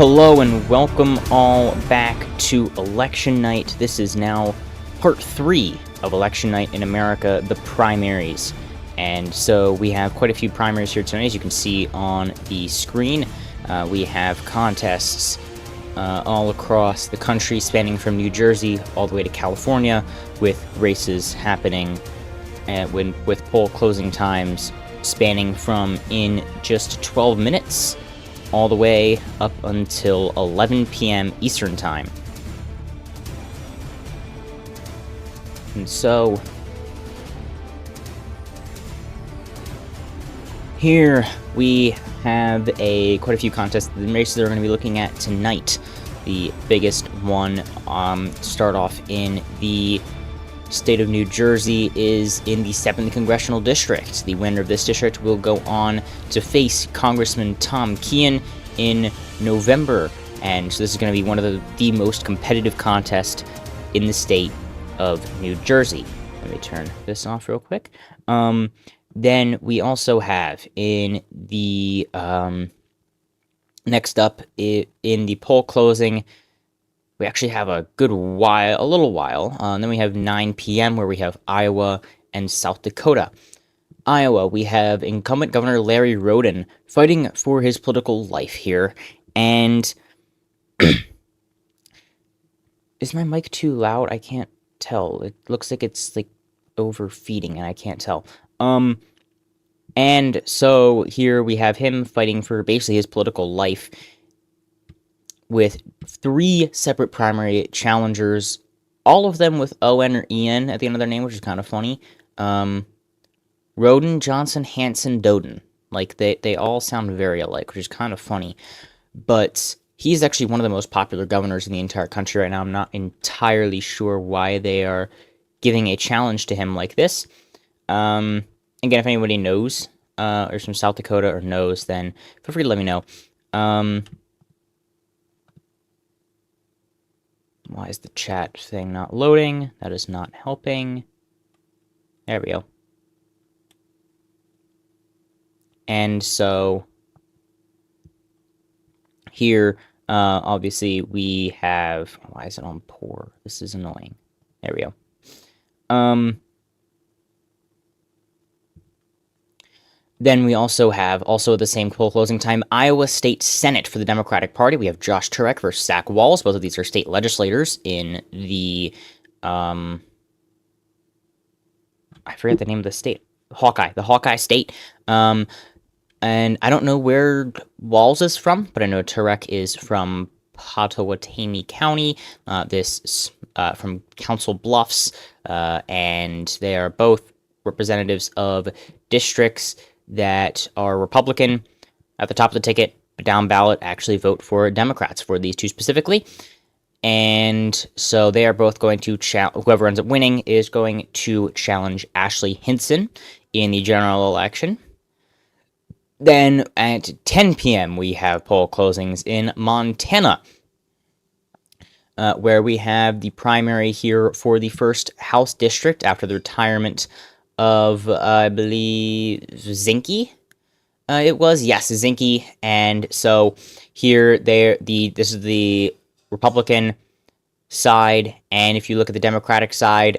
Hello and welcome all back to Election Night. This is now part 3 of Election Night in America, the primaries. And so we have quite a few primaries here tonight, as you can see on the screen. We have contests all across the country, spanning from New Jersey all the way to California, with races happening with poll closing times spanning from in just 12 minutes all the way up until 11 p.m. Eastern Time. And so here we have quite a few contests. The races that we're going to be looking at tonight. The biggest one to start off in the state of New Jersey is in the 7th Congressional District. The winner of this district will go on to face Congressman Tom Kean in November. And so this is going to be one of the most competitive contests in the state of New Jersey. Let me turn this off real quick. Then we also have in the next up in the poll closing, we actually have a little while. And then we have 9 p.m. where we have Iowa and South Dakota. Iowa, we have incumbent Governor Larry Roden fighting for his political life here. And is my mic too loud? I can't tell. It looks like it's like overfeeding and I can't tell. And so here we have him fighting for basically his political life, with 3 separate primary challengers, all of them with O-N or E-N at the end of their name, which is kind of funny. Roden, Johnson, Hanson, Doden. Like, they all sound very alike, which is kind of funny. But he's actually one of the most popular governors in the entire country right now. I'm not entirely sure why they are giving a challenge to him like this. Again, if anybody knows, or is from South Dakota or knows, then feel free to let me know. Why is the chat thing not loading? That is not helping. There we go. And so here, obviously, we have... Why is it on poor? This is annoying. There we go. Then we also have, at the same poll closing time, Iowa State Senate for the Democratic Party. We have Josh Turek versus Zach Walz. Both of these are state legislators in the, I forget the name of the state. The Hawkeye State. And I don't know where Walz is from, but I know Turek is from Pottawatomie County. From Council Bluffs. And they are both representatives of districts that are Republican at the top of the ticket, but down ballot actually vote for Democrats for these two specifically. And so they are both going to whoever ends up winning is going to challenge Ashley Hinson in the general election. Then at 10 p.m. we have poll closings in Montana, where we have the primary here for the 1st House District after the retirement of, I believe, Zinke. Zinke. And so here, this is the Republican side, and if you look at the Democratic side,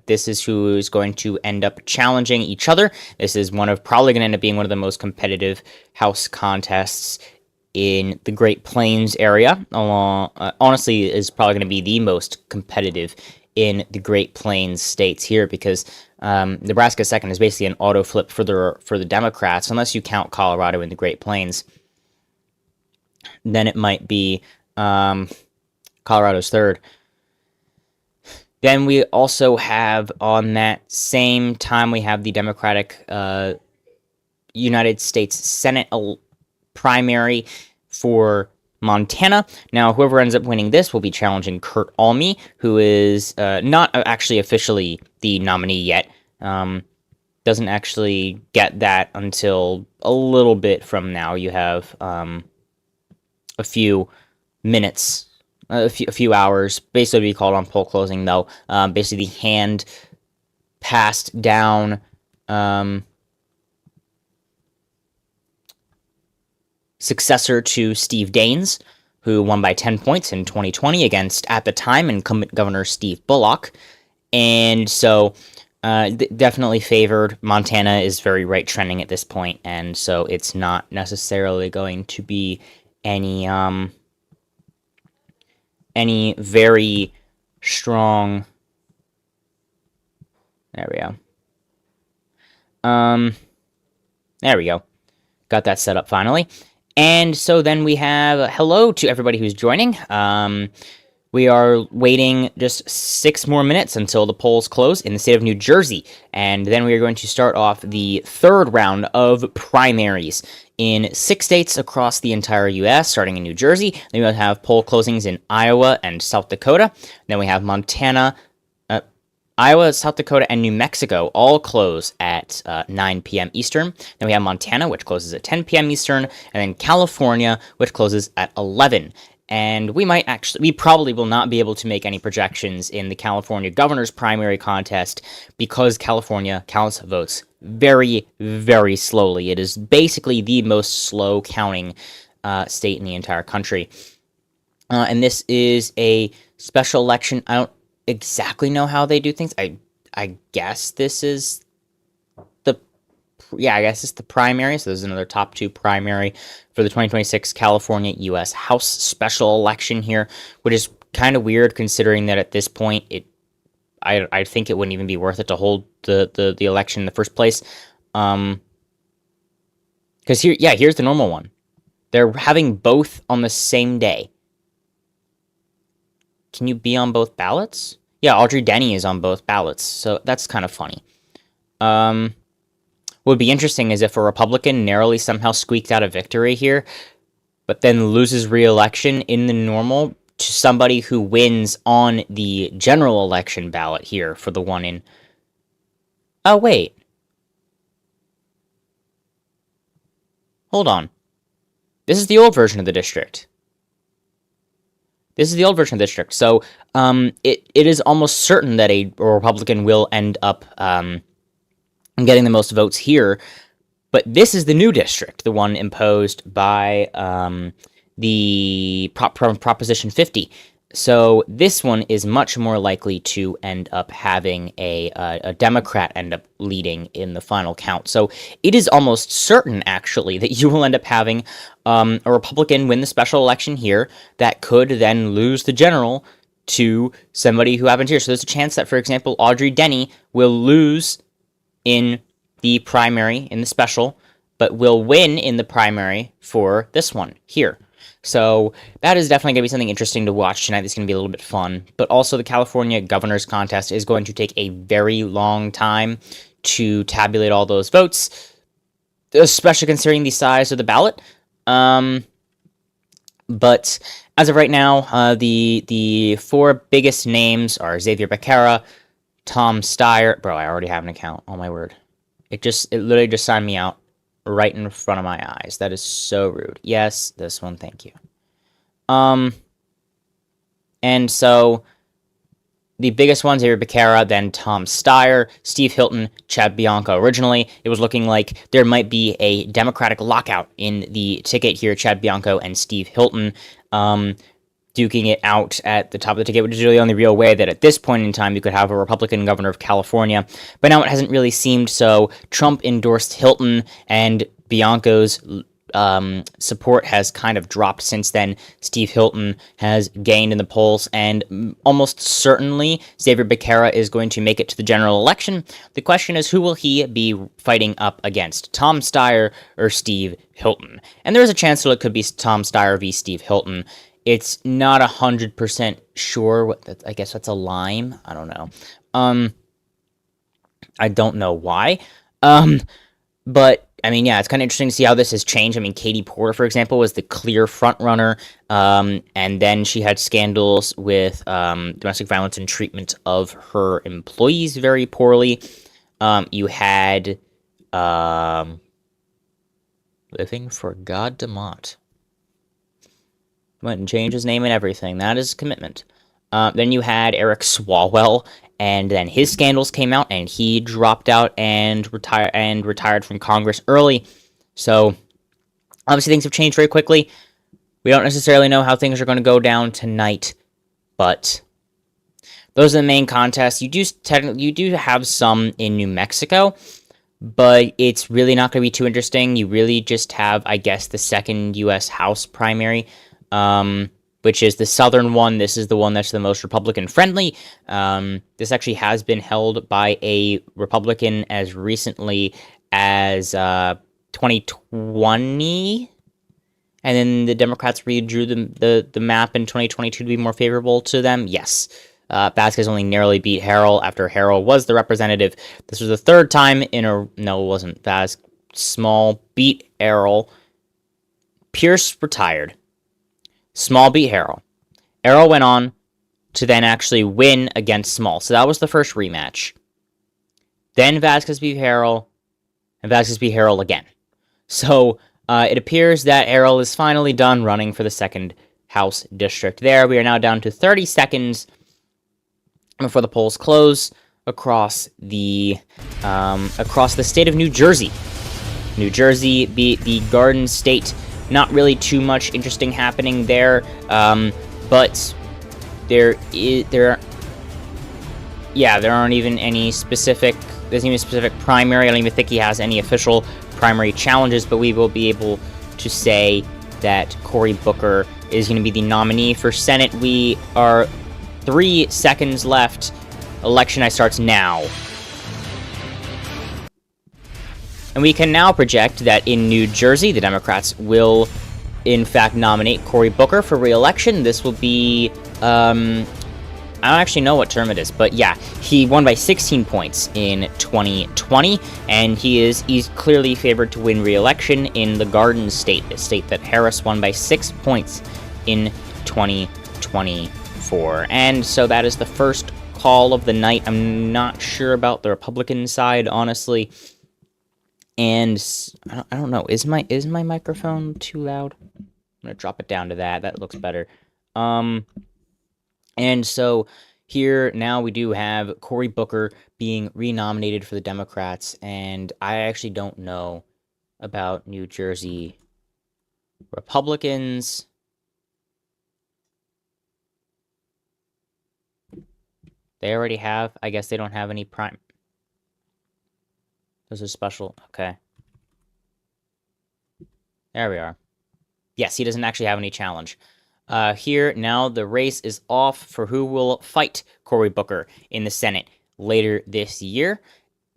this is who is going to end up challenging each other. This is probably going to end up being one of the most competitive House contests in the Great Plains area. Honestly, is probably going to be the most competitive in the Great Plains states here, because Nebraska second is basically an auto flip for the Democrats, unless you count Colorado in the Great Plains. Then it might be Colorado's third. Then we also have, on that same time, we have the Democratic United States Senate primary for Montana. Now, whoever ends up winning this will be challenging Kurt Alme, who is not actually officially the nominee yet. Doesn't actually get that until a little bit from now. You have a few minutes, a few hours, basically to be called on poll closing, though. Basically, the hand passed down successor to Steve Daines, who won by 10 points in 2020 against, at the time, incumbent Governor Steve Bullock. And so definitely favored. Montana is very right trending at this point, and so it's not necessarily going to be any very strong. There we go. There we go. Got that set up finally. And so then we have hello to everybody who's joining. We are waiting just 6 more minutes until the polls close in the state of New Jersey. And then we are going to start off the third round of primaries in 6 states across the entire U.S., starting in New Jersey. Then we'll have poll closings in Iowa and South Dakota. Then we have Montana, Iowa, South Dakota, and New Mexico all close at 9 p.m. Eastern. Then we have Montana, which closes at 10 p.m. Eastern, and then California, which closes at 11. And we probably will not be able to make any projections in the California governor's primary contest because California counts votes very, very slowly. It is basically the most slow counting state in the entire country. And this is a special election. I don't exactly know how they do things. I guess this is I guess it's the primary. So there's another top 2 primary for the 2026 California U.S. House special election here, which is kind of weird considering that at this point I think it wouldn't even be worth it to hold the election in the first place. Because here's the normal one. They're having both on the same day. Can you be on both ballots? Yeah, Audrey Denny is on both ballots, so that's kind of funny. What would be interesting is if a Republican narrowly somehow squeaked out a victory here, but then loses re-election in the normal to somebody who wins on the general election ballot here for the one in... Oh, wait. Hold on. This is the old version of the district. So, it is almost certain that a Republican will end up getting the most votes here, but this is the new district, the one imposed by the Proposition 50. So this one is much more likely to end up having a Democrat end up leading in the final count. So it is almost certain, actually, that you will end up having a Republican win the special election here that could then lose the general to somebody who happens here. So there's a chance that, for example, Audrey Denny will lose in the primary, in the special, but will win in the primary for this one here. So that is definitely going to be something interesting to watch tonight. That's going to be a little bit fun. But also the California governor's contest is going to take a very long time to tabulate all those votes, especially considering the size of the ballot. But as of right now, the 4 biggest names are Xavier Becerra, Tom Steyer. Bro, I already have an account. Oh my word. It literally just signed me out right in front of my eyes. That is so rude. Yes, this one, thank you. And so the biggest ones are Becerra, then Tom Steyer, Steve Hilton, Chad Bianco. Originally, it was looking like there might be a Democratic lockout in the ticket here, Chad Bianco and Steve Hilton. Duking it out at the top of the ticket, which is really the only real way that at this point in time you could have a Republican governor of California. But now it hasn't really seemed so. Trump endorsed Hilton, and Bianco's support has kind of dropped since then. Steve Hilton has gained in the polls, and almost certainly Xavier Becerra is going to make it to the general election. The question is, who will he be fighting up against, Tom Steyer or Steve Hilton? And there is a chance that it could be Tom Steyer v. Steve Hilton. It's not 100% sure. I guess that's a lime. I don't know. I don't know why. But I mean, yeah, it's kind of interesting to see how this has changed. I mean, Katie Porter, for example, was the clear front runner, and then she had scandals with domestic violence and treatment of her employees very poorly. You had Living for God Demott. Went and changed his name and everything. That is commitment. Then you had Eric Swalwell, and then his scandals came out, and he dropped out and retired from Congress early. So obviously things have changed very quickly. We don't necessarily know how things are going to go down tonight, but those are the main contests. You do have some in New Mexico, but it's really not going to be too interesting. You really just have, I guess, the second U.S. House primary, which is the southern one. This is the one that's the most Republican friendly. This actually has been held by a Republican as recently as 2020. And then the Democrats redrew the map in 2022 to be more favorable to them. Yes. Vasquez only narrowly beat Harrell after Harrell was the representative. This was the third time in a... No, it wasn't. Small beat Harrell. Pierce retired. Small beat Harrell. Harrell went on to then actually win against Small. So that was the first rematch. Then Vasquez beat Harrell. And Vasquez beat Harrell again. So... it appears that Harrell is finally done running for the second House district there. We are now down to 30 seconds before the polls close across the state of New Jersey. New Jersey, the Garden State. Not really too much interesting happening there, but there aren't even any specific. There's even a specific primary. I don't even think he has any official primary challenges, but we will be able to say that Cory Booker is going to be the nominee for Senate. We are 3 seconds left. Election night starts now. And we can now project that in New Jersey, the Democrats will, in fact, nominate Cory Booker for re-election. This will be, I don't actually know what term it is, but yeah, he won by 16 points in 2020, and he's clearly favored to win re-election in the Garden State, a state that Harris won by 6 points in 2024. And so that is the first call of the night. I'm not sure about the Republican side, honestly. And I don't know. Is my microphone too loud? I'm gonna drop it down to that. That looks better. And so here now we do have Cory Booker being renominated for the Democrats, and I actually don't know about New Jersey Republicans. They already have. I guess they don't have any prime. Those are special. Okay. There we are. Yes, he doesn't actually have any challenge. Here, now the race is off for who will fight Cory Booker in the Senate later this year.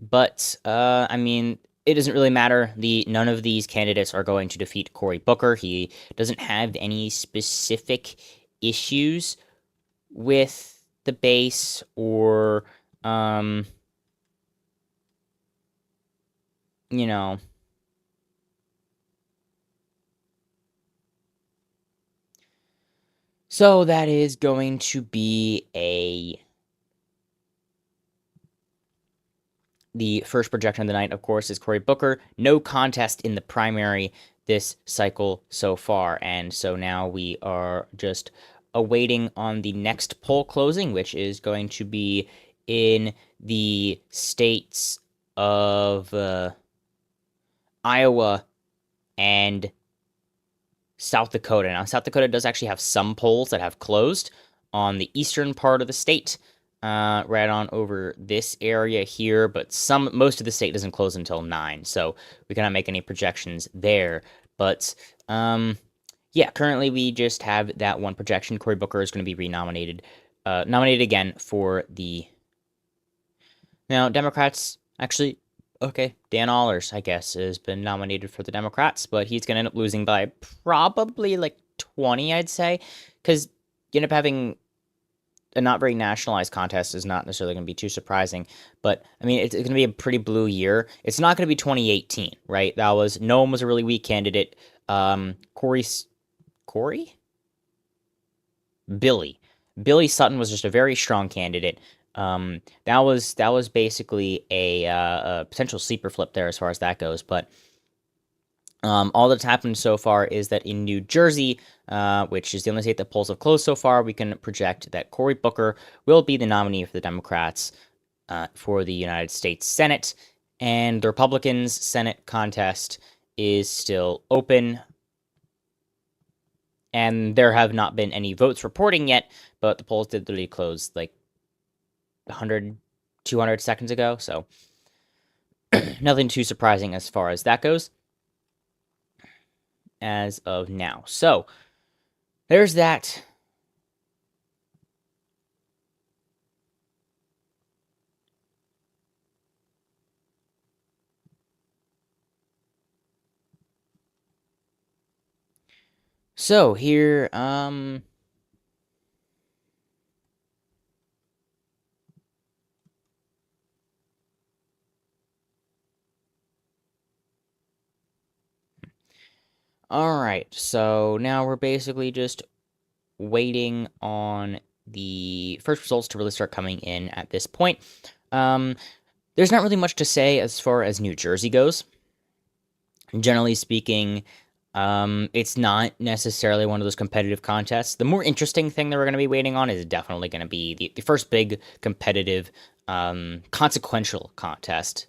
But, I mean, it doesn't really matter. None of these candidates are going to defeat Cory Booker. He doesn't have any specific issues with the base or, you know... So that is going to be the first projection of the night, of course, is Cory Booker. No contest in the primary this cycle so far. And so now we are just awaiting on the next poll closing, which is going to be in the states of Iowa and South Dakota. Now, South Dakota does actually have some polls that have closed on the eastern part of the state, right on over this area here, but most of the state doesn't close until 9, so we cannot make any projections there. But, yeah, currently we just have that one projection. Cory Booker is going to be nominated again for the... Now, Democrats, actually... Okay, Dan Allers, I guess, has been nominated for the Democrats, but he's going to end up losing by probably, like, 20, I'd say, because you end up having a not very nationalized contest is not necessarily going to be too surprising, but, I mean, it's going to be a pretty blue year. It's not going to be 2018, right? No one was a really weak candidate. Billy Sutton was just a very strong candidate. That was basically a potential sleeper flip there as far as that goes, but all that's happened so far is that in New Jersey, which is the only state that polls have closed so far, we can project that Cory Booker will be the nominee for the Democrats for the United States Senate, and the Republicans' Senate contest is still open. And there have not been any votes reporting yet, but the polls did literally close like 100, 200 seconds ago, so nothing too surprising as far as that goes as of now. So there's that. So here, all right, so now we're basically just waiting on the first results to really start coming in at this point. There's not really much to say as far as New Jersey goes. Generally speaking, it's not necessarily one of those competitive contests. The more interesting thing that we're going to be waiting on is definitely going to be the first big competitive, consequential contest.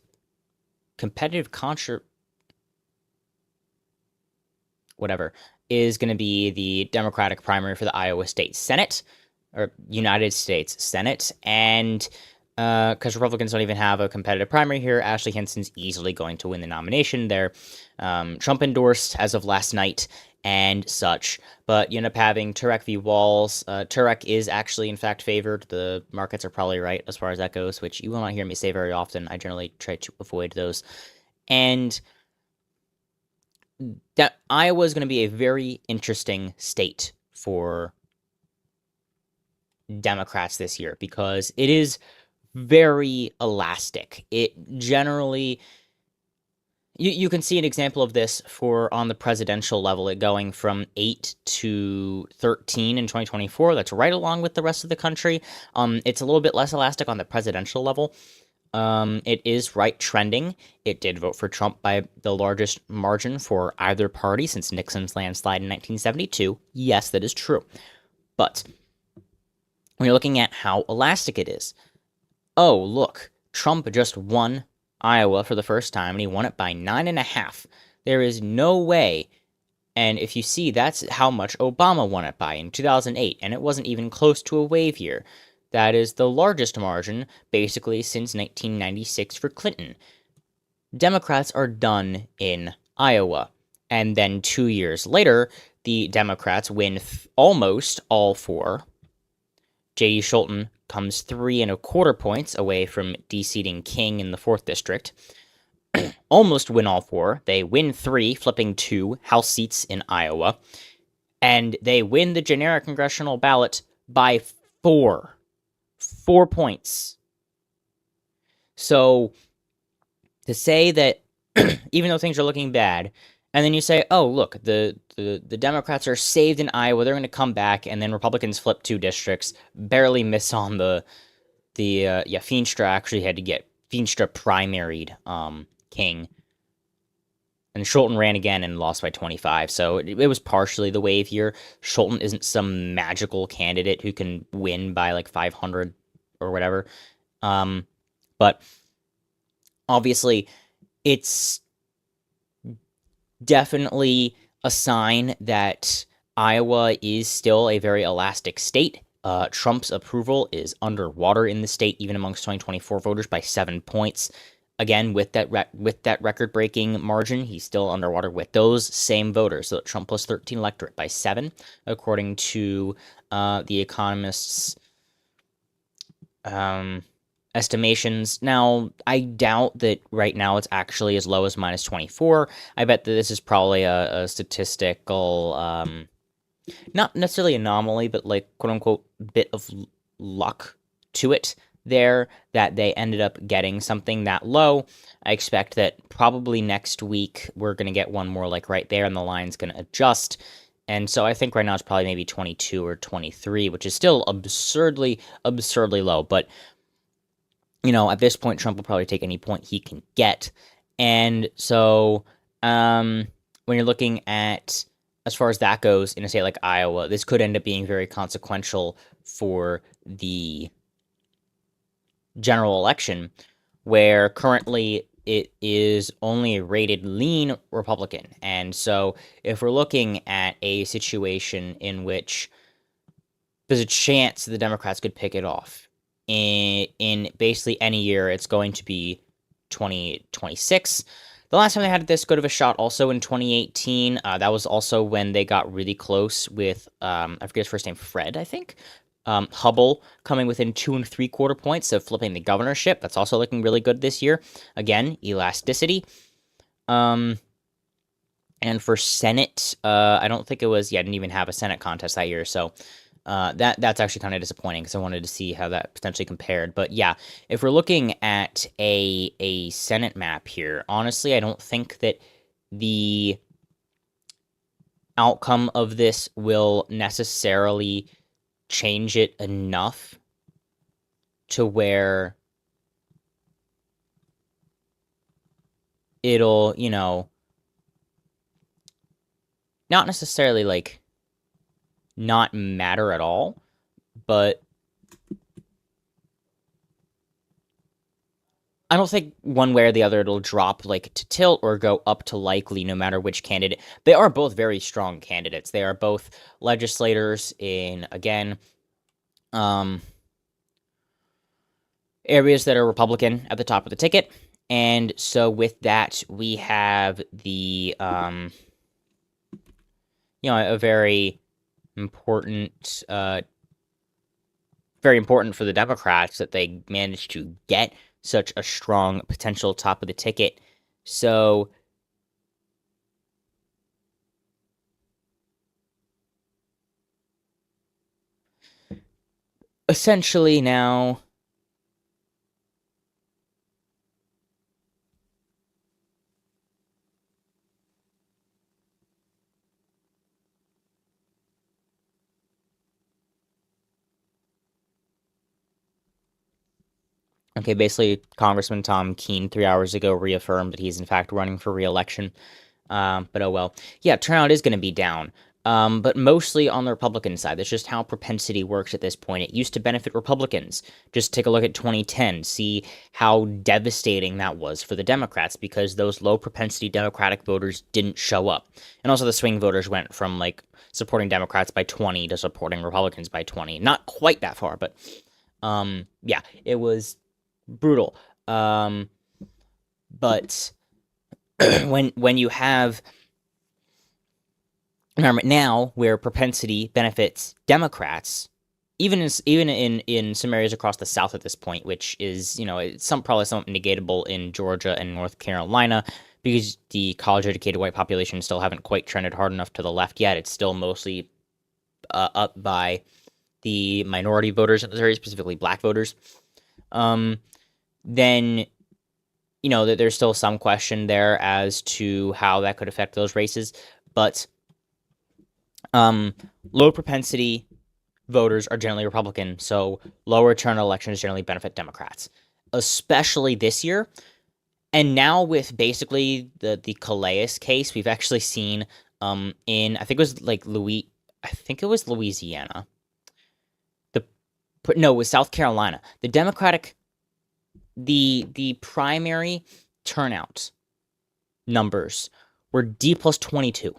Competitive whatever, is going to be the Democratic primary for the Iowa State Senate, or United States Senate, and because Republicans don't even have a competitive primary here, Ashley Hinson's easily going to win the nomination. They're Trump endorsed as of last night and such, but you end up having Turek v. Walz. Turek is actually, in fact, favored. The markets are probably right as far as that goes, which you will not hear me say very often. I generally try to avoid those. And that Iowa is going to be a very interesting state for Democrats this year because it is very elastic. It generally, you can see an example of this for on the presidential level, it going from 8 to 13 in 2024. That's right along with the rest of the country. It's a little bit less elastic on the presidential level. It is right trending. It did vote for Trump by the largest margin for either party since Nixon's landslide in 1972. Yes, that is true. But when you're looking at how elastic it is, oh, look, Trump just won Iowa for the first time, and he won it by 9.5. There is no way. And if you see, that's how much Obama won it by in 2008, and it wasn't even close to a wave year. That is the largest margin, basically, since 1996 for Clinton. Democrats are done in Iowa. And then 2 years later, the Democrats win almost all four. J.D. Scholten comes 3.25 points away from de-seating King in the 4th District. Almost win all four. They win 3, flipping 2 House seats in Iowa. And they win the generic congressional ballot by 4. 4 points. So to say that even though things are looking bad, and then you say, oh, look, the Democrats are saved in Iowa, they're going to come back, and then Republicans flip 2 districts, barely miss on Feenstra actually had to get Feenstra primaried King. And Scholten ran again and lost by 25, so it was partially the wave here. Scholten isn't some magical candidate who can win by like 500 or whatever. But obviously, it's definitely a sign that Iowa is still a very elastic state. Trump's approval is underwater in the state, even amongst 2024 voters, by 7 points. Again, with that record-breaking margin, he's still underwater with those same voters. So Trump plus 13 electorate by 7, according to The Economist's estimations. Now, I doubt that right now it's actually as low as minus 24. I bet that this is probably a statistical, not necessarily anomaly, but like quote-unquote bit of luck to it there, that they ended up getting something that low. I expect that probably next week we're going to get one more like right there, and the line's going to adjust. And so I think right now it's probably maybe 22 or 23, which is still absurdly low. But, you know, at this point, Trump will probably take any point he can get. And so when you're looking at, as far as that goes, in a state like Iowa, this could end up being very consequential for the general election, where currently it is only rated lean Republican. And so if we're looking at a situation in which there's a chance the Democrats could pick it off in basically any year, it's going to be 2026. The last time they had this good of a shot also in 2018. That was also when they got really close with, I forget his first name, Fred, I think. Hubble coming within 2 3/4 points of flipping the governorship. That's also looking really good this year. Again, elasticity. And for Senate, I don't think it was, yeah, I didn't even have a Senate contest that year. So that's actually kind of disappointing because I wanted to see how that potentially compared. But yeah, if we're looking at a Senate map here, honestly, I don't think that the outcome of this will necessarily change it enough to where it'll, not necessarily like not matter at all, but I don't think one way or the other it'll drop like to tilt or go up to likely no matter which candidate. They are both very strong candidates. They are both legislators in, again, areas that are Republican at the top of the ticket. And so with that, we have the, a very important for the Democrats that they managed to get such a strong potential top of the ticket. So essentially now, okay, basically Congressman Tom Keene 3 hours ago reaffirmed that he's in fact running for re-election. But oh well. Yeah, turnout is going to be down. But mostly on the Republican side. That's just how propensity works at this point. It used to benefit Republicans. Just take a look at 2010. See how devastating that was for the Democrats because those low propensity Democratic voters didn't show up. And also the swing voters went from like supporting Democrats by 20 to supporting Republicans by 20. Not quite that far, but yeah, it was brutal. But when you have now where propensity benefits Democrats, even in some areas across the South at this point, which is it's probably somewhat negatable in Georgia and North Carolina because the college-educated white population still haven't quite trended hard enough to the left yet. It's still mostly up by the minority voters in this area, specifically black voters. Then that there's still some question there as to how that could affect those races, but low propensity voters are generally Republican, so lower turnout elections generally benefit Democrats, especially this year. And now with basically the Calais case, we've actually seen in I think it was Louisiana. It was South Carolina. The Democratic the primary turnout numbers were D plus 22.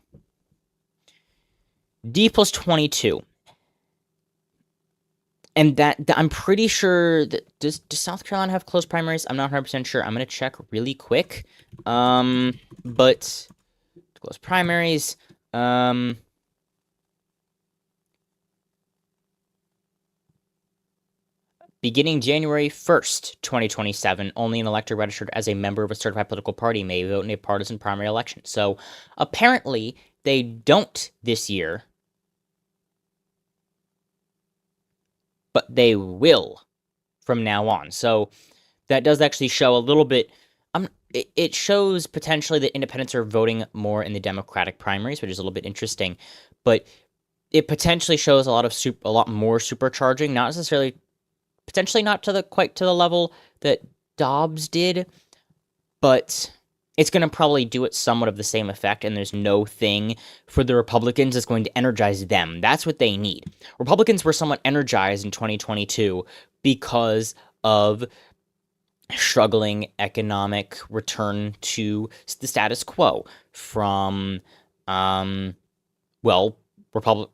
D plus 22. And that I'm pretty sure that does South Carolina have closed primaries? I'm not 100% sure. I'm going to check really quick. But closed primaries, beginning January 1st, 2027, only an elector registered as a member of a certified political party may vote in a partisan primary election. So apparently they don't this year, but they will from now on. So that does actually show a little bit. It shows potentially that independents are voting more in the Democratic primaries, which is a little bit interesting. But it potentially shows a lot more supercharging, not necessarily, potentially not quite to the level that Dobbs did, but it's going to probably do it somewhat of the same effect, and there's no thing for the Republicans that's going to energize them. That's what they need. Republicans were somewhat energized in 2022 because of struggling economic return to the status quo from, well,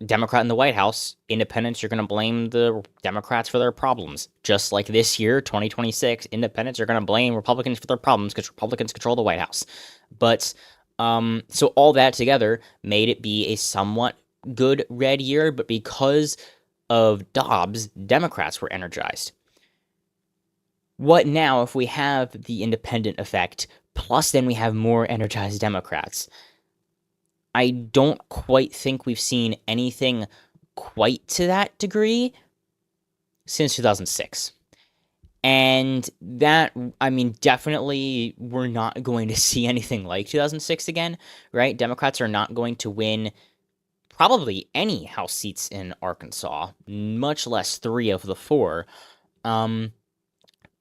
Democrat in the White House, independents, you're going to blame the Democrats for their problems. Just like this year, 2026, independents are going to blame Republicans for their problems because Republicans control the White House. But so all that together made it be a somewhat good red year, but because of Dobbs, Democrats were energized. What now if we have the independent effect, plus then we have more energized Democrats? I don't quite think we've seen anything quite to that degree since 2006. And that, I mean, definitely we're not going to see anything like 2006 again, right? Democrats are not going to win probably any House seats in Arkansas, much less 3 of the 4.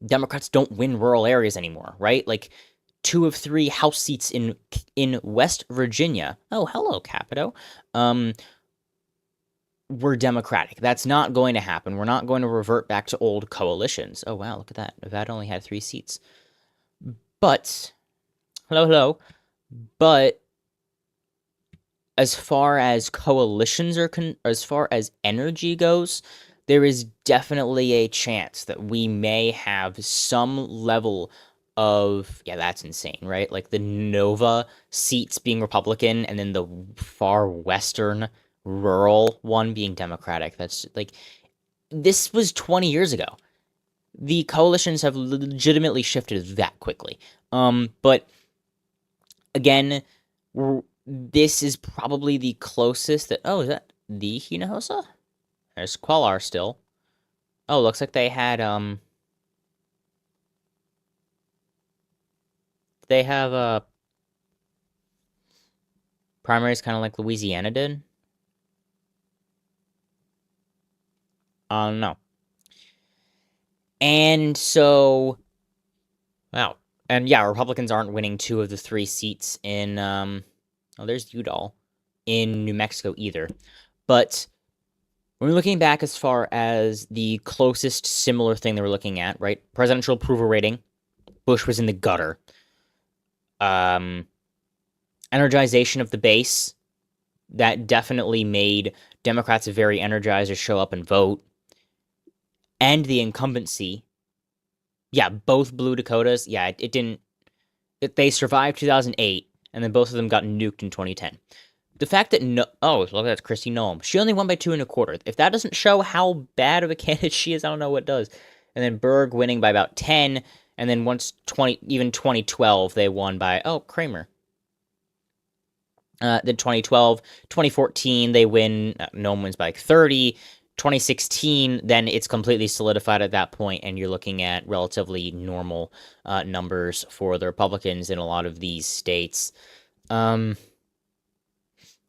Democrats don't win rural areas anymore, right? Like 2 of 3 House seats in West Virginia. Oh, hello, Capito. Were Democratic. That's not going to happen. We're not going to revert back to old coalitions. Oh, wow, look at that. Nevada only had 3 seats. But, hello. But as far as coalitions are, as far as energy goes, there is definitely a chance that we may have some level of, yeah, that's insane, right? Like the Nova seats being Republican and then the far western rural one being Democratic. That's like, this was 20 years ago. The coalitions have legitimately shifted that quickly. But again, this is probably the closest that, oh, is that the Hinojosa? There's Quellar still. Oh, looks like they had, they have, primaries kind of like Louisiana did. No. And so, wow. And yeah, Republicans aren't winning 2 of the 3 seats in, oh, there's Udall, in New Mexico either. But when we're looking back as far as the closest similar thing that we're looking at, right? Presidential approval rating, Bush was in the gutter. Energization of the base, that definitely made Democrats very energized to show up and vote. And the incumbency, yeah, both blue Dakotas, yeah, it didn't, they survived 2008, and then both of them got nuked in 2010. The fact that, oh, look, that's Kristi Noem. She only won by 2.25. If that doesn't show how bad of a candidate she is, I don't know what does. And then Berg winning by about 10, and then once 2012, they won by, oh, Kramer. Then 2012, 2014, they win, Noem wins by like 30. 2016, then it's completely solidified at that point, and you're looking at relatively normal numbers for the Republicans in a lot of these states. And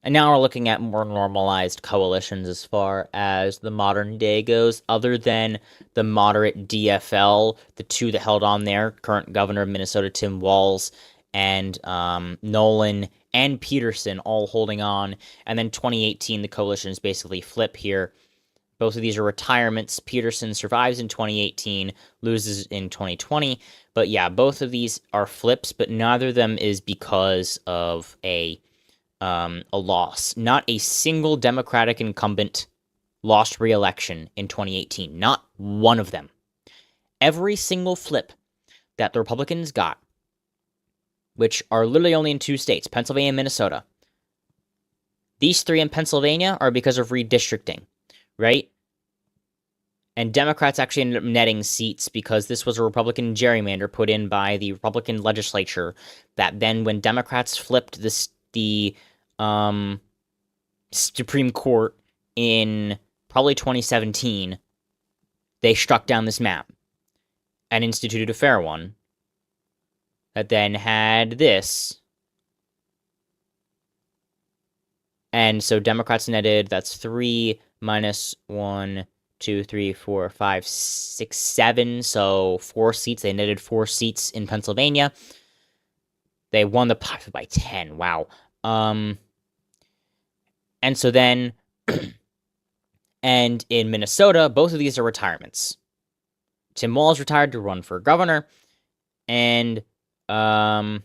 now we're looking at more normalized coalitions as far as the modern day goes, other than the moderate DFL, the 2 that held on there, current governor of Minnesota, Tim Walz, and Nolan and Peterson all holding on. And then 2018, the coalitions basically flip here. Both of these are retirements. Peterson survives in 2018, loses in 2020. But yeah, both of these are flips, but neither of them is because of a loss. Not a single Democratic incumbent lost re-election in 2018. Not one of them. Every single flip that the Republicans got, which are literally only in 2 states, Pennsylvania and Minnesota. These 3 in Pennsylvania are because of redistricting, right? And Democrats actually ended up netting seats because this was a Republican gerrymander put in by the Republican legislature that then when Democrats flipped the Supreme Court in probably 2017, they struck down this map and instituted a fair one that then had this. And so Democrats netted, that's 3 minus 1, 2, 3, 4, 5, 6, 7. So 4 seats. They netted 4 seats in Pennsylvania. They won the pot by 10. Wow. And so then, and in Minnesota, both of these are retirements. Tim Walz retired to run for governor, and Nolan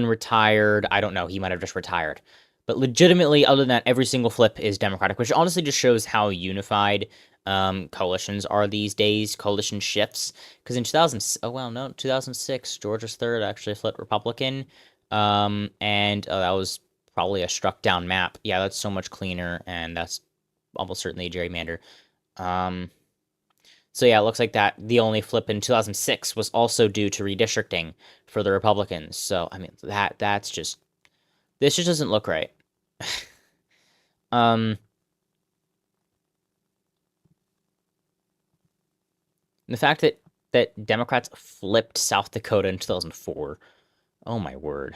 retired. I don't know. He might have just retired. But legitimately, other than that, every single flip is Democratic, which honestly just shows how unified coalitions are these days. Coalition shifts. Because in 2006, Georgia's third actually flipped Republican. And that was probably a struck down map. Yeah, that's so much cleaner, and that's almost certainly a gerrymander. So yeah, it looks like that the only flip in 2006 was also due to redistricting for the Republicans. So I mean that's just this just doesn't look right. The fact that Democrats flipped South Dakota in 2004. Oh my word.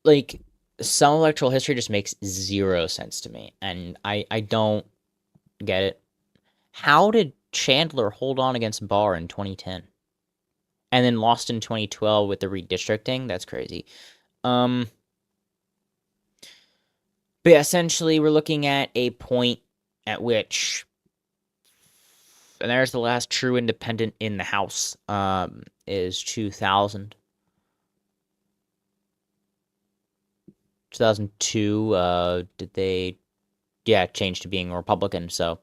Like some electoral history just makes zero sense to me, and I don't get it. How did Chandler hold on against Barr in 2010? And then lost in 2012 with the redistricting? That's crazy. But yeah, essentially we're looking at a point at which, and there's the last true independent in the House, is 2000. 2002, did they, yeah, change to being a Republican, so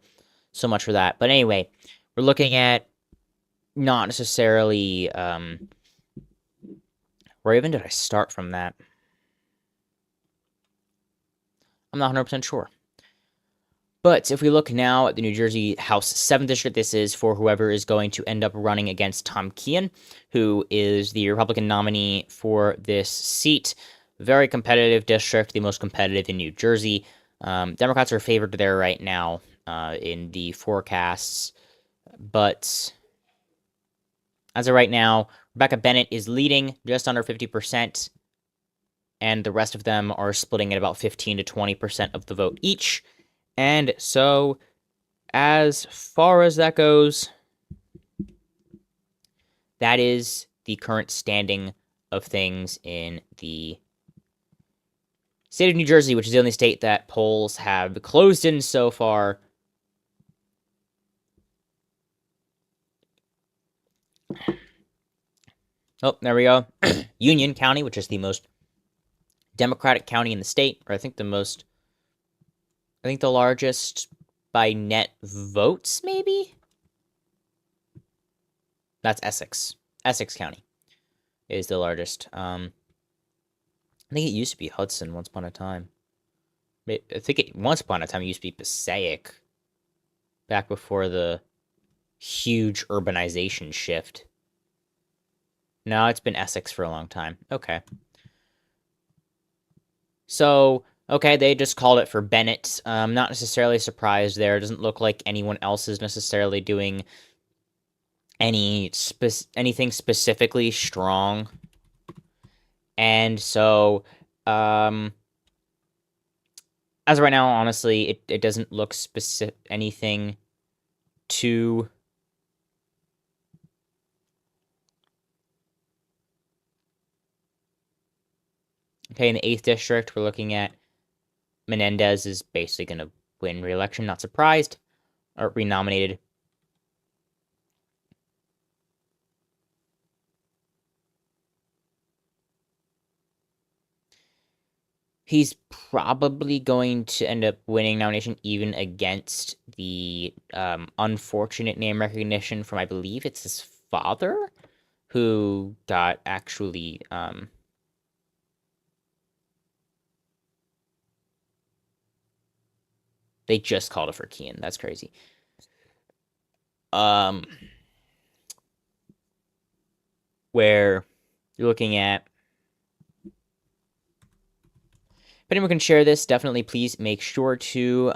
much for that. But anyway, we're looking at not necessarily, where even did I start from that? I'm not 100% sure. But if we look now at the New Jersey House 7th District, this is for whoever is going to end up running against Tom Kean, who is the Republican nominee for this seat. Very competitive district, the most competitive in New Jersey. Democrats are favored there right now in the forecasts. But as of right now, Rebecca Bennett is leading just under 50%, and the rest of them are splitting at about 15 to 20% of the vote each. And so, as far as that goes, that is the current standing of things in the state of New Jersey, which is the only state that polls have closed in so far. Oh, there we go. Union County, which is the most Democratic county in the state, or I think the largest by net votes, maybe? That's Essex. Essex County is the largest. I think it used to be Hudson once upon a time. I think once upon a time it used to be Passaic. Back before the huge urbanization shift. No, it's been Essex for a long time. Okay. So, okay, they just called it for Bennett. Not necessarily surprised there. It doesn't look like anyone else is necessarily doing anything specifically strong. And so, as of right now, honestly, it doesn't look anything too... Okay, in the 8th district, we're looking at Menendez is basically going to win re-election. Not surprised. Or renominated. He's probably going to end up winning nomination even against the unfortunate name recognition from, I believe it's his father, who got actually... they just called it for Kean. That's crazy. Where you're looking at... If anyone can share this, definitely please make sure to...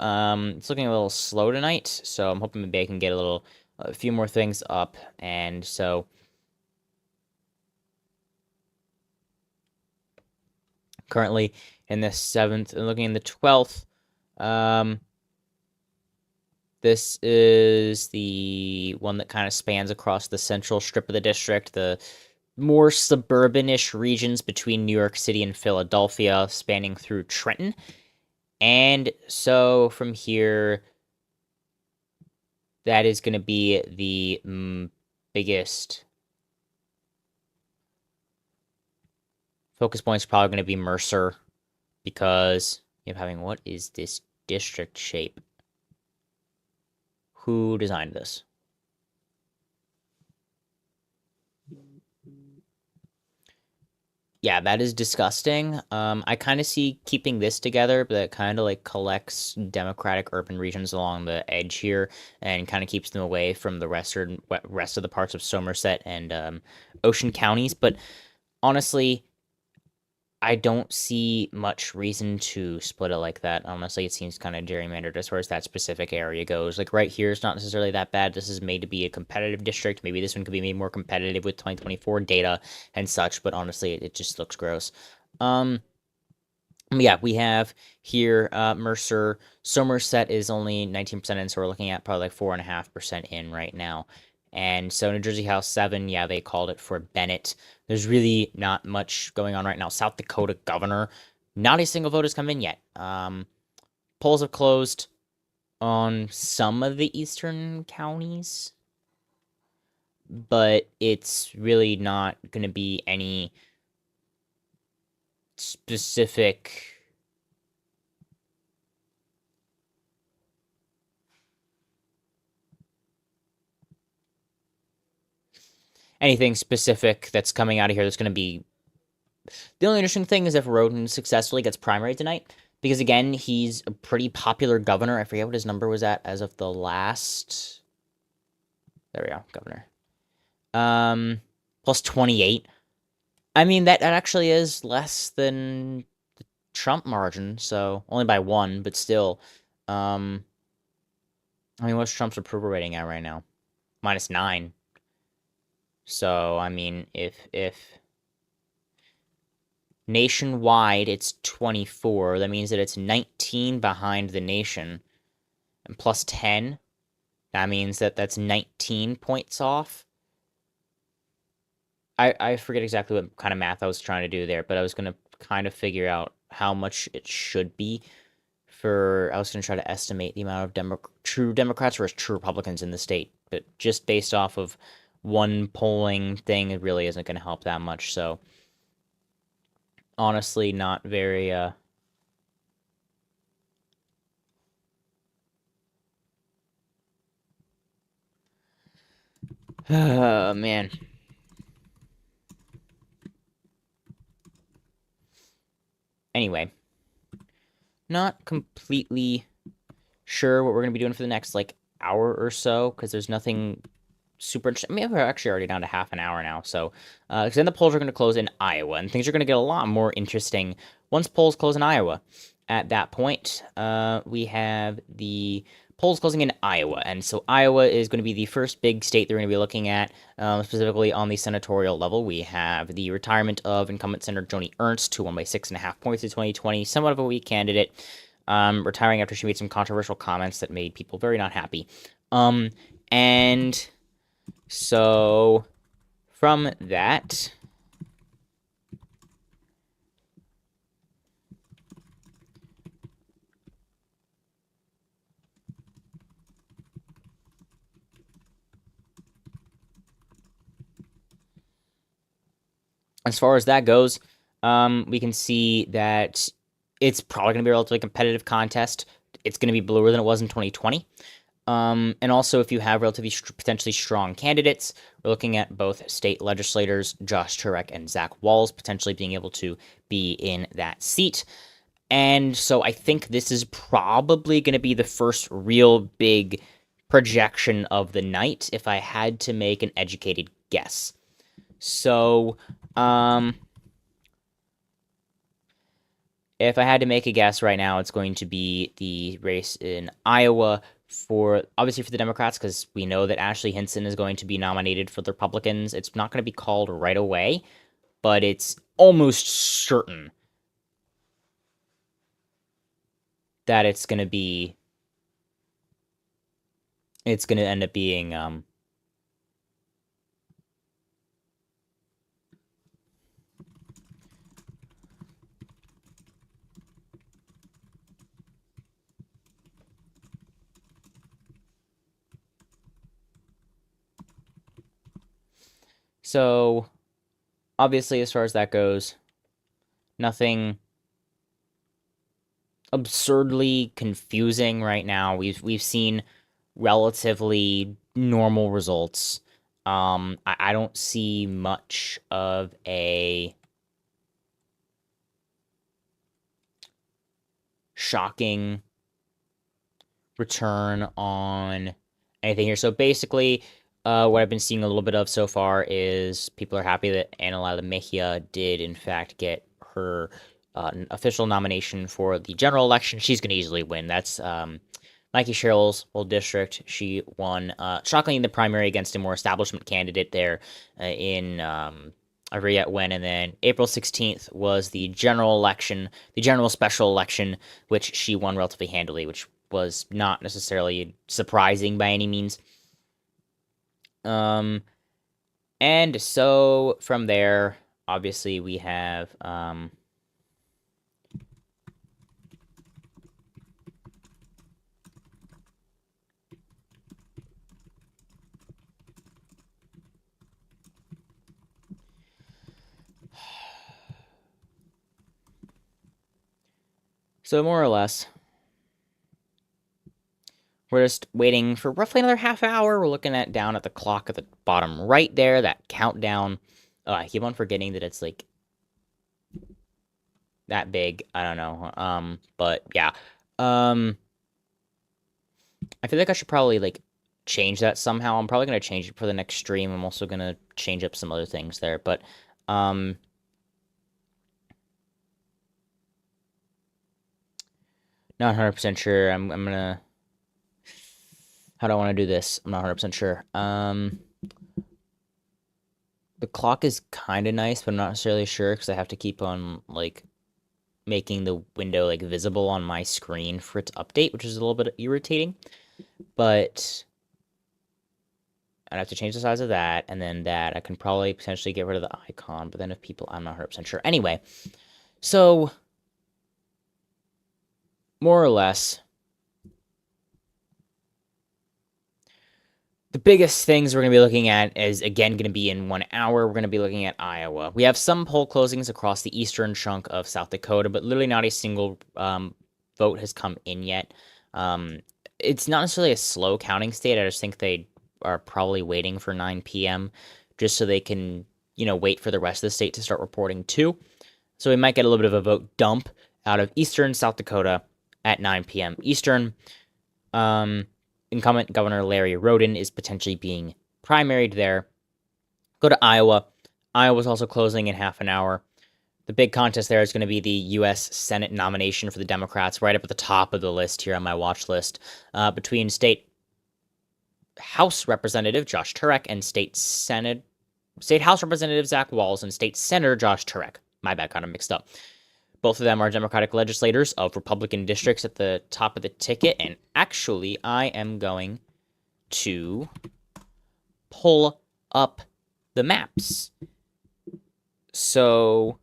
it's looking a little slow tonight, so I'm hoping maybe I can get a few more things up, and so... Currently in the 7th, and looking in the 12th, this is the one that kind of spans across the central strip of the district, the more suburban-ish regions between New York City and Philadelphia, spanning through Trenton. And so from here, that is going to be the biggest Focus points are probably going to be Mercer because you have having what is this district shape? Who designed this? Yeah, that is disgusting. I kind of see keeping this together, but it kind of like collects democratic urban regions along the edge here and kind of keeps them away from the rest of the parts of Somerset and Ocean counties. But honestly, I don't see much reason to split it like that. Honestly, it seems kind of gerrymandered as far as that specific area goes. Like right here, it's not necessarily that bad. This is made to be a competitive district. Maybe this one could be made more competitive with 2024 data and such, but honestly, it just looks gross. Yeah, we have here Mercer. Somerset is only 19% in, so we're looking at probably like 4.5% in right now. And so New Jersey House 7, yeah, they called it for Bennett. There's really not much going on right now. South Dakota governor, not a single vote has come in yet. Polls have closed on some of the eastern counties, but it's really not going to be any specific anything specific that's coming out of here that's going to be. The only interesting thing is if Roden successfully gets primary tonight, because again, he's a pretty popular governor. I forget what his number was at as of the last. There we go, governor. Plus 28. I mean, that actually is less than the Trump margin, so only by 1, but still. I mean, what's Trump's approval rating at right now? -9. So, I mean, if nationwide it's 24, that means that it's 19 behind the nation. And plus 10, that means that that's 19 points off. I forget exactly what kind of math I was trying to do there, but I was going to kind of figure out how much it should be I was going to try to estimate the amount of true Democrats versus true Republicans in the state, but just based off of one polling thing, it really isn't going to help that much, so honestly, not very, oh, man. Anyway, not completely sure what we're going to be doing for the next, like, hour or so, because there's nothing super interesting. I mean, we're actually already down to half an hour now, so, because then the polls are going to close in Iowa, and things are going to get a lot more interesting once polls close in Iowa. At that point, we have the polls closing in Iowa, and so Iowa is going to be the first big state they're going to be looking at, specifically on the senatorial level. We have the retirement of incumbent Senator Joni Ernst, who won by 6.5 points in 2020, somewhat of a weak candidate, retiring after she made some controversial comments that made people very not happy. And so from that, as far as that goes, we can see that it's probably going to be a relatively competitive contest. It's going to be bluer than it was in 2020. And also, if you have relatively potentially strong candidates, we're looking at both state legislators, Josh Turek and Zach Walz, potentially being able to be in that seat. And so I think this is probably going to be the first real big projection of the night if I had to make an educated guess. So, if I had to make a guess right now, it's going to be the race in Iowa obviously for the Democrats, because we know that Ashley Hinson is going to be nominated for the Republicans. It's not going to be called right away, but it's almost certain that it's going to end up being, so obviously as far as that goes, Nothing absurdly confusing right now. We've seen relatively normal results. I don't see much of a shocking return on anything here. So basically, what I've been seeing a little bit of so far is people are happy that Ana Laila Mejia did, in fact, get her official nomination for the general election. She's going to easily win. That's Mikey Sherrill's old district. She won, shockingly, in the primary against a more establishment candidate there in I forget when. And then April 16th was the general election, the general special election, which she won relatively handily, which was not necessarily surprising by any means. And so from there, obviously, we have so more or less, we're just waiting for roughly another half hour. We're looking at down at the clock at the bottom right there, that countdown. Oh, I keep on forgetting that it's like that big. I don't know. But yeah. I feel like I should probably like change that somehow. I'm probably gonna change it for the next stream. I'm also gonna change up some other things there, but not 100% sure. I'm gonna. How do I want to do this? I'm not 100% sure. The clock is kind of nice, but I'm not necessarily sure because I have to keep on like making the window like visible on my screen for it to update, which is a little bit irritating. But I'd have to change the size of that, and then that I can probably potentially get rid of the icon. But then if people, I'm not 100% sure. Anyway, so more or less, the biggest things we're going to be looking at is, again, going to be in 1 hour. We're going to be looking at Iowa. We have some poll closings across the eastern chunk of South Dakota, but literally not a single vote has come in yet. It's not necessarily a slow counting state. I just think they are probably waiting for 9 p.m. just so they can, wait for the rest of the state to start reporting too. So we might get a little bit of a vote dump out of eastern South Dakota at 9 p.m. Eastern. Incumbent Governor Larry Roden is potentially being primaried there. Go to Iowa. Iowa's also closing in half an hour. The big contest there is going to be the U.S. Senate nomination for the Democrats, right up at the top of the list here on my watch list, between State House Representative Josh Turek and State House Representative Zach Walz and State Senator Josh Turek. My bad, got him mixed up. Both of them are Democratic legislators of Republican districts at the top of the ticket. And actually, I am going to pull up the maps. So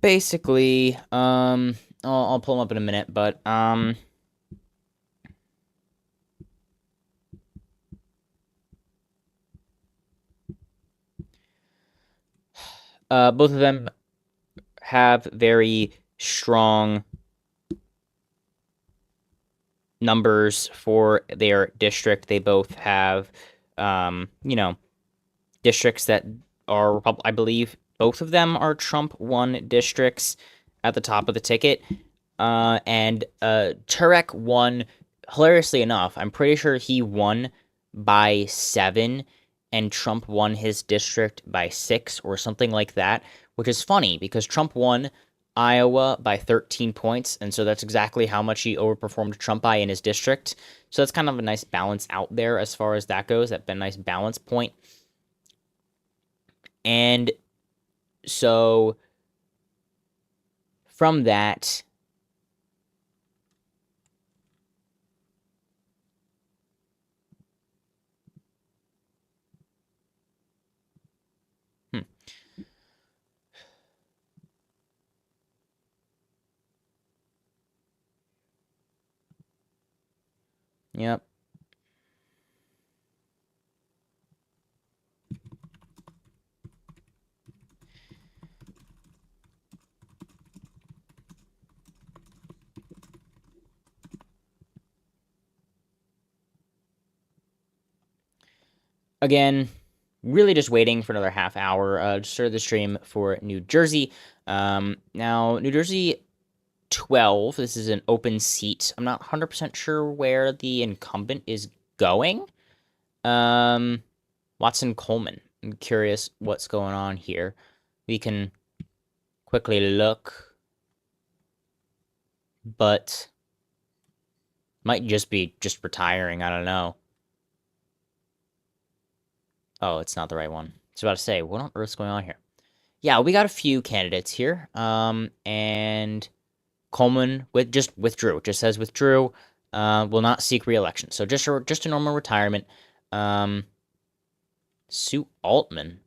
basically, I'll pull them up in a minute, but both of them have very strong numbers for their district. They both have, districts that are, I believe, both of them are Trump won districts at the top of the ticket. And Turek won, hilariously enough, I'm pretty sure he won by 7, and Trump won his district by 6 or something like that, which is funny because Trump won Iowa by 13 points, and so that's exactly how much he overperformed Trump by in his district. So that's kind of a nice balance out there as far as that goes. That's been a nice balance point. And so from that, Yep. Again, really just waiting for another half hour to start the stream for New Jersey. Now, New Jersey 12, this is an open seat. I'm not 100% sure where the incumbent is going. Watson Coleman. I'm curious what's going on here. We can quickly look, but might just be retiring. I don't know. Oh, it's not the right one. I was about to say, what on earth's going on here? Yeah, we got a few candidates here. And Coleman just withdrew. It just says withdrew. Will not seek re-election. So just a normal retirement. Sue Altman.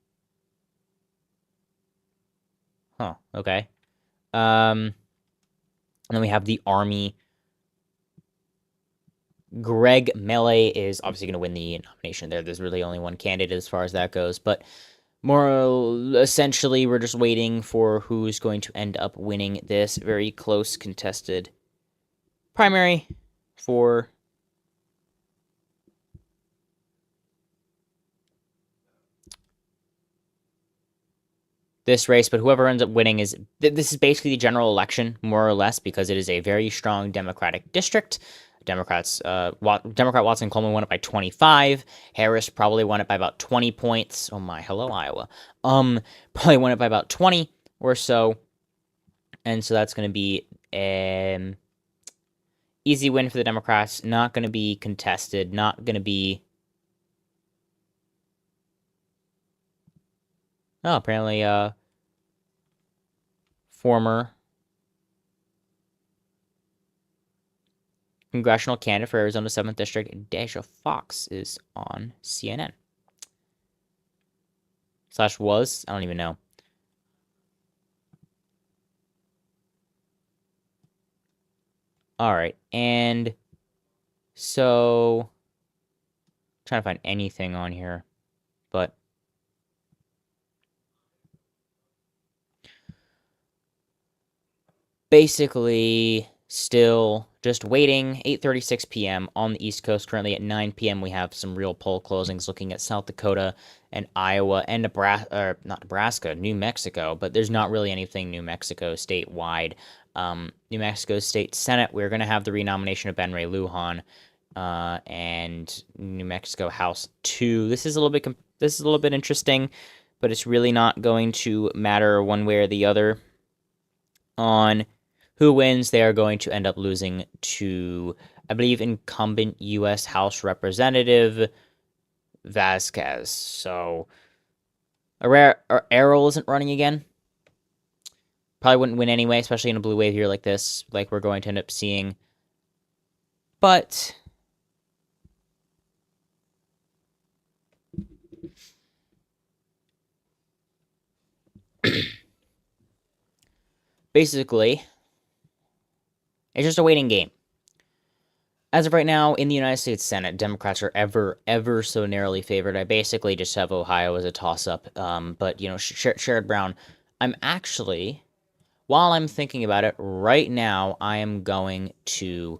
Huh. Okay. And then we have the Army. Greg Melee is obviously going to win the nomination there. There's really only one candidate as far as that goes. But more essentially, we're just waiting for who's going to end up winning this very close contested primary for this race. But whoever ends up winning is this is basically the general election, more or less, because it is a very strong Democratic district. Democrat Watson Coleman won it by 25. Harris probably won it by about 20 points. Oh my, hello Iowa. Probably won it by about 20 or so. And so that's going to be an easy win for the Democrats. Not going to be contested. Not going to be... Oh, apparently former congressional candidate for Arizona 7th District, Dasha Fox, is on CNN. / was? I don't even know. All right, and so trying to find anything on here, but basically still just waiting. 8:36 p.m. on the East Coast. Currently at 9 p.m. we have some real poll closings looking at South Dakota and Iowa and Nebraska, not Nebraska, New Mexico, but there's not really anything New Mexico statewide. New Mexico State Senate, we're going to have the renomination of Ben Ray Lujan, and New Mexico House 2. This is a little bit interesting, but it's really not going to matter one way or the other on who wins. They are going to end up losing to, I believe, incumbent U.S. House Representative Vasquez. So, Errol isn't running again. Probably wouldn't win anyway, especially in a blue wave here like this, like we're going to end up seeing. But basically, it's just a waiting game. As of right now, in the United States Senate, Democrats are ever so narrowly favored. I basically just have Ohio as a toss-up. But, you know, Sherrod Brown, I'm actually, while I'm thinking about it, right now, I am going to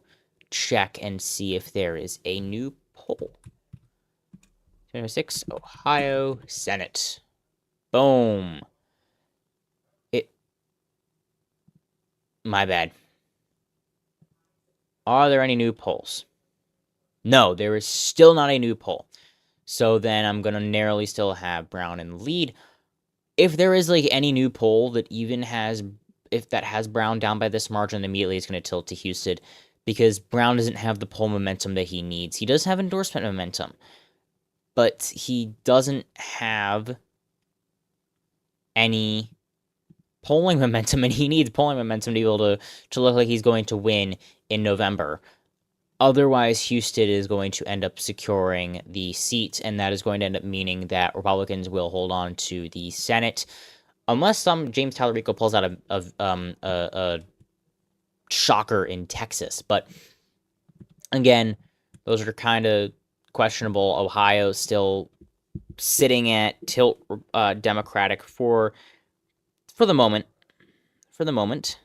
check and see if there is a new poll. 6, Ohio Senate. Boom. My bad. Are there any new polls? No, there is still not a new poll. So then I'm going to narrowly still have Brown in the lead. If there is like any new poll that even has, if that has Brown down by this margin, immediately it's going to tilt to Houston, because Brown doesn't have the poll momentum that he needs. He does have endorsement momentum, but he doesn't have any polling momentum, and he needs polling momentum to be able to look like he's going to win in November. Otherwise, Houston is going to end up securing the seat, and that is going to end up meaning that Republicans will hold on to the Senate, unless James Talarico pulls out a shocker in Texas. But again, Those are kind of questionable. Ohio still sitting at tilt Democratic for the moment. For the moment.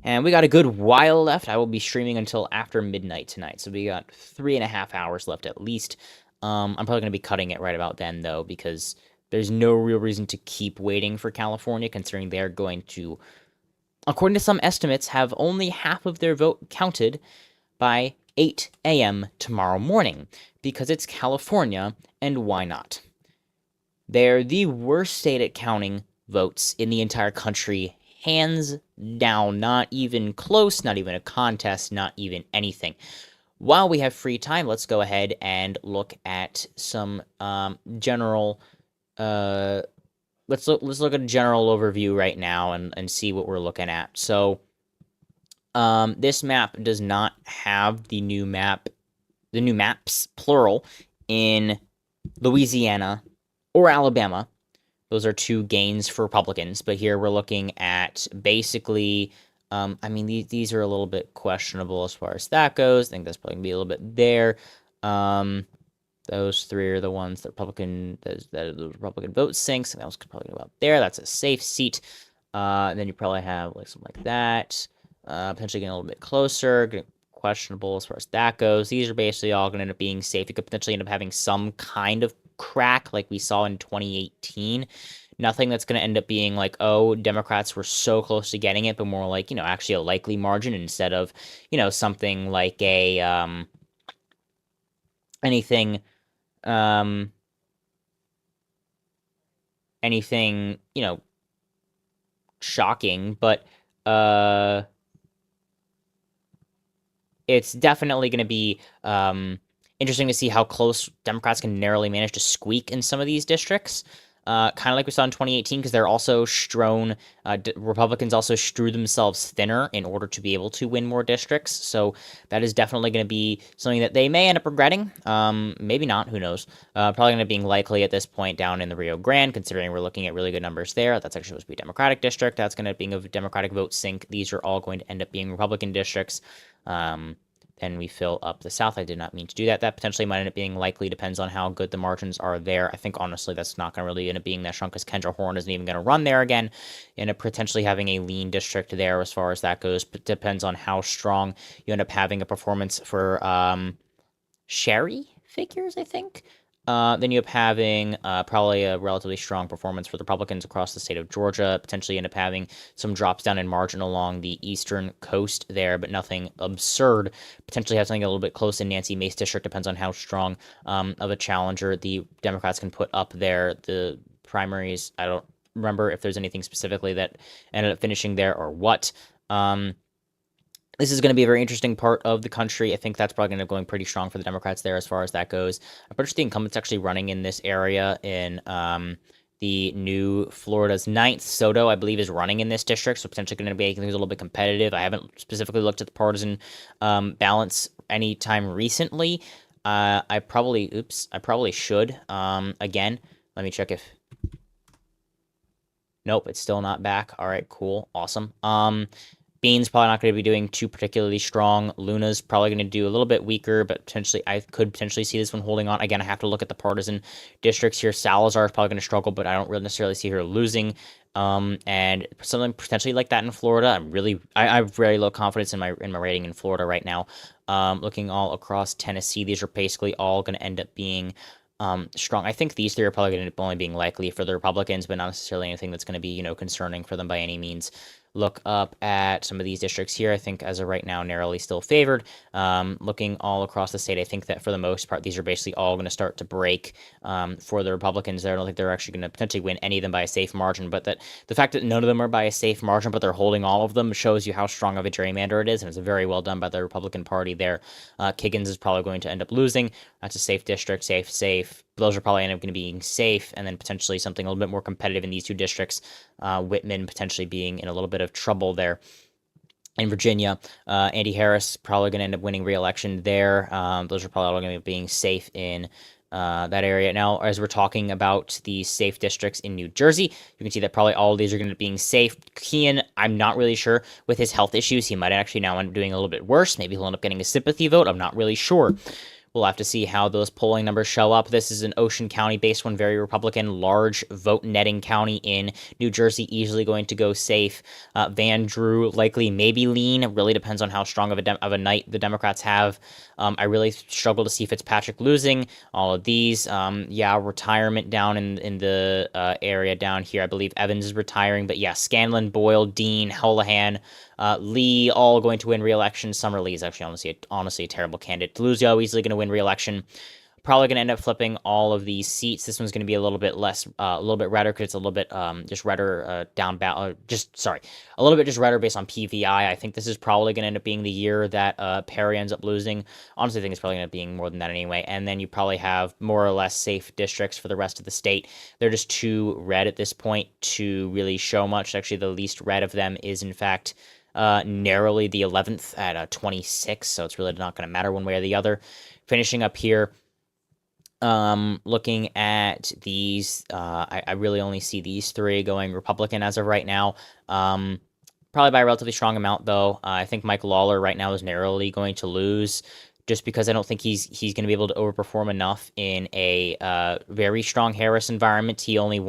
And we got a good while left. I will be streaming until after midnight tonight. So we got 3.5 hours left at least. I'm probably going to be cutting it right about then, though, because there's no real reason to keep waiting for California, considering they're going to, according to some estimates, have only half of their vote counted by 8 a.m. tomorrow morning, because it's California, and why not? They're the worst state at counting votes in the entire country, hands down, not even close, not even a contest, not even anything. While we have free time, let's go ahead and look at some general. Let's look at a general overview right now and see what we're looking at. So, this map does not have the new maps plural in Louisiana or Alabama. Those are two gains for Republicans, but here we're looking at basically, I mean, these are a little bit questionable as far as that goes. I think that's probably going to be a little bit there. Those three are the ones that Republican vote sinks. Something else could probably go out there. That's a safe seat. Then you probably have like something like that. Potentially getting a little bit closer, getting questionable as far as that goes. These are basically all going to end up being safe. You could potentially end up having some kind of crack like we saw in 2018. Nothing that's going to end up being like, oh, Democrats were so close to getting it, but more like, actually a likely margin instead of, something like a, anything, shocking, but, it's definitely going to be interesting to see how close Democrats can narrowly manage to squeak in some of these districts. Kind of like we saw in 2018, because they're also Republicans also strew themselves thinner in order to be able to win more districts. So that is definitely going to be something that they may end up regretting. Maybe not, who knows. Probably going to be likely at this point down in the Rio Grande, considering we're looking at really good numbers there. That's actually supposed to be a Democratic district. That's going to be a Democratic vote sink. These are all going to end up being Republican districts. Then we fill up the South. I did not mean to do that. That potentially might end up being likely. Depends on how good the margins are there. I think, honestly, that's not going to really end up being that strong because Kendra Horn isn't even going to run there again. And potentially having a lean district there as far as that goes. But depends on how strong you end up having a performance for Sherry figures, I think. Then you end up having probably a relatively strong performance for the Republicans across the state of Georgia. Potentially end up having some drops down in margin along the eastern coast there, but nothing absurd. Potentially have something a little bit close in Nancy Mace district. Depends on how strong of a challenger the Democrats can put up there. The primaries, I don't remember if there's anything specifically that ended up finishing there or what. This is going to be a very interesting part of the country. I think that's probably going to be going pretty strong for the Democrats there as far as that goes. I'm pretty sure the incumbent's actually running in this area in the new Florida's 9th. Soto, I believe, is running in this district, so potentially going to be making things a little bit competitive. I haven't specifically looked at the partisan balance anytime recently. I probably should. Again, let me check if... Nope, it's still not back. All right, cool. Awesome. Bean's probably not going to be doing too particularly strong. Luna's probably going to do a little bit weaker, but I could potentially see this one holding on. Again, I have to look at the partisan districts here. Salazar is probably going to struggle, but I don't really necessarily see her losing. And something potentially like that in Florida. I have very low confidence in my rating in Florida right now. Looking all across Tennessee, these are basically all going to end up being strong. I think these three are probably going to end up only being likely for the Republicans, but not necessarily anything that's going to be, concerning for them by any means. Look up at some of these districts here. I think as of right now, narrowly still favored. Looking all across the state, I think that for the most part, these are basically all going to start to break for the Republicans there. I don't think they're actually going to potentially win any of them by a safe margin, but that the fact that none of them are by a safe margin, but they're holding all of them shows you how strong of a gerrymander it is, and it's very well done by the Republican Party there. Kiggins is probably going to end up losing. That's a safe district, safe. Those are probably end up going to be safe, and then potentially something a little bit more competitive in these two districts. Whitman potentially being in a little bit of trouble there. In Virginia, Andy Harris probably going to end up winning re-election there. Those are probably all going to be being safe in that area. Now, as we're talking about the safe districts in New Jersey, you can see that probably all of these are going to be being safe. Kean, I'm not really sure. With his health issues, he might actually now end up doing a little bit worse. Maybe he'll end up getting a sympathy vote. I'm not really sure. We'll have to see how those polling numbers show up. This is an Ocean County-based one, very Republican, large vote-netting county in New Jersey, easily going to go safe. Van Drew likely maybe lean. It really depends on how strong of a night the Democrats have. I really struggle to see Fitzpatrick losing all of these. Yeah, retirement down in the area down here. I believe Evans is retiring, but yeah, Scanlon, Boyle, Dean, Holohan, Lee, all going to win re-election. Summer Lee is actually honestly a terrible candidate. Deluzio easily going to win re-election. Probably going to end up flipping all of these seats. This one's going to be a little bit less, a little bit redder because it's a little bit just redder a little bit just redder based on PVI. I think this is probably going to end up being the year that Perry ends up losing. Honestly, I think it's probably going to end up being more than that anyway. And then you probably have more or less safe districts for the rest of the state. They're just too red at this point to really show much. Actually, the least red of them is, in fact, narrowly the 11th at 26, so it's really not going to matter one way or the other. Finishing up here, looking at these, I really only see these three going Republican as of right now. Probably by a relatively strong amount, though. I think Mike Lawler right now is narrowly going to lose, just because I don't think he's going to be able to overperform enough in a very strong Harris environment. He only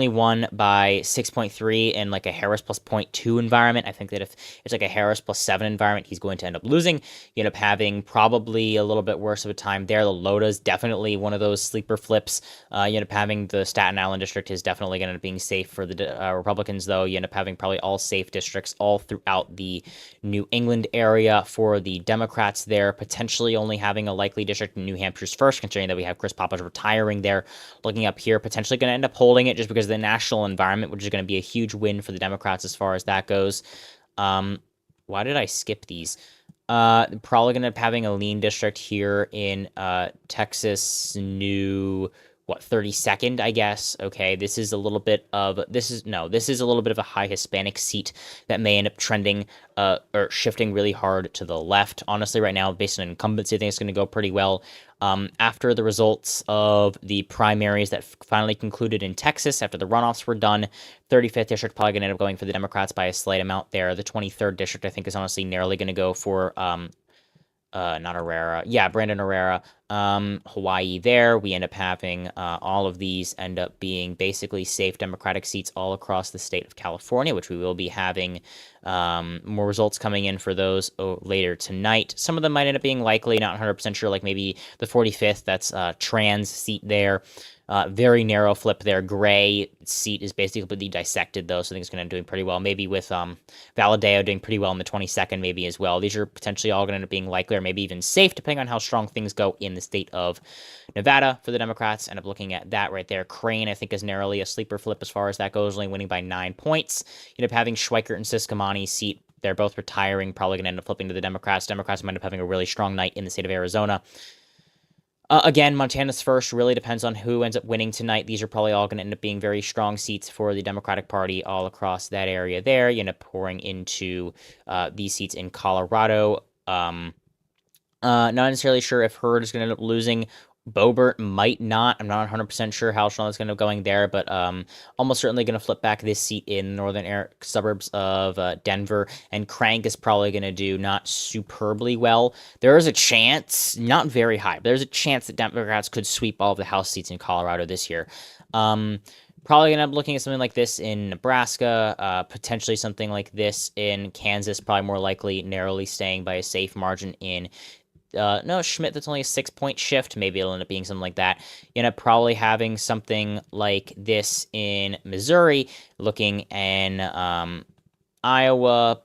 won by 6.3 in like a Harris plus 0.2 environment. I think that if it's like a Harris plus 7 environment, he's going to end up losing. You end up having probably a little bit worse of a time there. The Loda's definitely one of those sleeper flips. You end up having the Staten Island district is definitely going to end up being safe for the Republicans, though. You end up having probably all safe districts all throughout the New England area for the Democrats there, potentially only having a likely district in New Hampshire's first, considering that we have Chris Pappas retiring there. Looking up here, potentially going to end up holding it just because of the national environment, which is going to be a huge win for the Democrats as far as that goes. Why did I skip these? Probably going to end up having a lean district here in Texas, 32nd, I guess. Okay, this is a little bit of a high Hispanic seat that may end up trending or shifting really hard to the left. Honestly, right now, based on incumbency, I think it's going to go pretty well. After the results of the primaries that finally concluded in Texas, after the runoffs were done, 35th district probably going to end up going for the Democrats by a slight amount there. The 23rd district, I think, is honestly narrowly going to go for not Herrera. Yeah, Brandon Herrera. Hawaii there. We end up having all of these end up being basically safe Democratic seats all across the state of California, which we will be having more results coming in for those later tonight. Some of them might end up being likely, not 100% sure, like maybe the 45th, that's trans seat there. Very narrow flip there. Gray seat is basically dissected, though, so I think it's going to end up doing pretty well. Maybe with Valadeo doing pretty well in the 22nd, maybe as well. These are potentially all going to end up being likely or maybe even safe, depending on how strong things go in the state of Nevada for the Democrats. End up looking at that right there. Crane, I think, is narrowly a sleeper flip as far as that goes, only winning by 9 points. You end up having Schweikert and Siscomani's seat. They're both retiring, probably going to end up flipping to the Democrats. Democrats might end up having a really strong night in the state of Arizona. Again, Montana's first really depends on who ends up winning tonight. These are probably all going to end up being very strong seats for the Democratic Party all across that area there. You end up pouring into these seats in Colorado. Not necessarily sure if Hurd is going to end up losing. Boebert might not. I'm not 100% sure how strong it's going to be going there, but almost certainly going to flip back this seat in northern suburbs of Denver, and Crank is probably going to do not superbly well. There is a chance, not very high, but there's a chance that Democrats could sweep all of the House seats in Colorado this year. Probably going to end up looking at something like this in Nebraska, potentially something like this in Kansas, probably more likely narrowly staying by a safe margin in Schmidt, that's only a 6-point shift. Maybe it'll end up being something like that. You end up probably having something like this in Missouri, looking in Iowa,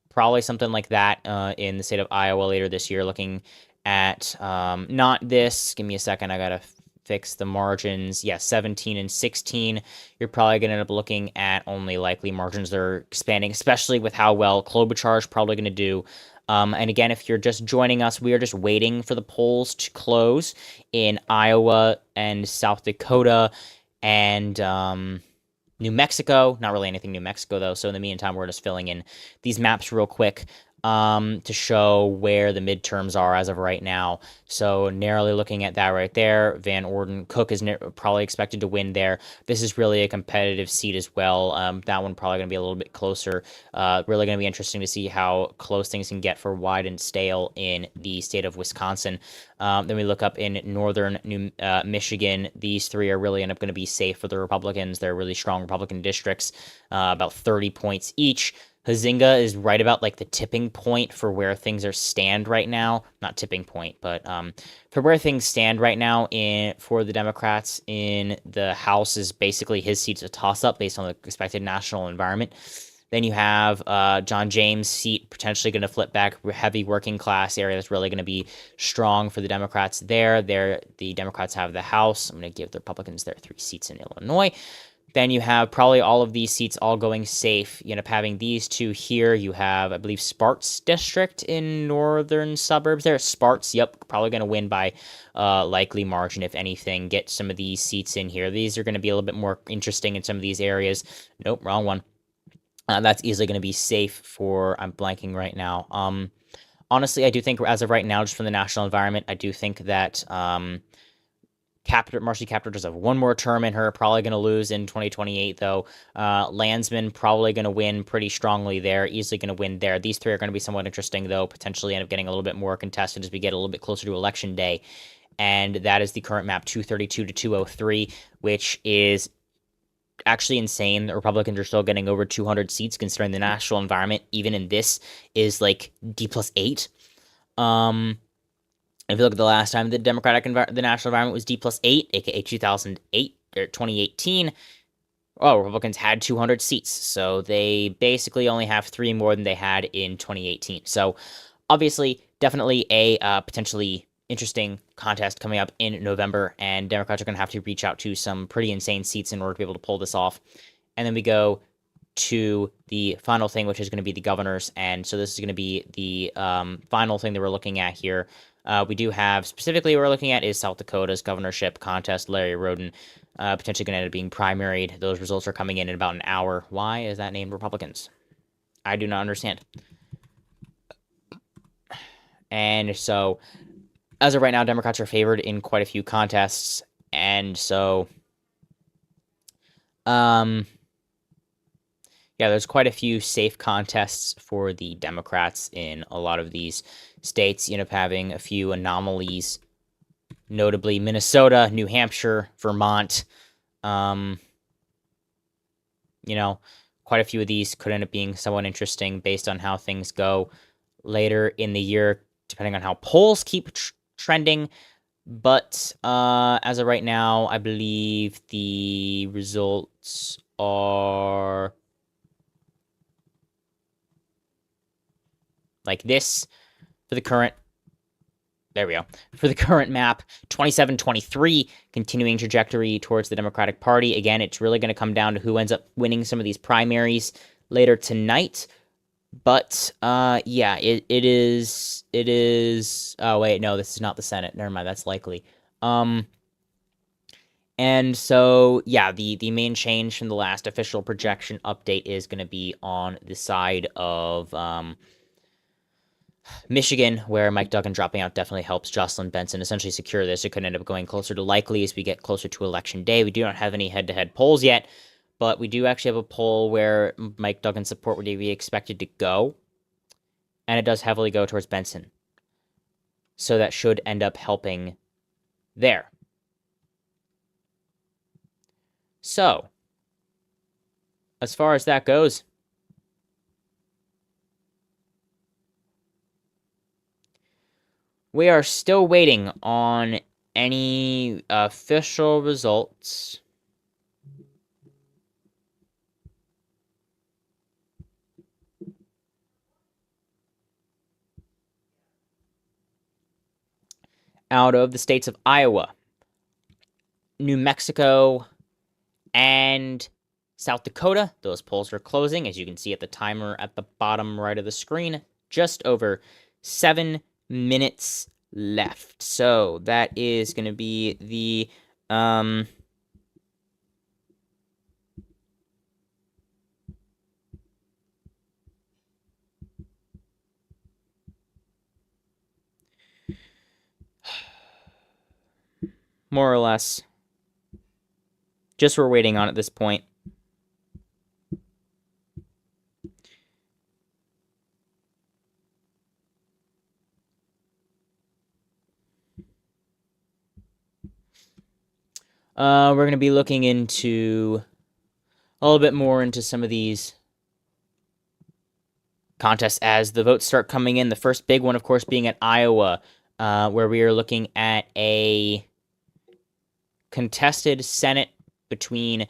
probably something like that in the state of Iowa later this year, looking at not this. Give me a second. I got to fix the margins. Yeah, 17 and 16. You're probably going to end up looking at only likely margins that are expanding, especially with how well Klobuchar is probably going to do. And again, if you're just joining us, we are just waiting for the polls to close in Iowa and South Dakota and New Mexico. Not really anything New Mexico, though. So in the meantime, we're just filling in these maps real quick. to show where the midterms are as of right now. So narrowly looking at that right there, Van Orden, Cook is probably expected to win there. This is really a competitive seat as well. That one probably going to be a little bit closer. Really going to be interesting to see how close things can get for Wyden and Stale in the state of Wisconsin. Then we look up in northern Michigan. These three are really going to be safe for the Republicans. They're really strong Republican districts, about 30 points each. Huizenga is right about like the tipping point for where things are stand right now. Not tipping point, but for where things stand right now for the Democrats in the House is basically his seat's a toss-up based on the expected national environment. Then you have John James' seat potentially going to flip back, heavy working class area that's really going to be strong for the Democrats there. The Democrats have the House. I'm going to give the Republicans their 3 seats in Illinois. Then you have probably all of these seats all going safe. You end up having these 2 here. You have, I believe, Sparks District in northern suburbs there. Sparks, yep, probably going to win by likely margin, if anything. Get some of these seats in here. These are going to be a little bit more interesting in some of these areas. Nope, wrong one. That's easily going to be safe for, I'm blanking right now. Honestly, I do think as of right now, just from the national environment, I do think that Marcy Kaptur does have 1 more term in her, probably going to lose in 2028, though. Landsman probably going to win pretty strongly there, easily going to win there. These 3 are going to be somewhat interesting, though, potentially end up getting a little bit more contested as we get a little bit closer to Election Day. And that is the current map 232 to 203, which is actually insane. The Republicans are still getting over 200 seats considering the national environment, even in this, is like D+8. If you look at the last time the national environment was D+8, aka 2008 or 2018, Republicans had 200 seats, so they basically only have 3 more than they had in 2018. So obviously, definitely a potentially interesting contest coming up in November, and Democrats are going to have to reach out to some pretty insane seats in order to be able to pull this off. And then we go to the final thing, which is going to be the governors, and so this is going to be the final thing that we're looking at here. We do have, specifically what we're looking at is South Dakota's governorship contest. Larry Roden potentially going to end up being primaried. Those results are coming in about an hour. Why is that named Republicans? I do not understand. And so, as of right now, Democrats are favored in quite a few contests. And so, yeah, there's quite a few safe contests for the Democrats in a lot of these states. You end up having a few anomalies, notably Minnesota, New Hampshire, Vermont. Quite a few of these could end up being somewhat interesting based on how things go later in the year, depending on how polls keep trending. But as of right now, I believe the results are like this for the current. There we go. For the current map, 27-23, continuing trajectory towards the Democratic Party. Again, it's really going to come down to who ends up winning some of these primaries later tonight. But, yeah, it is, oh, wait, no, this is not the Senate. Never mind, that's likely. And so, yeah, the main change from the last official projection update is going to be on the side of, Michigan, where Mike Duggan dropping out definitely helps Jocelyn Benson essentially secure this. It could end up going closer to likely as we get closer to Election Day. We do not have any head-to-head polls yet, but we do actually have a poll where Mike Duggan's support would be expected to go, and it does heavily go towards Benson. So that should end up helping there. So, as far as that goes, we are still waiting on any official results. Out of the states of Iowa, New Mexico, and South Dakota. Those polls are closing, as you can see at the timer at the bottom right of the screen. Just over 7 minutes left. So that is going to be the more or less. Just we're waiting on at this point. We're going to be looking into a little bit more into some of these contests as the votes start coming in. The first big one, of course, being at Iowa, where we are looking at a contested Senate between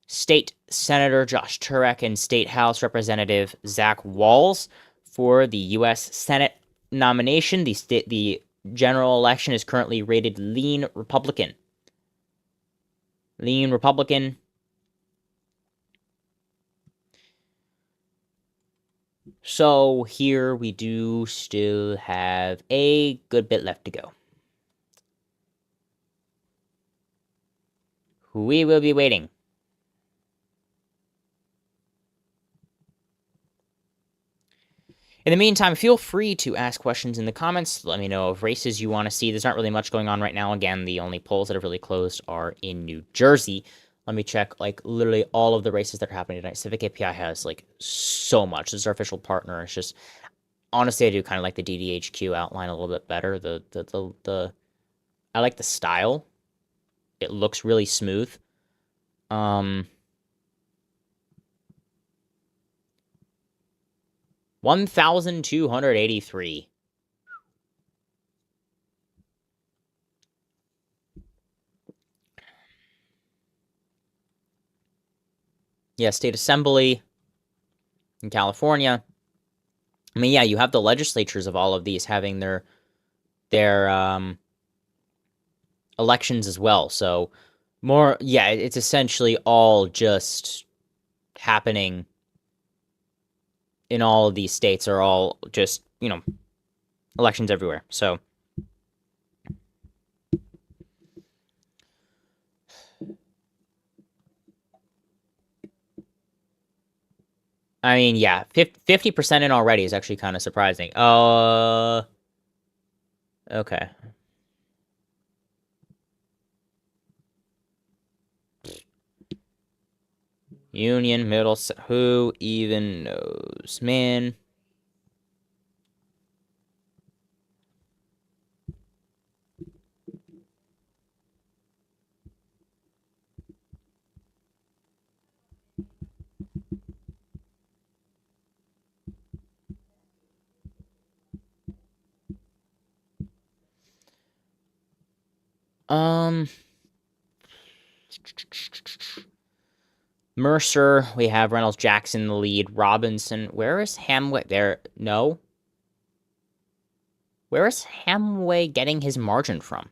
State Senator Josh Turek and State House Representative Zach Walz for the U.S. Senate nomination. The general election is currently rated lean Republican. Lean Republican. So here we do still have a good bit left to go. We will be waiting. In the meantime, feel free to ask questions in the comments. Let me know of races you want to see. There's not really much going on right now. Again, the only polls that have really closed are in New Jersey. Let me check, like, literally all of the races that are happening tonight. Civic API has, like, so much. This is our official partner. It's just, honestly, I do kind of like the DDHQ outline a little bit better. I like the style. It looks really smooth. 1,283. Yeah, state assembly in California. I mean, yeah, you have the legislatures of all of these having their elections as well. So more, yeah, it's essentially all just happening in all of these states, are all just, you know, elections everywhere. So I mean, yeah, 50% in already is actually kind of surprising. Okay. Union, middle, who even knows, man? Mercer, we have Reynolds Jackson in the lead. Robinson, where is Hamway? There, no. Where is Hamway getting his margin from?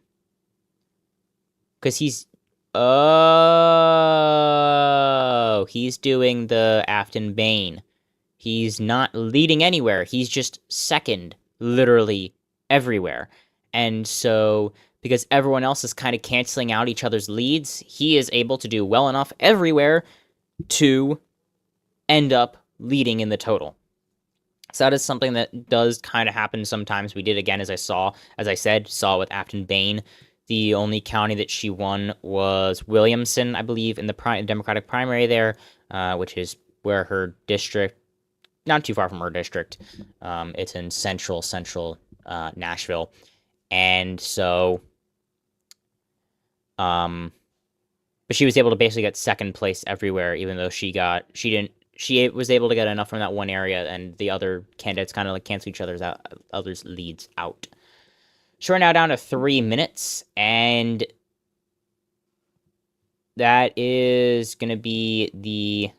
Because he's, oh, he's doing the Afton Bain. He's not leading anywhere. He's just second, literally everywhere. And so, because everyone else is kind of canceling out each other's leads, he is able to do well enough everywhere to end up leading in the total. So that is something that does kind of happen sometimes. We did, again, as I said, with Afton Bain. The only county that she won was Williamson, I believe, in the Democratic primary there, which is where her district, not too far from her district. It's in central Nashville. And so, but she was able to basically get second place everywhere, even though she was able to get enough from that one area, and the other candidates kind of like cancel each others leads out. So we're now down to 3 minutes, and that is going to be the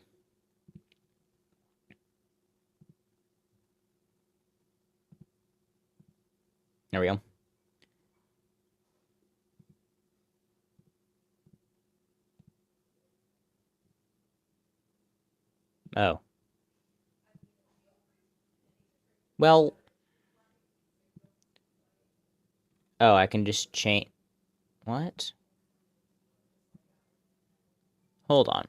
there we go. Oh. Well. Oh, I can just change. What? Hold on.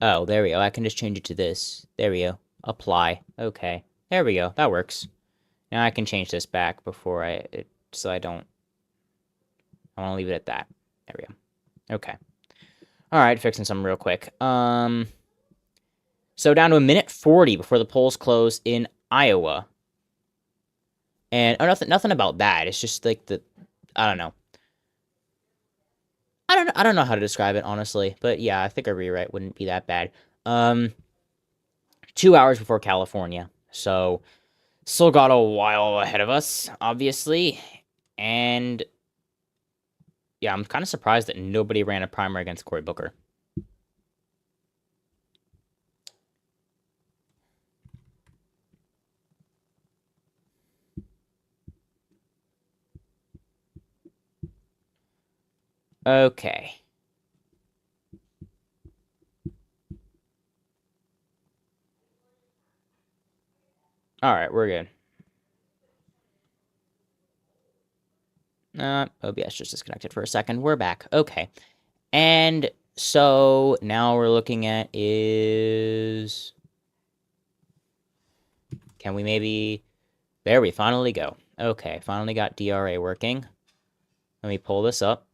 Oh, there we go. I can just change it to this. There we go. Apply. Okay. There we go. That works. Now I can change this back before so I don't. I want to leave it at that. There we go. Okay. All right, fixing some real quick. So down to a minute 40 before the polls close in Iowa. And nothing about that. It's just like I don't know. I don't know how to describe it, honestly. But yeah, I think a rewrite wouldn't be that bad. 2 hours before California. So still got a while ahead of us, obviously. And yeah, I'm kind of surprised that nobody ran a primary against Cory Booker. Okay. All right, we're good. OBS just disconnected for a second. We're back. Okay. And so now we're looking at is... Can we maybe... There we finally go. Okay, finally got DRA working. Let me pull this up.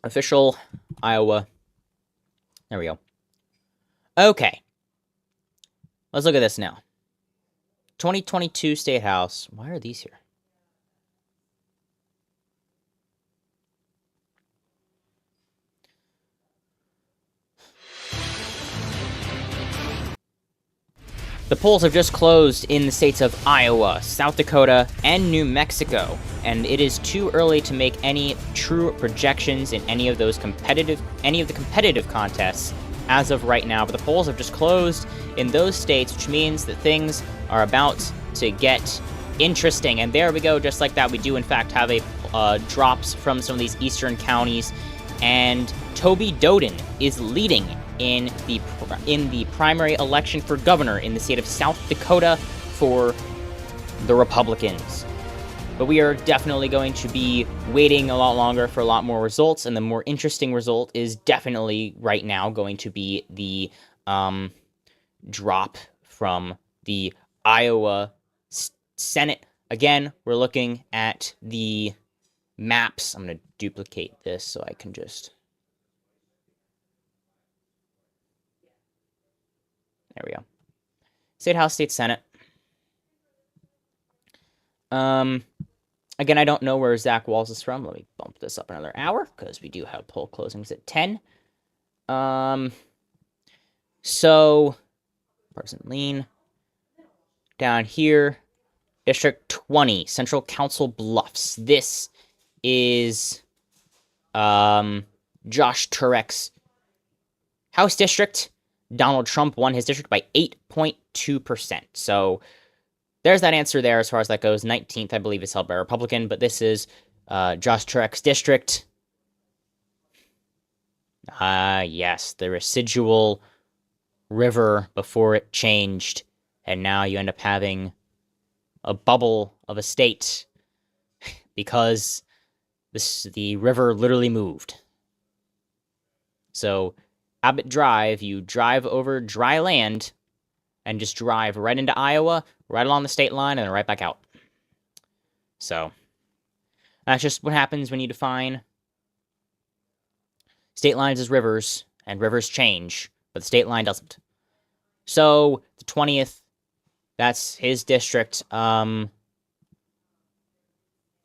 Official Iowa. There we go. Okay. Let's look at this now. 2022 State House. Why are these here? The polls have just closed in the states of Iowa, South Dakota, and New Mexico, and it is too early to make any true projections in any of the competitive contests as of right now. But the polls have just closed in those states, which means that things are about to get interesting. And there we go, just like that, we do in fact have a drops from some of these eastern counties, and Toby Doden is leading in the primary election for governor in the state of South Dakota for the Republicans. But we are definitely going to be waiting a lot longer for a lot more results, and the more interesting result is definitely right now going to be the drop from the Iowa Senate. Again, we're looking at the maps. I'm going to duplicate this so I can just... There we go. State House, State Senate. Again, I don't know where Zach Walz is from. Let me bump this up another hour, because we do have poll closings at 10. So, partisan lean. Down here, District 20, Central Council Bluffs. This is Josh Turek's House District. Donald Trump won his district by 8.2%. So there's that answer there as far as that goes. 19th, I believe, is held by a Republican, but this is Josh Turek's district. Yes, the residual river before it changed, and now you end up having a bubble of a state because the river literally moved. So Abbott Drive, you drive over dry land and just drive right into Iowa, right along the state line, and then right back out. So that's just what happens when you define state lines as rivers, and rivers change, but the state line doesn't. So the 20th, that's his district. Again,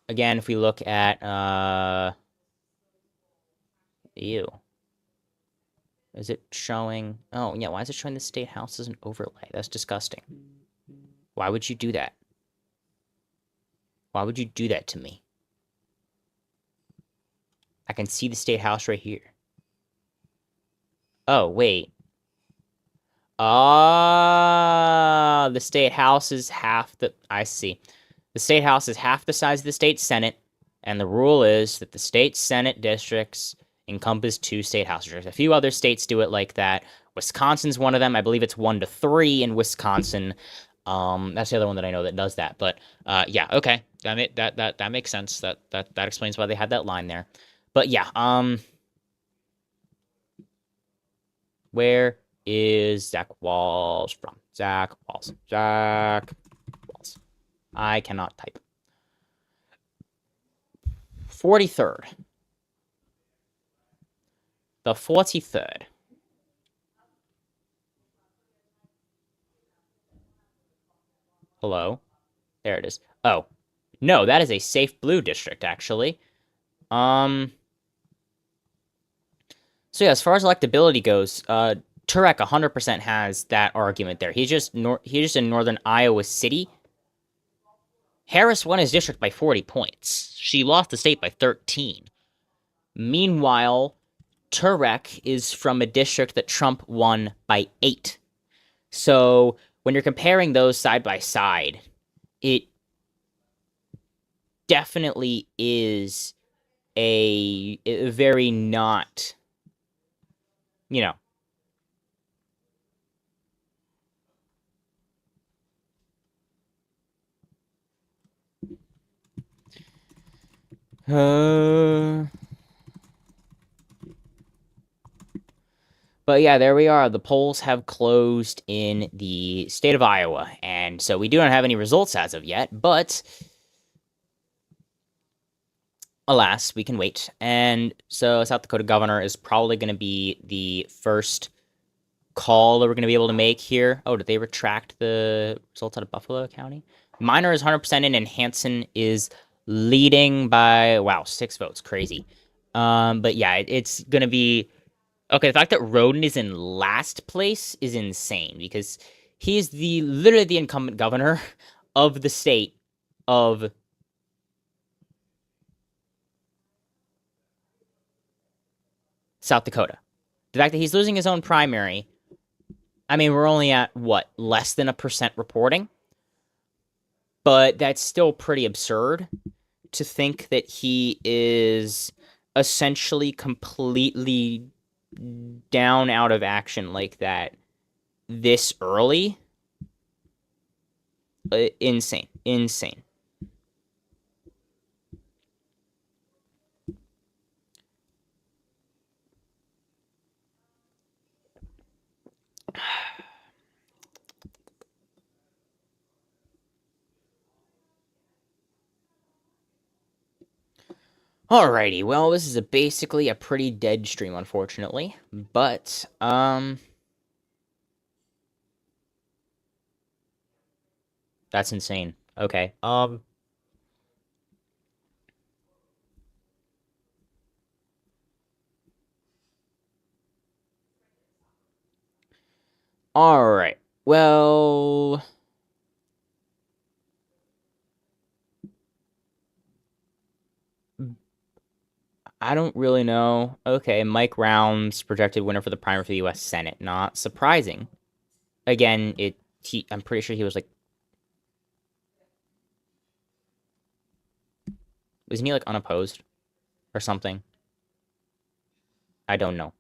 if we look at ew. Is it showing... Oh, yeah, why is it showing the state house as an overlay? That's disgusting. Why would you do that? Why would you do that to me? I can see the state house right here. Oh, wait. The state house is half the... I see. The state house is half the size of the state senate, and the rule is that the state senate districts encompass 2 state house districts. A few other states do it like that. Wisconsin's one of them. I believe it's 1-3 in Wisconsin. That's the other one that I know that does that. But yeah, okay, that makes sense. That explains why they had that line there. But yeah, where is Zach Walz from? Zach Walz. I cannot type. 43rd. The 43rd. Hello? There it is. Oh. No, that is a safe blue district, actually. So yeah, as far as electability goes, Turek 100% has that argument there. He's just in northern Iowa City. Harris won his district by 40 points. She lost the state by 13. Meanwhile, Turek is from a district that Trump won by 8. So when you're comparing those side by side, it definitely is a very not, you know. But yeah, there we are. The polls have closed in the state of Iowa, and so we do not have any results as of yet, but alas, we can wait. And so South Dakota governor is probably going to be the first call that we're going to be able to make here. Oh, did they retract the results out of Buffalo County? Minor is 100% in, and Hansen is leading by, wow, 6 votes. Crazy. But yeah, it's going to be... Okay, the fact that Roden is in last place is insane, because he is literally the incumbent governor of the state of South Dakota. The fact that he's losing his own primary, I mean, we're only at, what, less than 1% reporting? But that's still pretty absurd to think that he is essentially completely down out of action like that this early. Insane. Alrighty, well, this is basically a pretty dead stream, unfortunately, but, that's insane. Okay, alright, well... I don't really know. Okay, Mike Rounds, projected winner for the primary for the U.S. Senate. Not surprising. Again, I'm pretty sure he was, like... Wasn't he, like, unopposed? Or something? I don't know.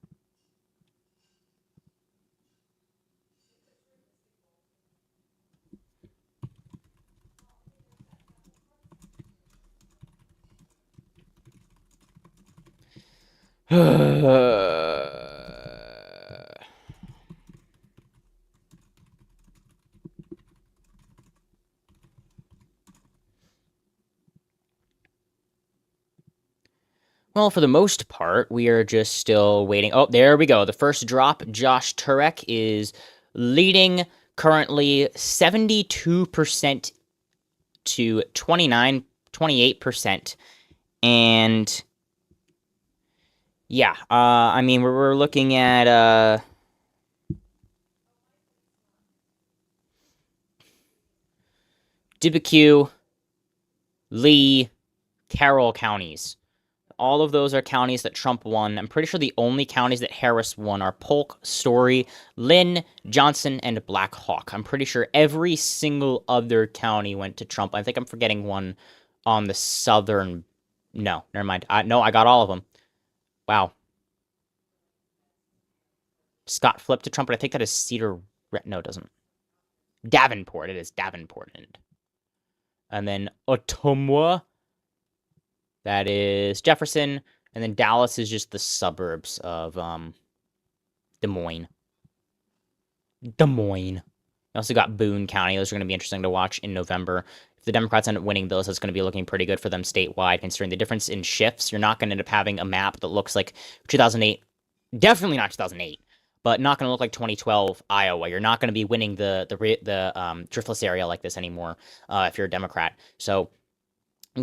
Well, for the most part, we are just still waiting. Oh, there we go. The first drop, Josh Turek is leading currently 72% to 28%. And yeah, I mean, we're looking at Dubuque, Lee, Carroll counties. All of those are counties that Trump won. I'm pretty sure the only counties that Harris won are Polk, Story, Lynn, Johnson, and Black Hawk. I'm pretty sure every single other county went to Trump. I think I'm forgetting one on the southern... No, never mind. No, I got all of them. Wow. Scott flipped to Trump, but I think that is Cedar... No, it doesn't. Davenport. It is Davenport. And then Ottumwa. That is Jefferson. And then Dallas is just the suburbs of Des Moines. You also got Boone County. Those are going to be interesting to watch in November. If the Democrats end up winning those, that's going to be looking pretty good for them statewide, considering the difference in shifts. You're not going to end up having a map that looks like 2008. Definitely not 2008, but not going to look like 2012 Iowa. You're not going to be winning the driftless area like this anymore if you're a Democrat. So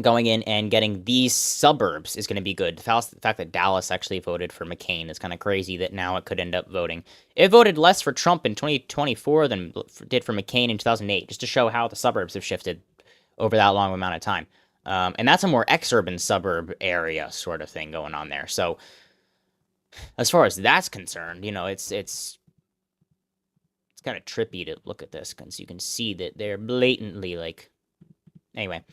going in and getting these suburbs is going to be good. The fact that Dallas actually voted for McCain is kind of crazy that now it could end up voting. It voted less for Trump in 2024 than did for McCain in 2008, just to show how the suburbs have shifted over that long amount of time. And that's a more exurban suburb area sort of thing going on there. So as far as that's concerned, it's kind of trippy to look at this because you can see that they're blatantly like... Anyway.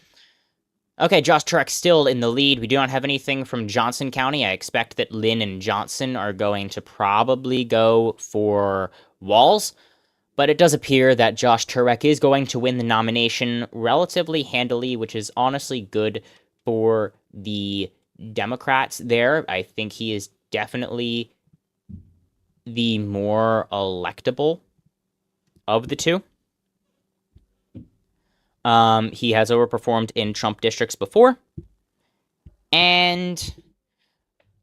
Okay, Josh Turek still in the lead. We do not have anything from Johnson County. I expect that Lynn and Johnson are going to probably go for Walls, but it does appear that Josh Turek is going to win the nomination relatively handily, which is honestly good for the Democrats there. I think he is definitely the more electable of the two. He has overperformed in Trump districts before, and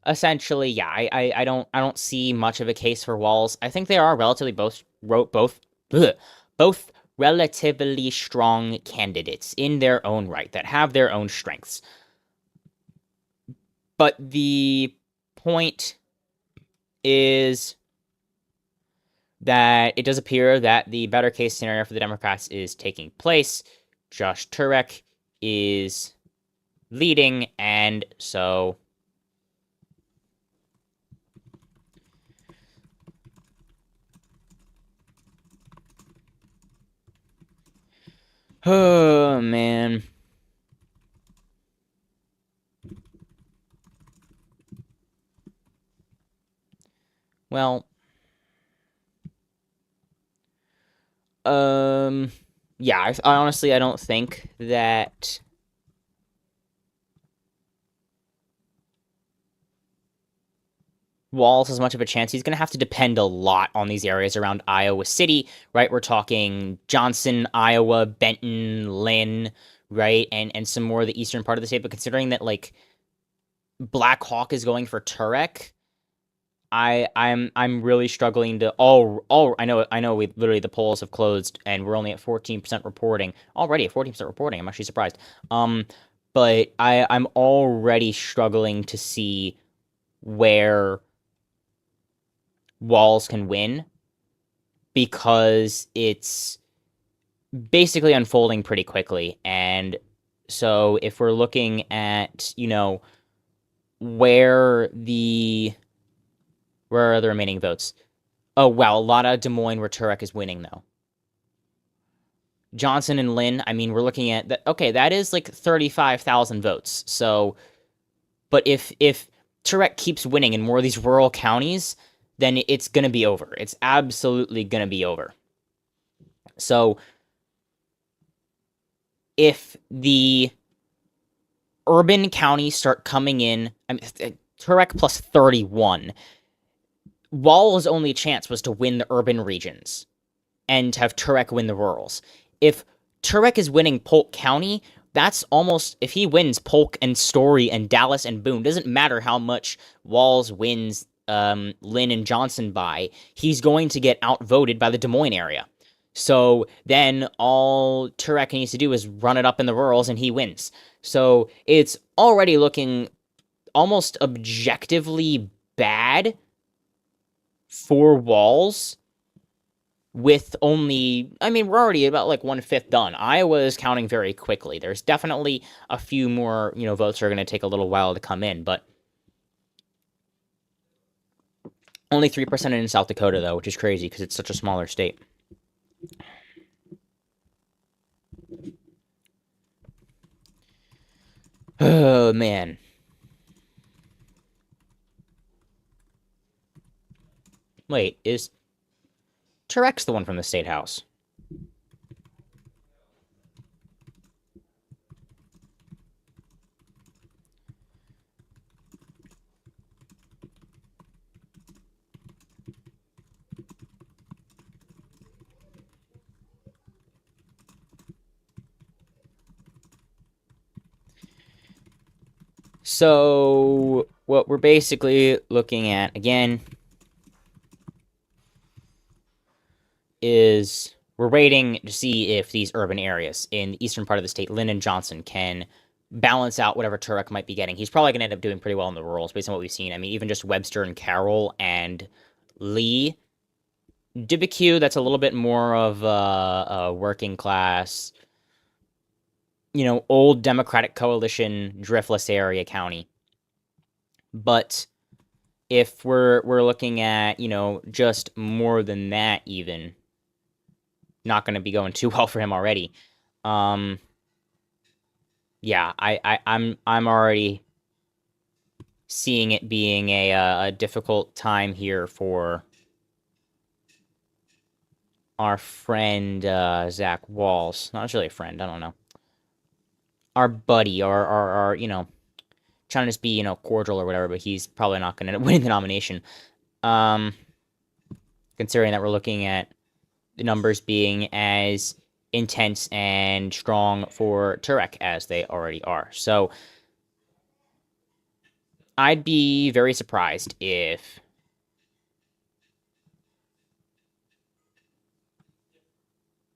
essentially, yeah, I don't see much of a case for Walls. I think they are relatively both relatively strong candidates in their own right that have their own strengths. But the point is that it does appear that the better case scenario for the Democrats is taking place. Josh Turek is leading, and so oh man. Well, yeah, I honestly, I don't think that Walls has much of a chance. He's going to have to depend a lot on these areas around Iowa City, right? We're talking Johnson, Iowa, Benton, Lynn, right? And some more of the eastern part of the state. But considering that, like, Black Hawk is going for Turek, I'm really struggling to I know we literally the polls have closed and we're only at 14% reporting. Already at 14% reporting. I'm actually surprised. But I'm already struggling to see where Walls can win because it's basically unfolding pretty quickly. And so if we're looking at, where are the remaining votes? Oh, wow, a lot of Des Moines where Turek is winning, though. Johnson and Lynn, I mean, we're looking at that. Okay, that is like 35,000 votes. So, but if Turek keeps winning in more of these rural counties, then it's going to be over. It's absolutely going to be over. So, if the urban counties start coming in, I mean, Turek plus 31, Wall's only chance was to win the urban regions and have Turek win the rurals. If Turek is winning Polk County, that's almost, if he wins Polk and Story and Dallas and Boone, doesn't matter how much Walls wins Lynn and Johnson by, he's going to get outvoted by the Des Moines area. So then all Turek needs to do is run it up in the rurals and he wins. So it's already looking almost objectively bad for Walls with only, I mean, we're already about like 1/5 done. Iowa is counting very quickly. There's definitely a few more, votes that are going to take a little while to come in, but only 3% in South Dakota, though, which is crazy because it's such a smaller state. Oh, man. Wait, is Turek's the one from the State House? So what we're basically looking at again is we're waiting to see if these urban areas in the eastern part of the state, Lyndon Johnson, can balance out whatever Turek might be getting. He's probably going to end up doing pretty well in the rurals based on what we've seen. I mean, even just Webster and Carroll and Lee. Dibbiq, that's a little bit more of a working class, old Democratic coalition, driftless area county. But if we're looking at, just more than that even, not going to be going too well for him already. Yeah, I'm already seeing it being a difficult time here for our friend Zach Walls. Not really a friend, I don't know. Our buddy, our trying to just be cordial or whatever, but he's probably not going to win the nomination. Considering that we're looking at the numbers being as intense and strong for Turek as they already are. So I'd be very surprised if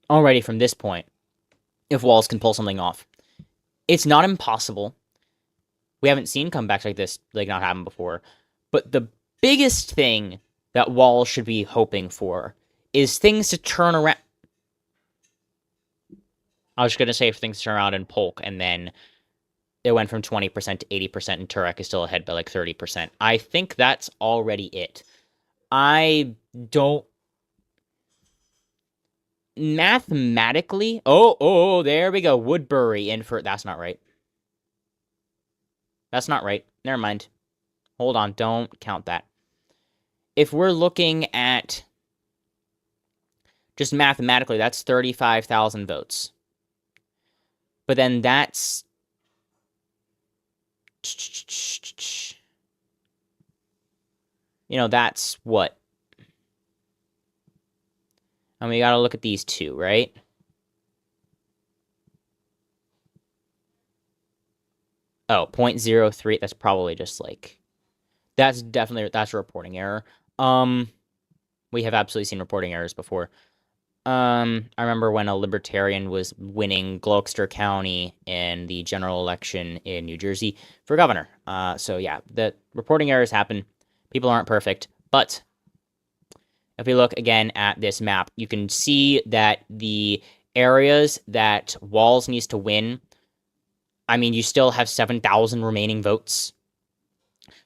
already from this point, if Walls can pull something off. It's not impossible. We haven't seen comebacks like this not happen before. But the biggest thing that Walls should be hoping for is things to turn around. I was going to say if things turn around in Polk, and then it went from 20% to 80%, and Turek is still ahead by 30%. I think that's already it. I don't... Mathematically... Oh, there we go. Woodbury in for... That's not right. That's not right. Never mind. Hold on. Don't count that. If we're looking at just mathematically, that's 35,000 votes. But then that's... that's what? And we gotta look at these two, right? Oh, 0.03. That's probably just that's a reporting error. We have absolutely seen reporting errors before. I remember when a libertarian was winning Gloucester County in the general election in New Jersey for governor. So yeah, the reporting errors happen. People aren't perfect, but if we look again at this map, you can see that the areas that Walls needs to win, I mean, you still have 7,000 remaining votes.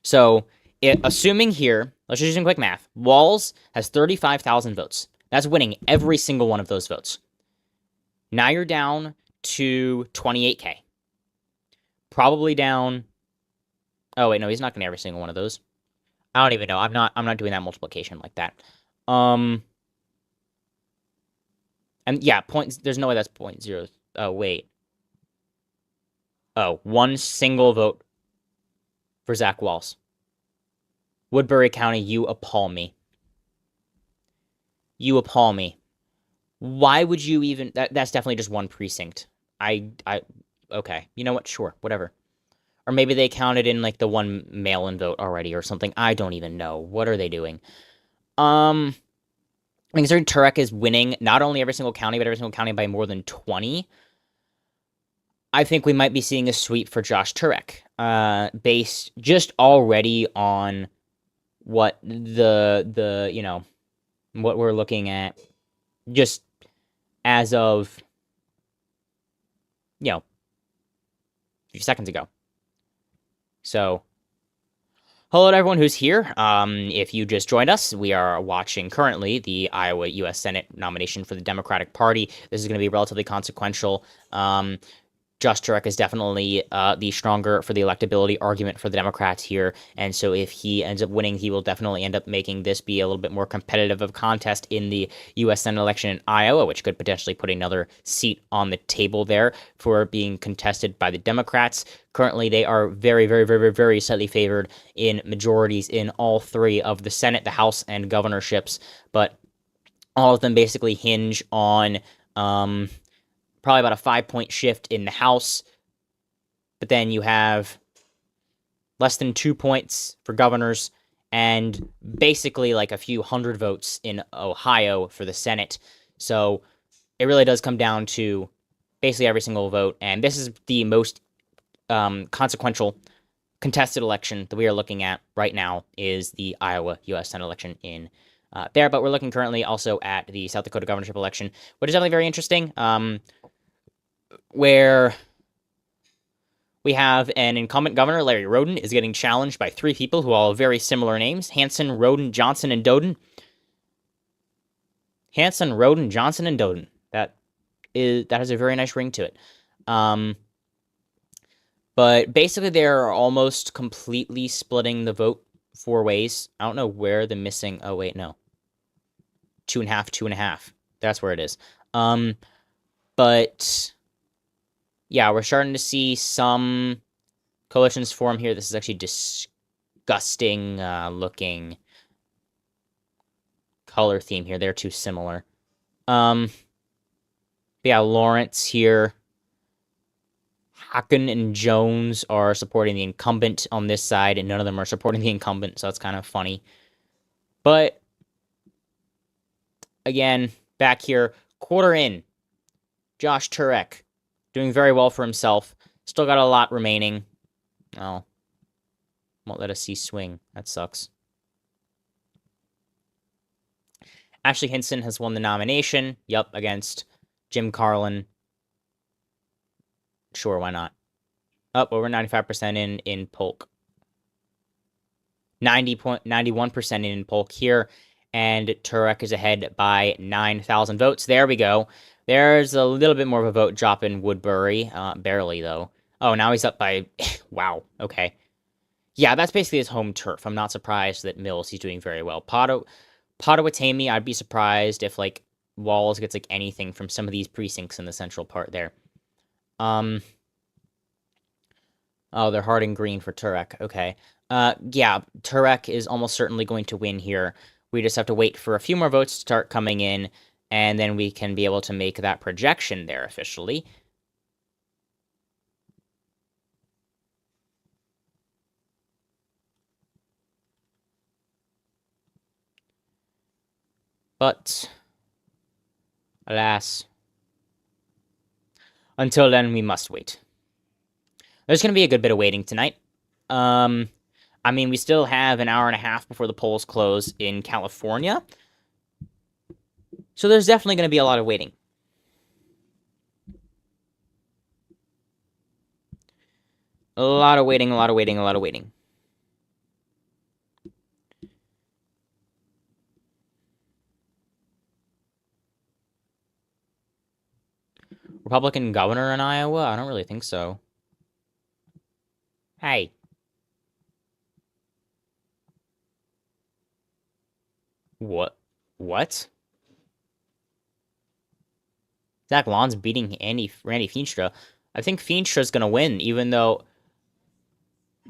So, assuming here, let's just do some quick math. Walls has 35,000 votes. That's winning every single one of those votes. Now you're down to 28K. Probably down... Oh, wait, no, he's not going to every single one of those. I don't even know. I'm not doing that multiplication like that. And yeah, there's no way that's 0.0. Oh, wait. Oh, one single vote for Zach Walls. Woodbury County, you appall me. You appall me. Why would you even... That's definitely just one precinct. Okay. You know what? Sure. Whatever. Or maybe they counted in, the one mail-in vote already or something. I don't even know. What are they doing? I mean, considering Turek is winning not only every single county, but every single county by more than 20, I think we might be seeing a sweep for Josh Turek, based just already on what what we're looking at just as of, a few seconds ago. So, hello to everyone who's here. If you just joined us, we are watching currently the Iowa U.S. Senate nomination for the Democratic Party. This is going to be relatively consequential. Josh Turek is definitely the stronger for the electability argument for the Democrats here, and so if he ends up winning, he will definitely end up making this be a little bit more competitive of a contest in the U.S. Senate election in Iowa, which could potentially put another seat on the table there for being contested by the Democrats. Currently, they are very, very, very, very, very slightly favored in majorities in all three of the Senate, the House, and governorships, but all of them basically hinge on probably about a 5-point shift in the House, but then you have less than 2 points for governors, and basically like a few hundred votes in Ohio for the Senate. So it really does come down to basically every single vote, and this is the most consequential contested election that we are looking at right now is the Iowa U.S. Senate election in there, but we're looking currently also at the South Dakota governorship election, which is definitely very interesting, where we have an incumbent governor, Larry Roden, is getting challenged by 3 people who all have very similar names: Hanson, Roden, Johnson, and Doden. Hanson, Roden, Johnson, and Doden. That has a very nice ring to it. But basically, they're almost completely splitting the vote 4 ways. I don't know where the missing... Oh, wait, no. 2.5, 2.5. That's where it is. But yeah, we're starting to see some coalitions form here. This is actually disgusting looking color theme here. They're too similar. Yeah, Lawrence here. Hacken and Jones are supporting the incumbent on this side, and none of them are supporting the incumbent, so that's kind of funny. But again, back here, quarter in, Josh Turek doing very well for himself. Still got a lot remaining. Oh, won't let us see swing. That sucks. Ashley Hinson has won the nomination. Yup, against Jim Carlin. Sure, why not? Up over 95% in Polk. 91% in Polk here, and Turek is ahead by 9,000 votes. There we go. There's a little bit more of a vote drop in Woodbury. Barely, though. Oh, now he's up by... wow, okay. Yeah, that's basically his home turf. I'm not surprised that Mills, he's doing very well. Pottawatomie, I'd be surprised if, like, Walls gets, like, anything from some of these precincts in the central part there. Oh, they're Harding Green for Turek. Okay. Yeah, Turek is almost certainly going to win here. We just have to wait for a few more votes to start coming in, and then we can be able to make that projection there officially. But, alas, until then, we must wait. There's going to be a good bit of waiting tonight. I mean, we still have an hour and a half before the polls close in California. So there's definitely going to be a lot of waiting. A lot of waiting, a lot of waiting, a lot of waiting. Republican governor in Iowa? I don't really think so. Hey. What? What? Zach Lawn's beating Randy Feenstra. I think Feenstra's gonna win, even though...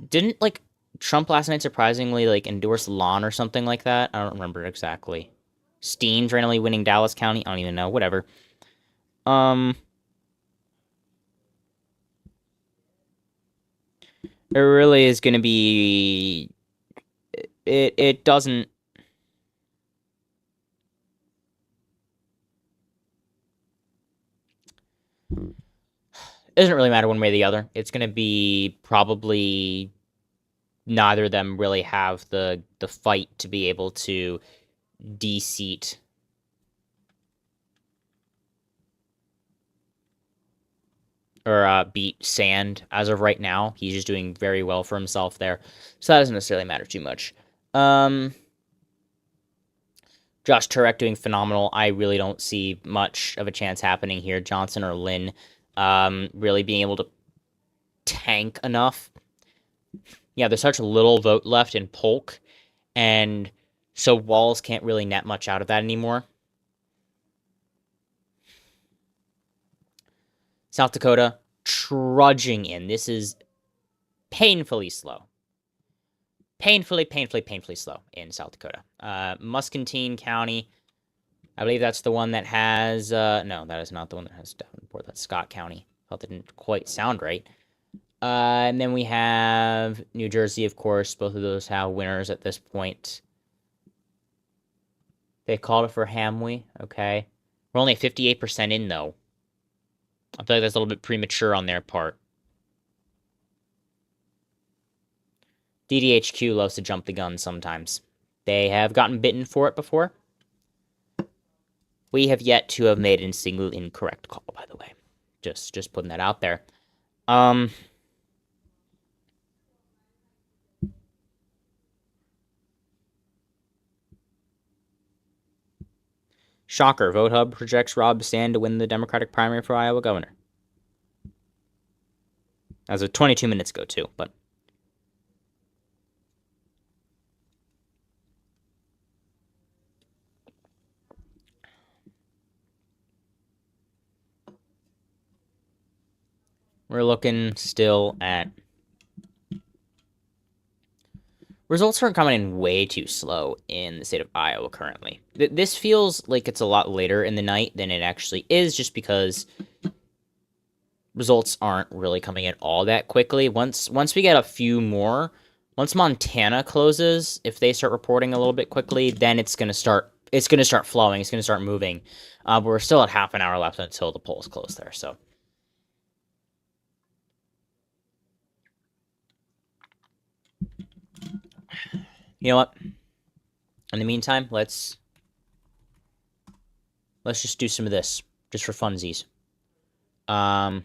Didn't, like, Trump last night surprisingly, like, endorse Lawn or something like that? I don't remember exactly. Steen's randomly winning Dallas County? I don't even know. Whatever. It really is gonna be... It doesn't... It doesn't really matter one way or the other. It's going to be probably neither of them really have the fight to be able to de-seat or beat Sand as of right now. He's just doing very well for himself there. So that doesn't necessarily matter too much. Josh Turek doing phenomenal. I really don't see much of a chance happening here. Johnson or Lynn really being able to tank enough. Yeah, there's such a little vote left in Polk, and so Walls can't really net much out of that anymore. South Dakota trudging in. This is painfully slow. Painfully slow in South Dakota. Muscatine County, I believe that's the one that has... no, that is not the one that has Davenport. That's Scott County. Felt it didn't quite sound right. And then we have New Jersey, of course. Both of those have winners at this point. They called it for Hamwe. Okay. We're only 58% in, though. I feel like that's a little bit premature on their part. DDHQ loves to jump the gun sometimes. They have gotten bitten for it before. We have yet to have made a single incorrect call, by the way. Just putting that out there. Shocker. VoteHub projects Rob Sand to win the Democratic primary for Iowa governor. As of 22 minutes ago, too, but... We're looking still at... Results are coming in way too slow in the state of Iowa currently. This feels like it's a lot later in the night than it actually is, just because results aren't really coming in all that quickly. Once we get a few more, once Montana closes, if they start reporting a little bit quickly, then it's gonna start flowing, it's gonna start moving. But we're still at half an hour left until the polls close there, so. You know what? In the meantime, let's just do some of this, just for funsies. Oh,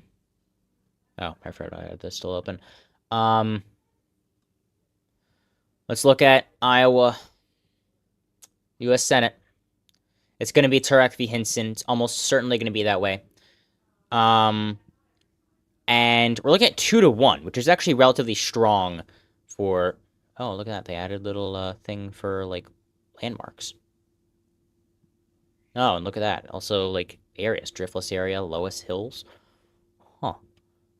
I forgot I had this still open. Let's look at Iowa U.S. Senate. It's going to be Turek v. Hinson. It's almost certainly going to be that way. And we're looking at 2-1, which is actually relatively strong for... Oh, look at that. They added a little thing for, like, landmarks. Oh, and look at that. Also, like, areas. Driftless area, Loess Hills. Huh.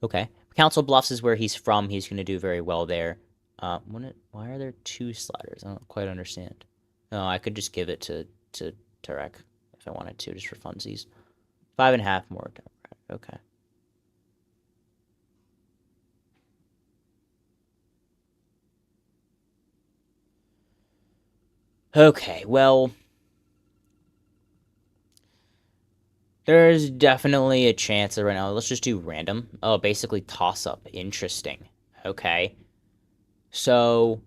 Okay. Council Bluffs is where he's from. He's going to do very well there. Why are there 2 sliders? I don't quite understand. No, I could just give it to Turek if I wanted to, just for funsies. 5.5 more Democratic. Okay. Okay, well... There's definitely a chance that right now... Let's just do random. Oh, basically toss-up. Interesting. Okay. So,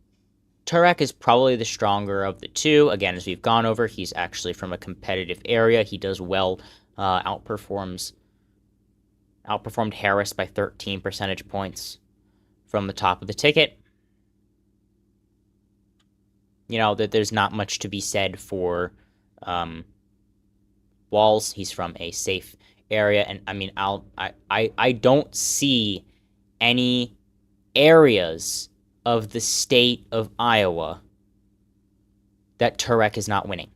Turek is probably the stronger of the two. Again, as we've gone over, he's actually from a competitive area. He does well, outperformed Harris by 13 percentage points from the top of the ticket. You know, that there's not much to be said for Walz. He's from a safe area, and I mean, I don't see any areas of the state of Iowa that Turek is not winning.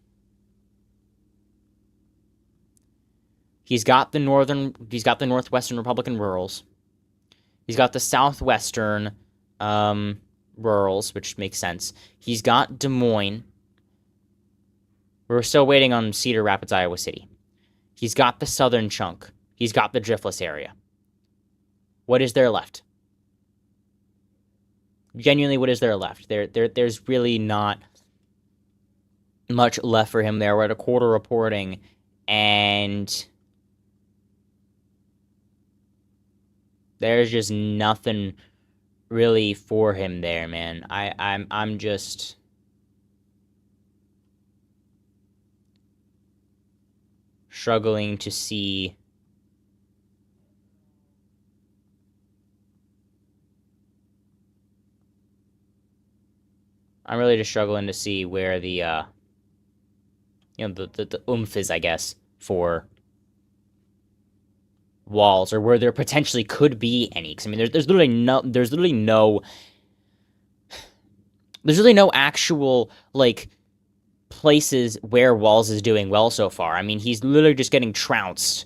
He's got the northwestern Republican rurals. He's got the southwestern rurals, which makes sense. He's got Des Moines. We're still waiting on Cedar Rapids, Iowa City. He's got the southern chunk. He's got the driftless area. What is there left? Genuinely, what is there left? There's really not much left for him there. We're at a quarter reporting, and there's just nothing really for him there, man. I'm just... struggling to see... I'm really just struggling to see where the, the oomph is, I guess, for Walz, or where there potentially could be any. Because I mean, there's literally no actual, like, places where Walz is doing well so far. I mean, he's literally just getting trounced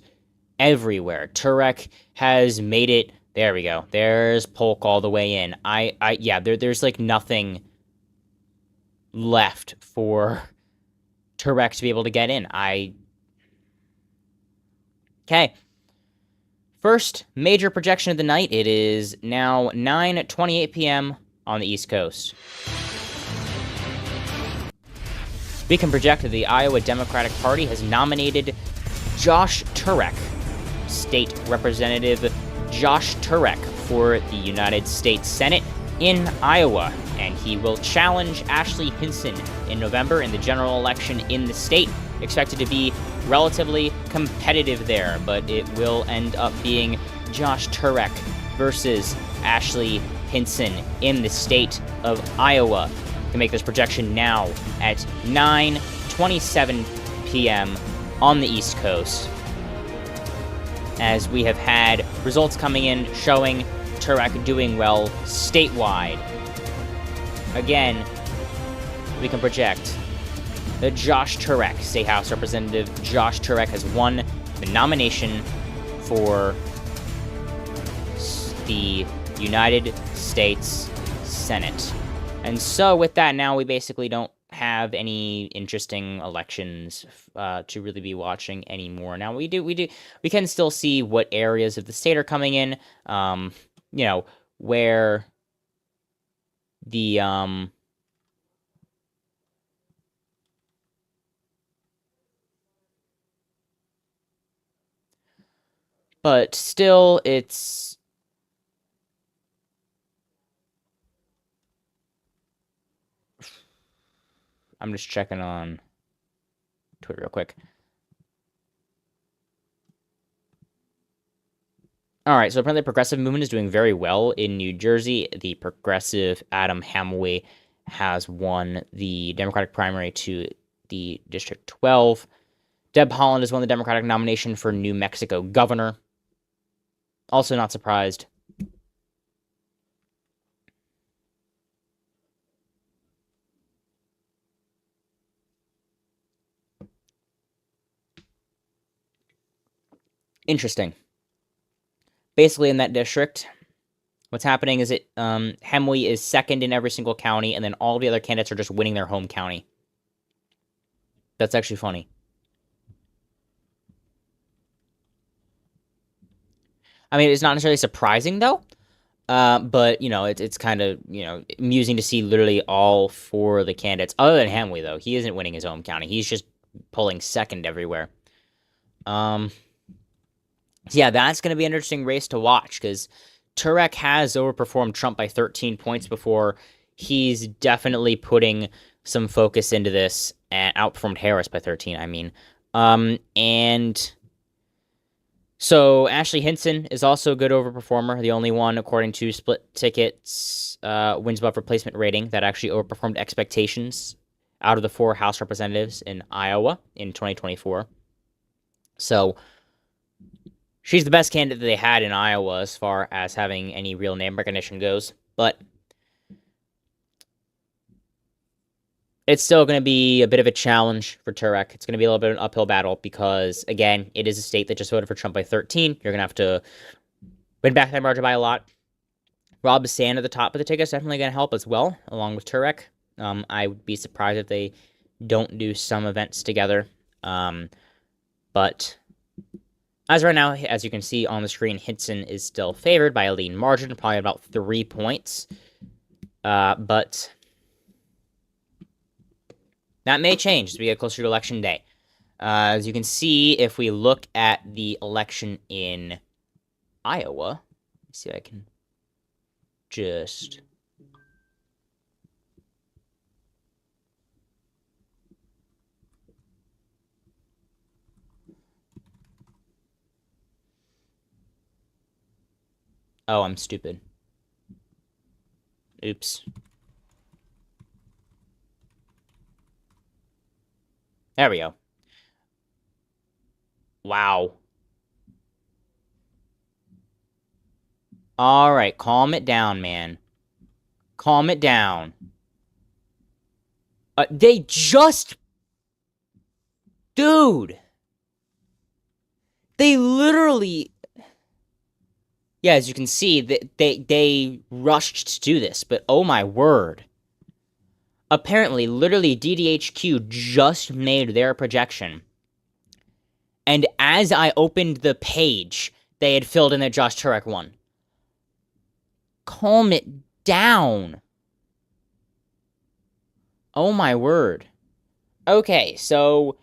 everywhere. Turek has made it. There we go. There's Polk all the way in. There's like nothing left for Turek to be able to get in. Okay. First major projection of the night. It is now 9:28 p.m. on the East Coast. We can project that the Iowa Democratic Party has nominated Josh Turek, State Representative Josh Turek, for the United States Senate in Iowa, and he will challenge Ashley Hinson in November in the general election in the state. Expected to be relatively competitive there, but it will end up being Josh Turek versus Ashley Hinson in the state of Iowa. You can make this projection now at 9:27 p.m. on the East Coast, as we have had results coming in showing Turek doing well statewide. Again, we can project that Josh Turek, State House Representative Josh Turek, has won the nomination for the United States Senate. And so with that, now we basically don't have any interesting elections to really be watching anymore. Now we can still see what areas of the state are coming in, where the but still it's I'm just checking on Twitter real quick. All right, so apparently the progressive movement is doing very well in New Jersey. The progressive Adam Hamway has won the Democratic primary to the District 12. Deb Haaland has won the Democratic nomination for New Mexico governor. Also not surprised. Interesting. Basically, in that district, what's happening is Hemley is second in every single county, and then all the other candidates are just winning their home county. That's actually funny. I mean, it's not necessarily surprising, though. But, it's kind of, amusing to see literally all four of the candidates. Other than Hemley, though. He isn't winning his home county. He's just pulling second everywhere. Yeah, that's going to be an interesting race to watch, because Turek has overperformed Trump by 13 points before. He's definitely putting some focus into this, and outperformed Harris by 13, I mean. And so Ashley Hinson is also a good overperformer, the only one, according to Split Tickets, wins above replacement rating, that actually overperformed expectations out of the 4 House representatives in Iowa in 2024. So she's the best candidate that they had in Iowa as far as having any real name recognition goes. But it's still going to be a bit of a challenge for Turek. It's going to be a little bit of an uphill battle because, again, it is a state that just voted for Trump by 13. You're going to have to win back that margin by a lot. Rob Sand at the top of the ticket is definitely going to help as well, along with Turek. I would be surprised if they don't do some events together. But as right now, as you can see on the screen, Hinson is still favored by a lean margin, probably about 3 points. But that may change as we get closer to election day. As you can see, if we look at the election in Iowa, let's see if I can just... Oh, I'm stupid. Oops. There we go. Wow. Alright, calm it down, man. Calm it down. They just... Dude! They literally... Yeah, as you can see, they rushed to do this, but oh my word. Apparently, literally, DDHQ just made their projection. And as I opened the page, they had filled in that Josh Turek won. Calm it down. Oh my word. Okay, so,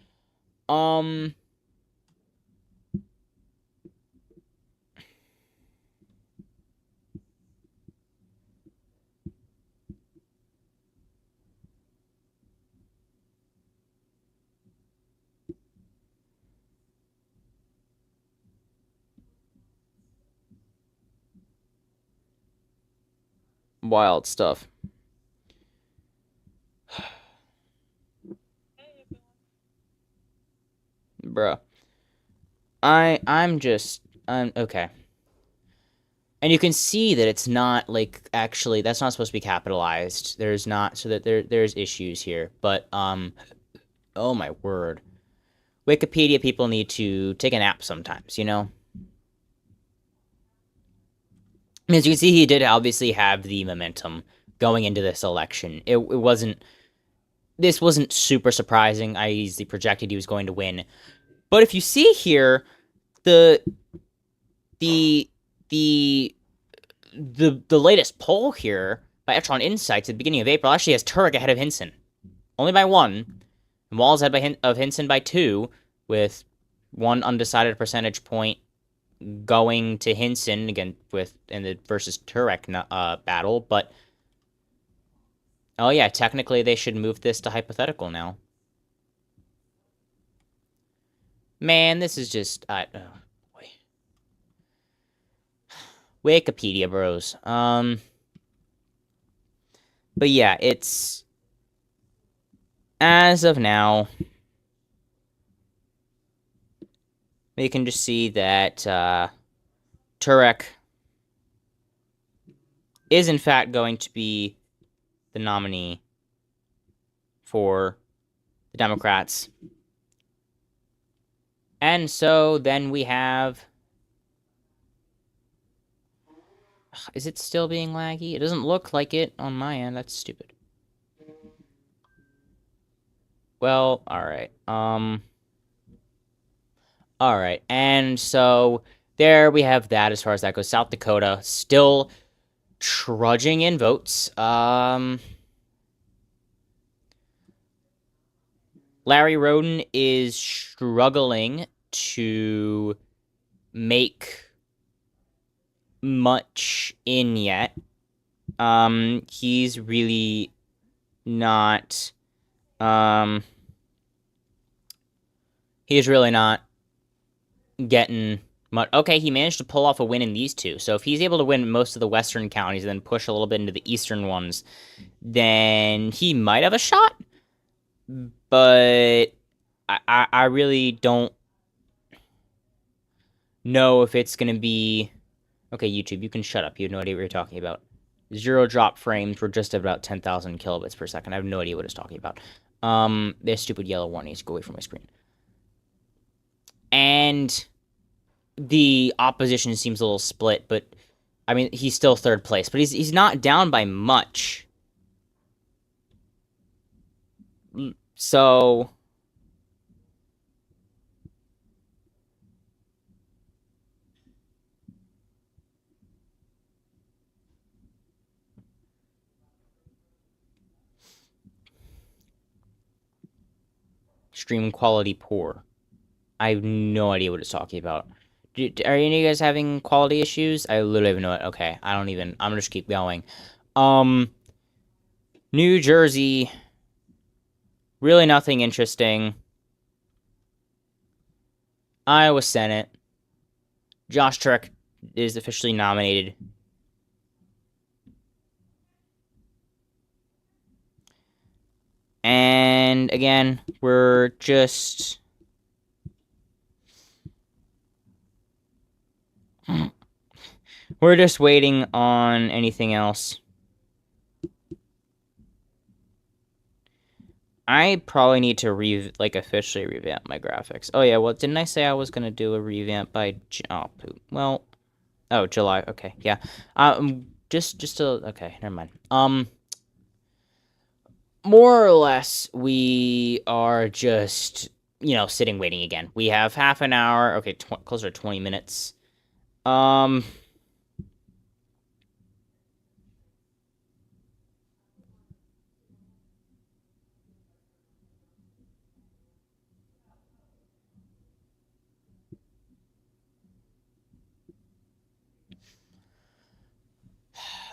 wild stuff. Bruh. I'm okay. And you can see that it's not, like, actually, that's not supposed to be capitalized. There's not, so that there's issues here. But, oh my word. Wikipedia people need to take a nap sometimes, you know? As you can see, he did obviously have the momentum going into this election. This wasn't super surprising. I easily projected he was going to win. But if you see here, the the latest poll here by Echelon Insights at the beginning of April actually has Turek ahead of Hinson, only by 1, and Walls ahead of Hinson by 2, with 1 undecided percentage point going to Hinson again in the versus Turek battle. But oh yeah, technically they should move this to hypothetical now. Man, this is just oh boy. Wikipedia bros. But yeah, it's as of now, we can just see that Turek is in fact going to be the nominee for the Democrats. And so then we have... Is it still being laggy? It doesn't look like it on my end. That's stupid. Well, alright. Alright, and so there we have that as far as that goes. South Dakota still trudging in votes. Larry Roden is struggling to make much in yet. He's really not, he's really not getting much. Okay, he managed to pull off a win in these two. So if he's able to win most of the western counties and then push a little bit into the eastern ones, then he might have a shot. But I really don't know if it's going to be... Okay, YouTube, you can shut up. You have no idea what you're talking about. 0 drop frames were just about 10,000 kilobits per second. I have no idea what it's talking about. There's stupid yellow warnings. Go away from my screen. And the opposition seems a little split, but I mean, he's still third place, but he's not down by much. So stream quality poor. I have no idea what it's talking about. Are any of you guys having quality issues? I literally have no... Okay, I don't even... I'm gonna just keep going. New Jersey. Really nothing interesting. Iowa Senate. Josh Turek is officially nominated. And again, we're just... We're just waiting on anything else. I probably need to officially revamp my graphics. Oh yeah, well, didn't I say I was gonna do a revamp by July. Okay, yeah. Okay, never mind. More or less, we are just, sitting waiting again. We have half an hour. Okay, closer to 20 minutes. Um.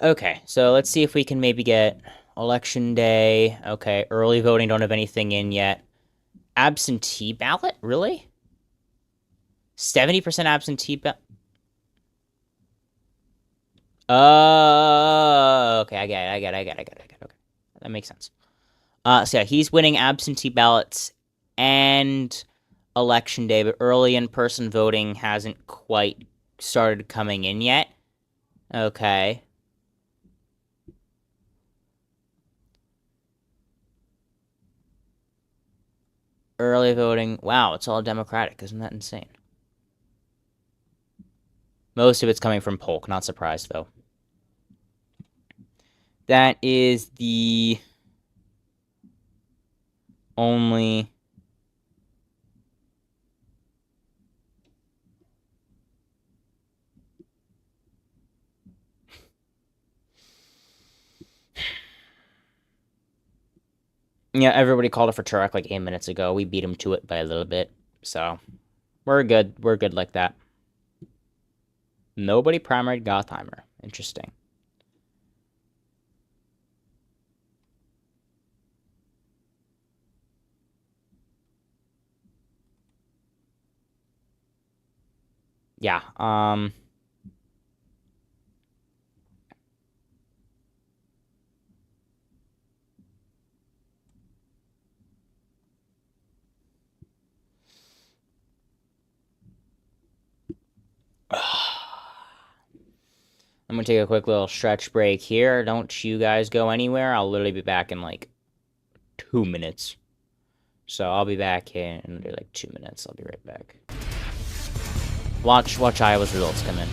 Okay, so let's see if we can maybe get election day. Okay, early voting, don't have anything in yet. Absentee ballot? Really? 70% absentee ballot? Oh, okay, I get it. Okay, that makes sense. So yeah, he's winning absentee ballots and election day, but early in-person voting hasn't quite started coming in yet. Okay. Early voting. Wow, it's all Democratic. Isn't that insane? Most of it's coming from Polk. Not surprised, though. That is the only... Yeah, everybody called it for Turek like 8 minutes ago. We beat him to it by a little bit. So, we're good. We're good like that. Nobody primaried Gottheimer. Interesting. Yeah, I'm gonna take a quick little stretch break here. Don't you guys go anywhere. I'll literally be back in like 2 minutes. So I'll be back in like 2 minutes. I'll be right back. Watch Iowa's results come in.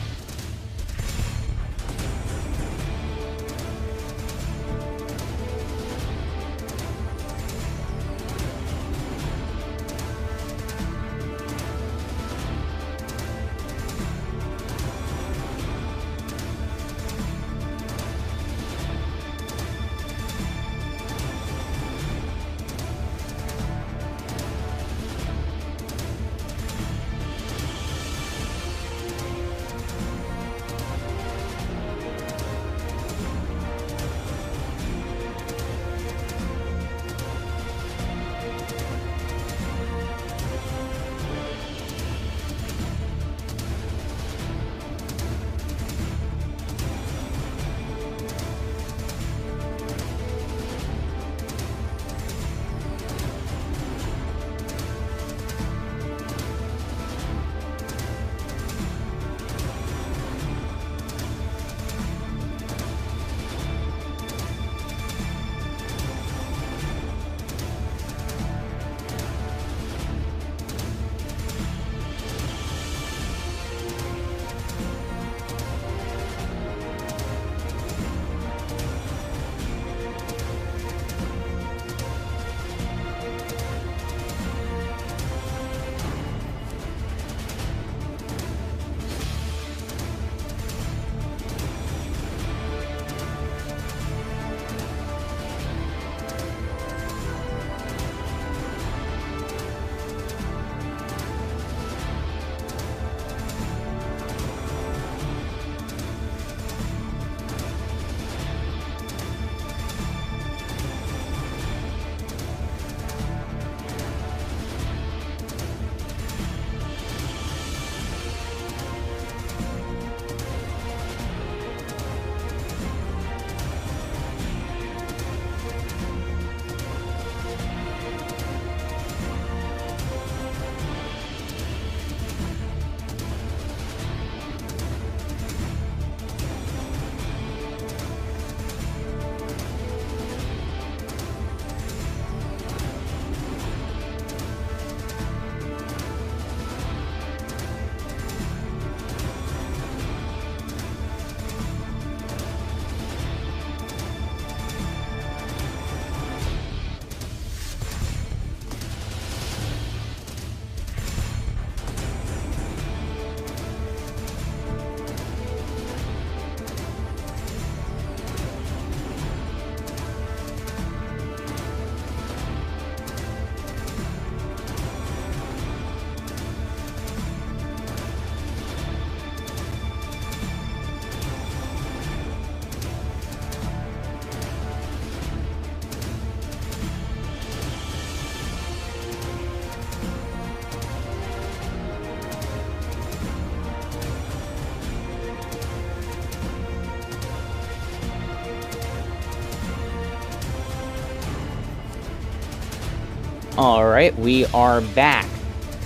Alright, we are back.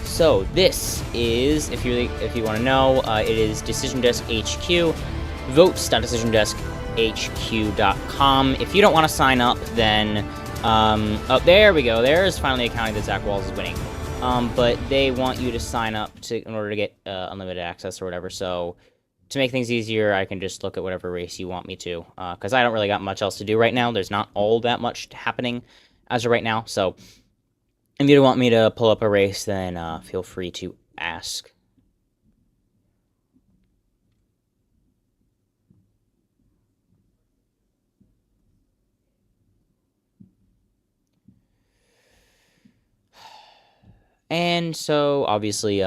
So this is, if you want to know, it is Decision Desk HQ, votes.decisiondeskhq.com. If you don't want to sign up, then, oh, there we go. There is finally a county that Zach Walls is winning. But they want you to sign up in order to get unlimited access or whatever. So to make things easier, I can just look at whatever race you want me to, because I don't really got much else to do right now. There's not all that much happening as of right now, so if you want me to pull up a race, then feel free to ask. And so, obviously,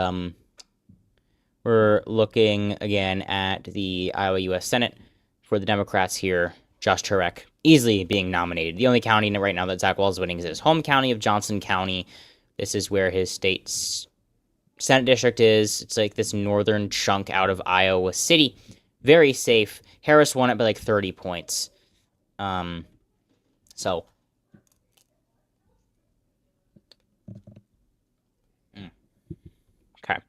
we're looking again at the Iowa U.S. Senate for the Democrats here. Josh Turek easily being nominated. The only county right now that Zach Walz is winning is his home county of Johnson County. This is where his state's Senate district is. It's like this northern chunk out of Iowa City. Very safe. Harris won it by like 30 points. So. Okay.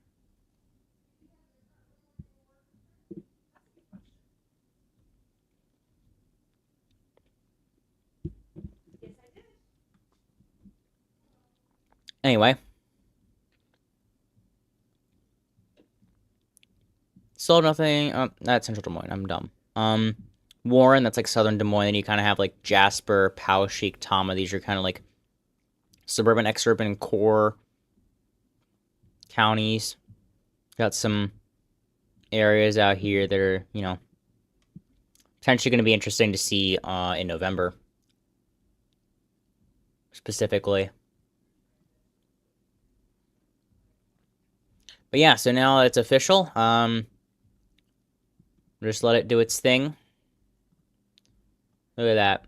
Anyway. Still nothing. That's Central Des Moines. I'm dumb. Warren, that's like Southern Des Moines. And you kind of have like Jasper, Poweshiek, Tama. These are kind of like suburban, exurban core counties. Got some areas out here that are, you know, potentially going to be interesting to see in November. Specifically. But yeah, so now it's official. Just let it do its thing. Look at that.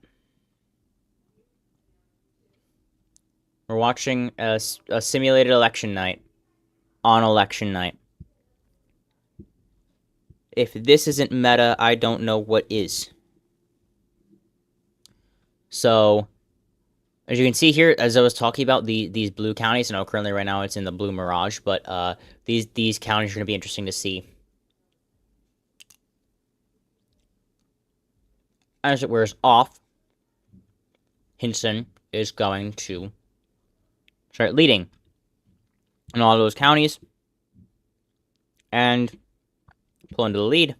We're watching a simulated election night on election night. If this isn't meta, I don't know what is. So, as you can see here, as I was talking about these blue counties, I know currently right now it's in the blue mirage, but these counties are going to be interesting to see. As it wears off, Hinson is going to start leading in all of those counties and pull into the lead.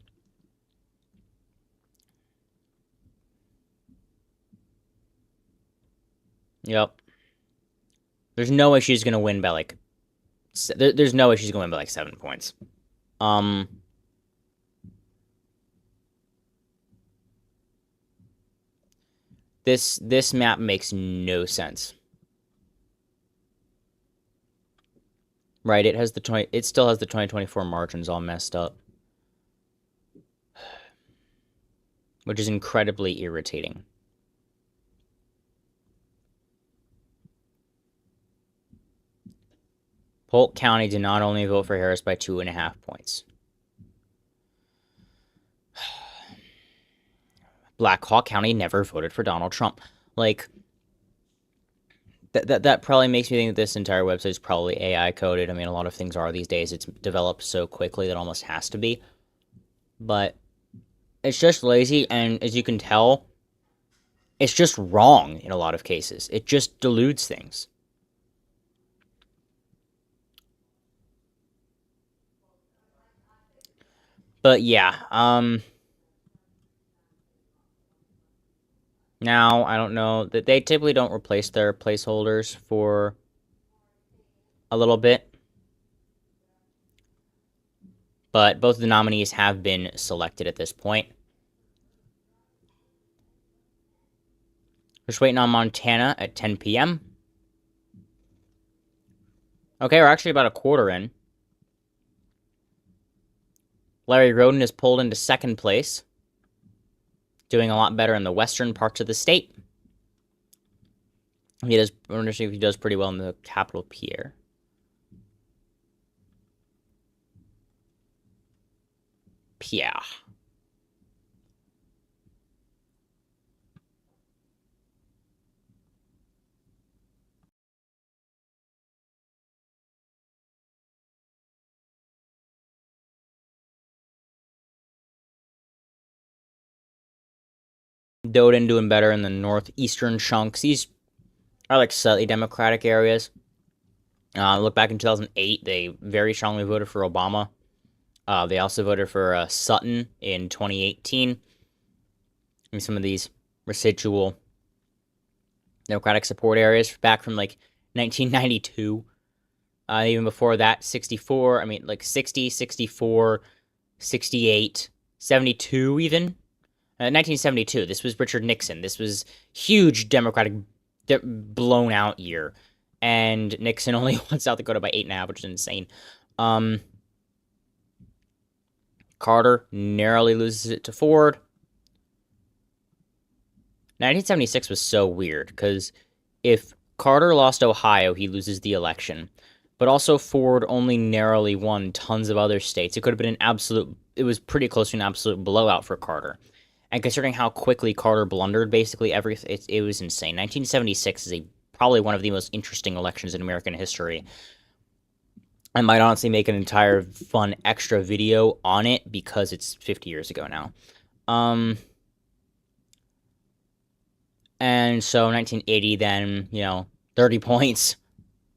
Yep. There's no way she's going to win by like... There's no way she's going to win by like 7 points. This map makes no sense. Right, it still has the 2024 margins all messed up. Which is incredibly irritating. Polk County did not only vote for Harris by 2.5 points. Black Hawk County never voted for Donald Trump. Like, that probably makes me think that this entire website is probably AI coded. I mean, a lot of things are these days. It's developed so quickly that it almost has to be. But it's just lazy, and as you can tell, it's just wrong in a lot of cases. It just deludes things. But yeah, now, I don't know, that they typically don't replace their placeholders for a little bit. But both of the nominees have been selected at this point. Just waiting on Montana at 10 p.m. Okay, we're actually about a quarter in. Larry Roden is pulled into second place. Doing a lot better in the western parts of the state. I wonder if he does pretty well in the capital Pierre. Pierre. Doden doing better in the northeastern chunks. These are like slightly Democratic areas. Look back in 2008, they very strongly voted for Obama. They also voted for Sutton in 2018. And some of these residual Democratic support areas back from like 1992. Even before that, 64, I mean, like 60, 64, 68, 72 even. 1972, this was Richard Nixon. This was huge Democratic blown out year. And Nixon only won South Dakota by 8.5, which is insane. Carter narrowly loses it to Ford. 1976 was so weird, because if Carter lost Ohio, he loses the election. But also Ford only narrowly won tons of other states. It could have been it was pretty close to an absolute blowout for Carter. And considering how quickly Carter blundered basically everything, it was insane. 1976 is probably one of the most interesting elections in American history. I might honestly make an entire fun extra video on it because it's 50 years ago now. And so 1980 then, 30 points.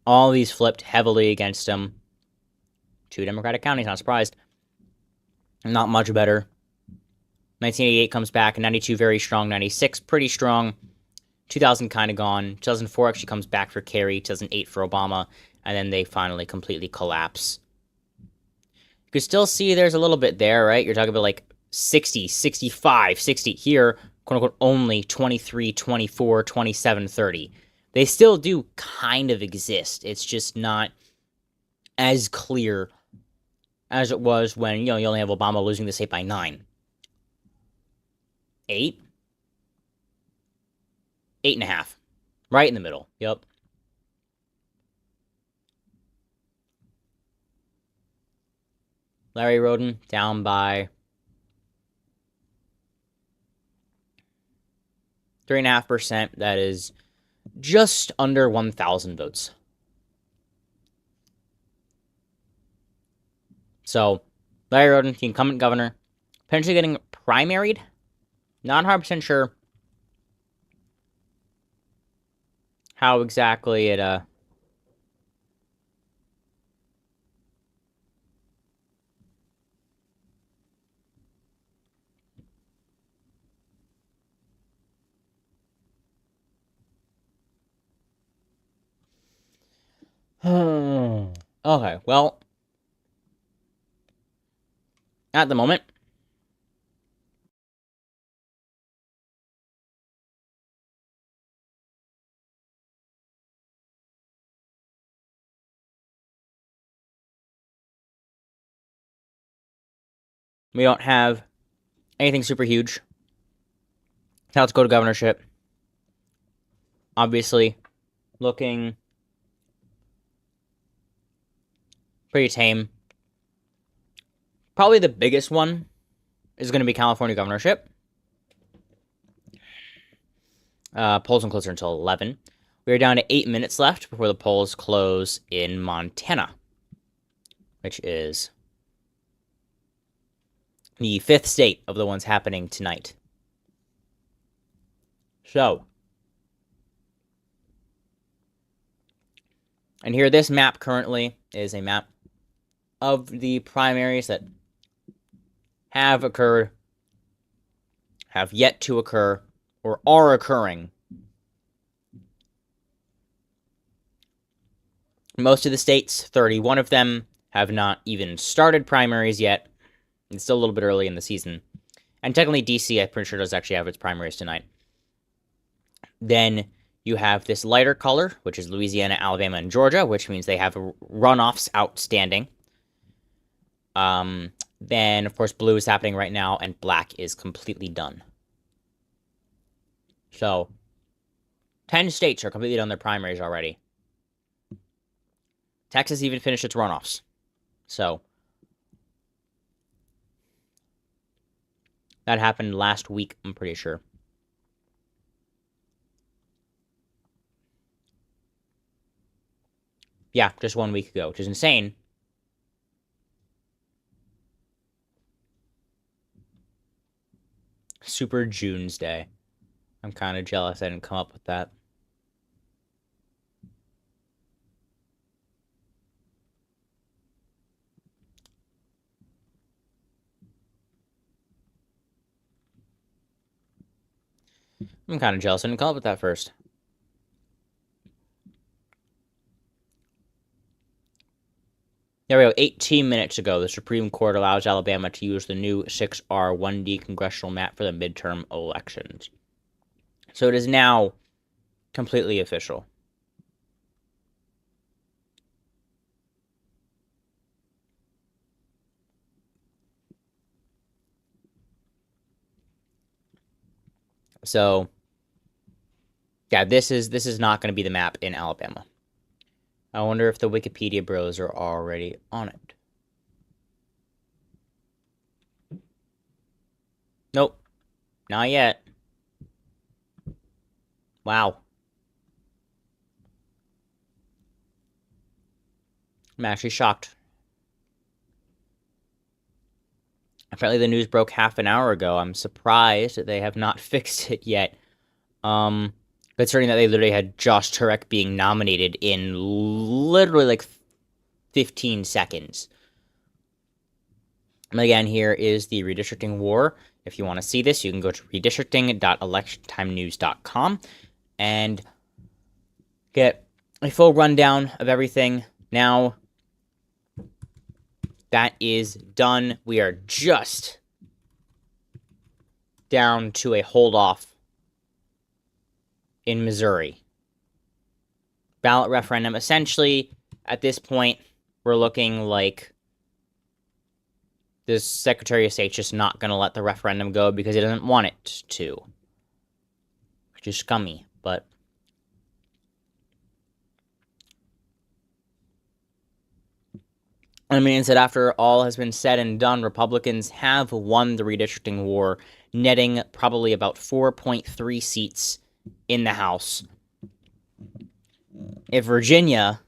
All these flipped heavily against him. 2 Democratic counties, not surprised. Not much better. 1988 comes back, 92 very strong, 96 pretty strong, 2000 kind of gone, 2004 actually comes back for Kerry, 2008 for Obama, and then they finally completely collapse. You can still see there's a little bit there, right? You're talking about like 60, 65, 60 here, quote-unquote only 23, 24, 27, 30. They still do kind of exist. It's just not as clear as it was when, you only have Obama losing the state by 9. 8? 8.5. Right in the middle. Yep. Larry Roden down by 3.5%. That is just under 1,000 votes. So, Larry Roden, the incumbent governor, potentially getting primaried. Not 100% sure how exactly it, Okay, well, at the moment, we don't have anything super huge. South Dakota governorship, obviously, looking pretty tame. Probably the biggest one is going to be California governorship. Polls don't close until 11. We are down to 8 minutes left before the polls close in Montana, which is the 5th state of the ones happening tonight. So, and here, this map currently is a map of the primaries that have occurred, have yet to occur, or are occurring. Most of the states, 31 of them, have not even started primaries yet. It's still a little bit early in the season. And technically, DC, I'm pretty sure, does actually have its primaries tonight. Then you have this lighter color, which is Louisiana, Alabama, and Georgia, which means they have runoffs outstanding. Then, of course, blue is happening right now, and black is completely done. So, 10 states are completely done their primaries already. Texas even finished its runoffs. So, that happened last week, I'm pretty sure. Yeah, just 1 week ago, which is insane. Super June's Day. I'm kind of jealous I didn't come up with that. I'm kind of jealous I didn't come up with that first. There we go. 18 minutes ago, the Supreme Court allows Alabama to use the new 6R 1D congressional map for the midterm elections. So it is now completely official. So, yeah, this is not going to be the map in Alabama. I wonder if the Wikipedia bros are already on it. Nope. Not yet. Wow. I'm actually shocked. Apparently the news broke half an hour ago. I'm surprised that they have not fixed it yet. Concerning that they literally had Josh Turek being nominated in literally like 15 seconds. And again, here is the redistricting war. If you want to see this, you can go to redistricting.electiontimenews.com and get a full rundown of everything. Now, that is done. We are just down to a hold-off in Missouri. Ballot referendum. Essentially, at this point, we're looking like the Secretary of State's just not going to let the referendum go because he doesn't want it to. Which is scummy, but... I mean, instead, after all has been said and done, Republicans have won the redistricting war, netting probably about 4.3 seats in the House. If Virginia...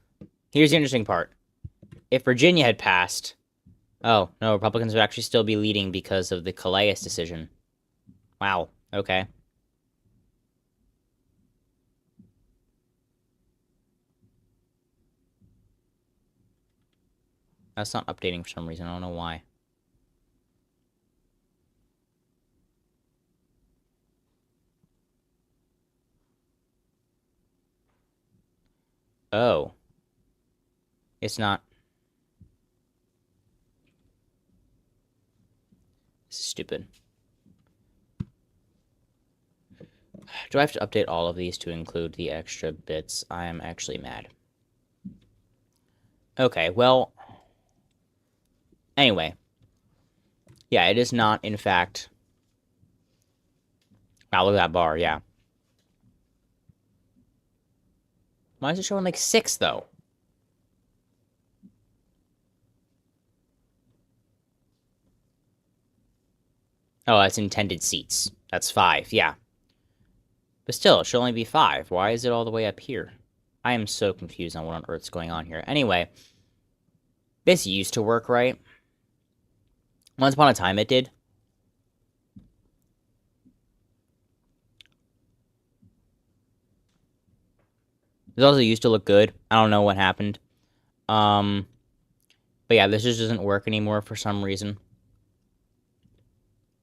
Here's the interesting part. If Virginia had passed... Oh, no, Republicans would actually still be leading because of the Calais decision. Wow, okay. That's not updating for some reason. I don't know why. Oh. It's not. This is stupid. Do I have to update all of these to include the extra bits? I am actually mad. Okay, well... Anyway. Yeah, it is not, in fact... Wow, look at that bar, yeah. Why is it showing like 6, though? Oh, that's intended seats. That's 5, yeah. But still, it should only be 5. Why is it all the way up here? I am so confused on what on earth's going on here. Anyway, this used to work, right? Once upon a time, it did. This also used to look good. I don't know what happened. But yeah, this just doesn't work anymore for some reason.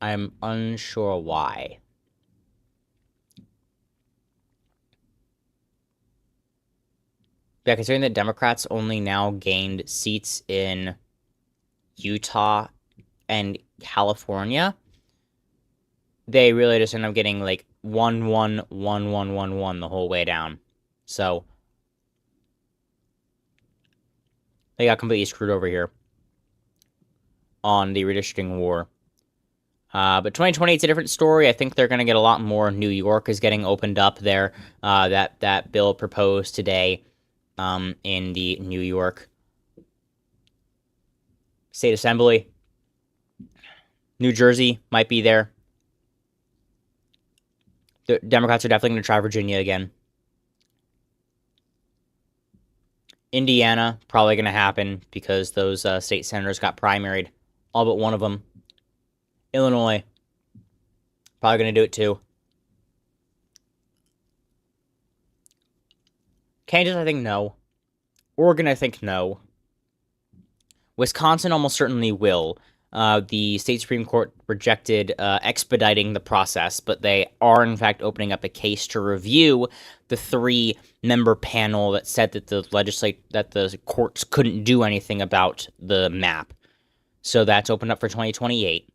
I'm unsure why. Yeah, considering that Democrats only now gained seats in Utah and California, they really just end up getting like 1-1-1-1-1-1 the whole way down. So they got completely screwed over here on the redistricting war. But 2020 is a different story. I think they're going to get a lot more. New York is getting opened up there. That bill proposed today in the New York State Assembly. New Jersey might be there. The Democrats are definitely going to try Virginia again. Indiana, probably going to happen because those state senators got primaried. All but one of them. Illinois, probably going to do it too. Kansas, I think no. Oregon, I think no. Wisconsin almost certainly will. The state Supreme Court rejected expediting the process, but they are in fact opening up a case to review the 3-member panel that said that the courts couldn't do anything about the map. So that's opened up for 2028.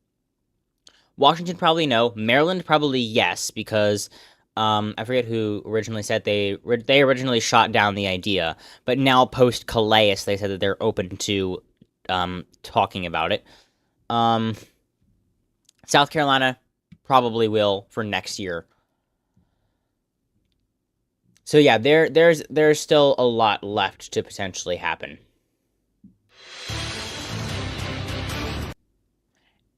Washington probably no. Maryland probably yes, because I forget who originally said they originally shot down the idea, but now post Calais they said that they're open to talking about it. South Carolina probably will for next year. So yeah, there's still a lot left to potentially happen.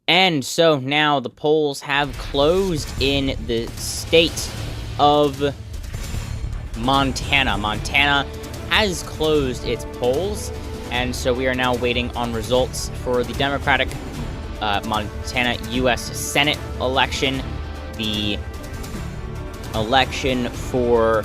And so now the polls have closed in the state of Montana. Montana has closed its polls, and so we are now waiting on results for the Democratic Montana U.S. Senate election, the election for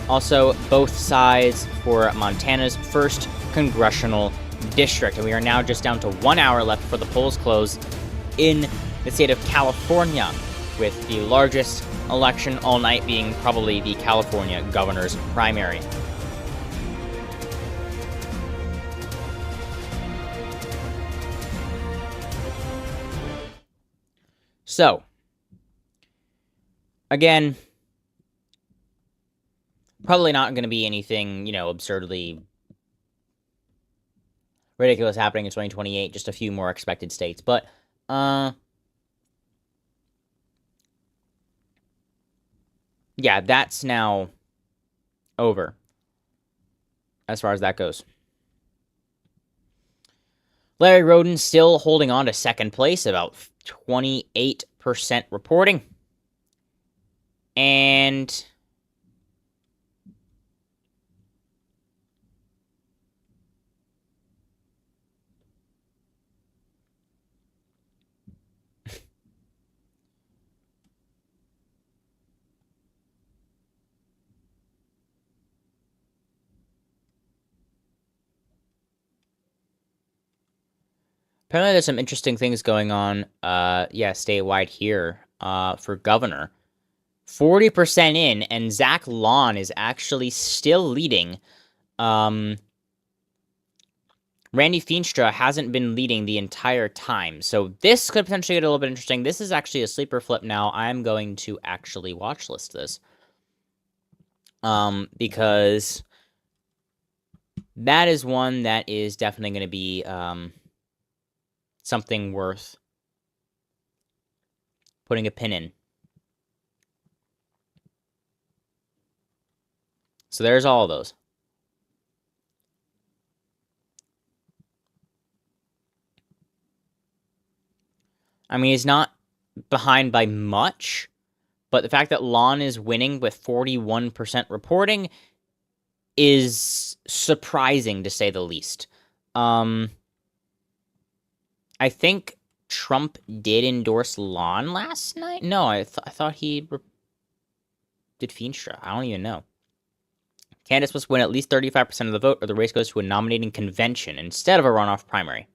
also both sides for Montana's first congressional district. And we are now just down to 1 hour left before the polls close in the state of California, with the largest election all night being probably the California governor's primary. So, again, probably not going to be anything, absurdly ridiculous happening in 2028, just a few more expected states. But, yeah, that's now over as far as that goes. Larry Roden still holding on to second place, about 28% reporting. And apparently there's some interesting things going on, statewide here, for governor. 40% in, and Zach Lawn is actually still leading. Randy Feenstra hasn't been leading the entire time, so this could potentially get a little bit interesting. This is actually a sleeper flip now. I'm going to actually watch list this. Because that is one that is definitely going to be, something worth putting a pin in. So there's all of those. I mean, he's not behind by much, but the fact that Lon is winning with 41% reporting is surprising, to say the least. I think Trump did endorse Lon last night. No, I thought he did Feenstra. I don't even know. Candidates must win at least 35% of the vote, or the race goes to a nominating convention instead of a runoff primary.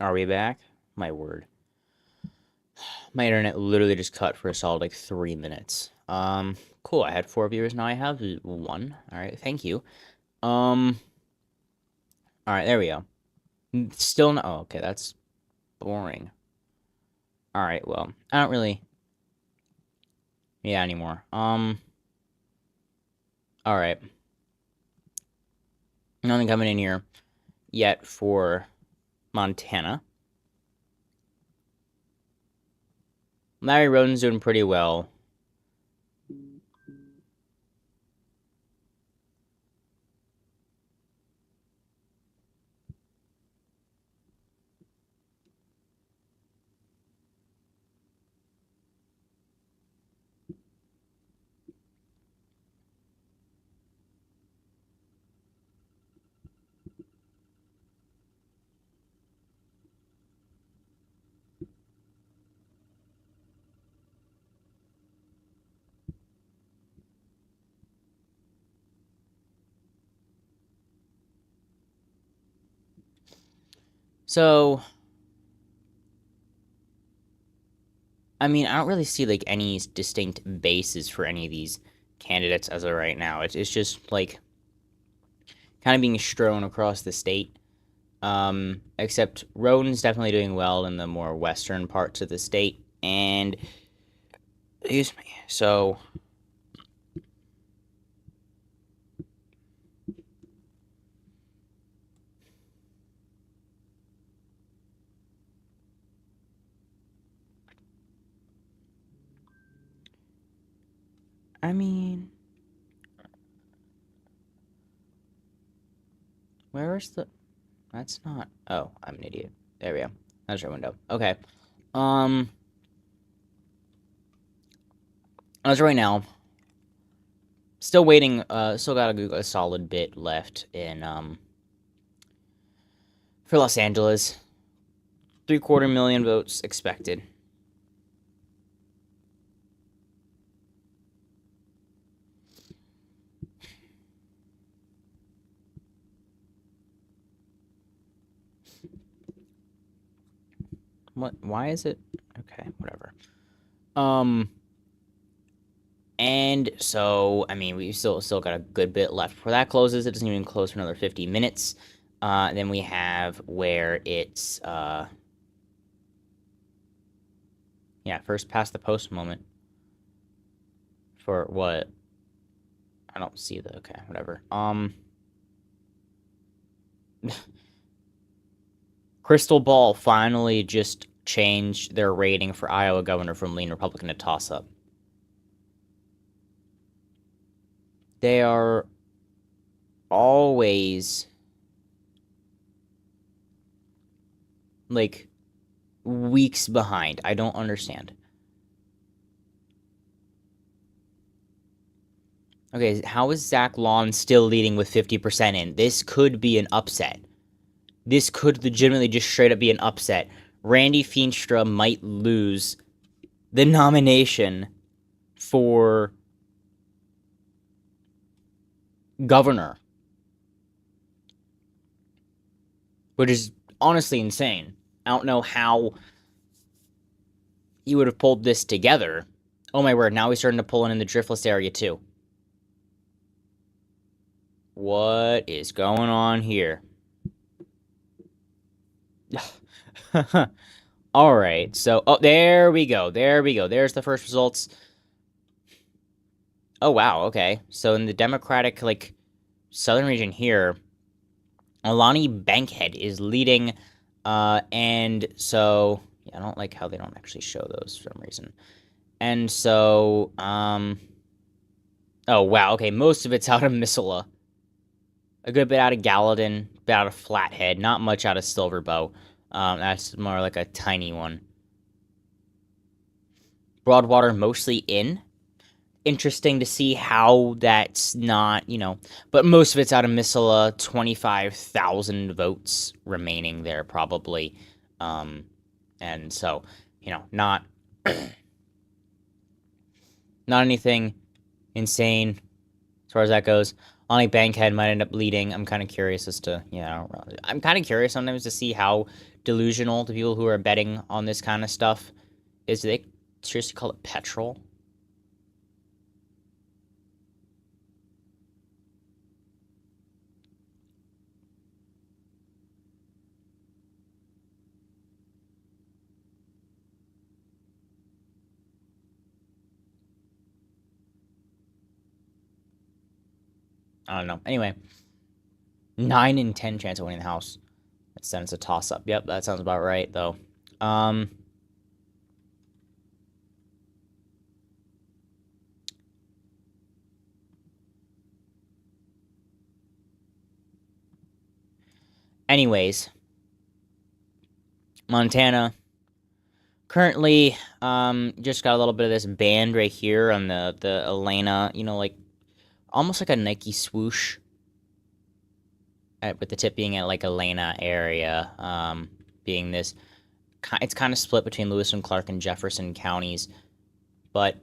Are we back? My word. My internet literally just cut for a solid, 3 minutes. Cool. I had 4 viewers, now I have 1. Alright, thank you. Alright, there we go. Still no. Oh, okay, that's boring. Alright, well, I don't really... Yeah, anymore. Alright. Nothing coming in here yet for Montana. Larry Roden's doing pretty well. So, I mean, I don't really see like any distinct bases for any of these candidates as of right now. It's just like kind of being strewn across the state. Except Roden's definitely doing well in the more western parts of the state. And, excuse me. So, I mean, where is the. That's not. Oh, I'm an idiot. There we go. That's our window. Okay. Um, as of right now, still waiting. Still got a solid bit left in for Los Angeles. 750,000 votes expected. What? Why is it? Okay, whatever. And so I mean we still got a good bit left before that closes. It doesn't even close for another 50 minutes. Then we have where it's yeah, first past the post moment. For what? I don't see the okay, whatever. Crystal Ball finally just changed their rating for Iowa governor from lean Republican to toss up. They are always like weeks behind. I don't understand. Okay, how is Zach Lawn still leading with 50% in? This could be an upset. This could legitimately just straight up be an upset. Randy Feenstra might lose the nomination for governor, which is honestly insane. I don't know how he would have pulled this together. Oh my word, now he's starting to pull in the driftless area too. What is going on here? All right, so oh, there we go. There we go. There's the first results. Oh wow, okay. So in the Democratic like southern region here, Alani Bankhead is leading, and so yeah, I don't like how they don't actually show those for some reason. And so, oh wow, okay, most of it's out of Missoula, a good bit out of Gallatin, a bit out of Flathead, not much out of Silverbow. That's more like a tiny one. Broadwater mostly in. Interesting to see how that's not, but most of it's out of Missoula, 25,000 votes remaining there probably. And so, not not anything insane as far as that goes. Lonnie Bankhead might end up leading. I'm kind of curious as to, I'm kind of curious sometimes to see how delusional the people who are betting on this kind of stuff is. Do they seriously call it petrol? I don't know. Anyway, 9 in 10 chance of winning the House. Then it's a toss-up. Yep, that sounds about right, though. Anyways, Montana currently just got a little bit of this band right here on the Elena, like almost like a Nike swoosh with the tip being at like Elena area, being this, it's kind of split between Lewis and Clark and Jefferson counties, but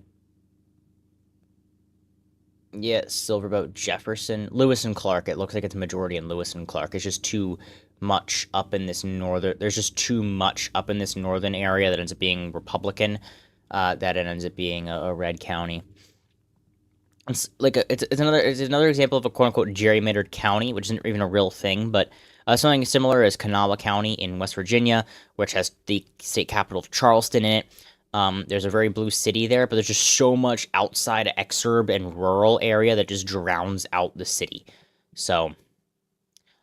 Yeah, Silverboat, Jefferson, Lewis and Clark. It looks like it's a majority in Lewis and Clark. It's just too much up in this northern. There's just too much up in this northern area that ends up being Republican. That it ends up being a red county. It's like it's another example of a quote unquote gerrymandered county, which isn't even a real thing, but something similar is Kanawha County in West Virginia, which has the state capital of Charleston in it. There's a very blue city there, but there's just so much outside exurb and rural area that just drowns out the city. So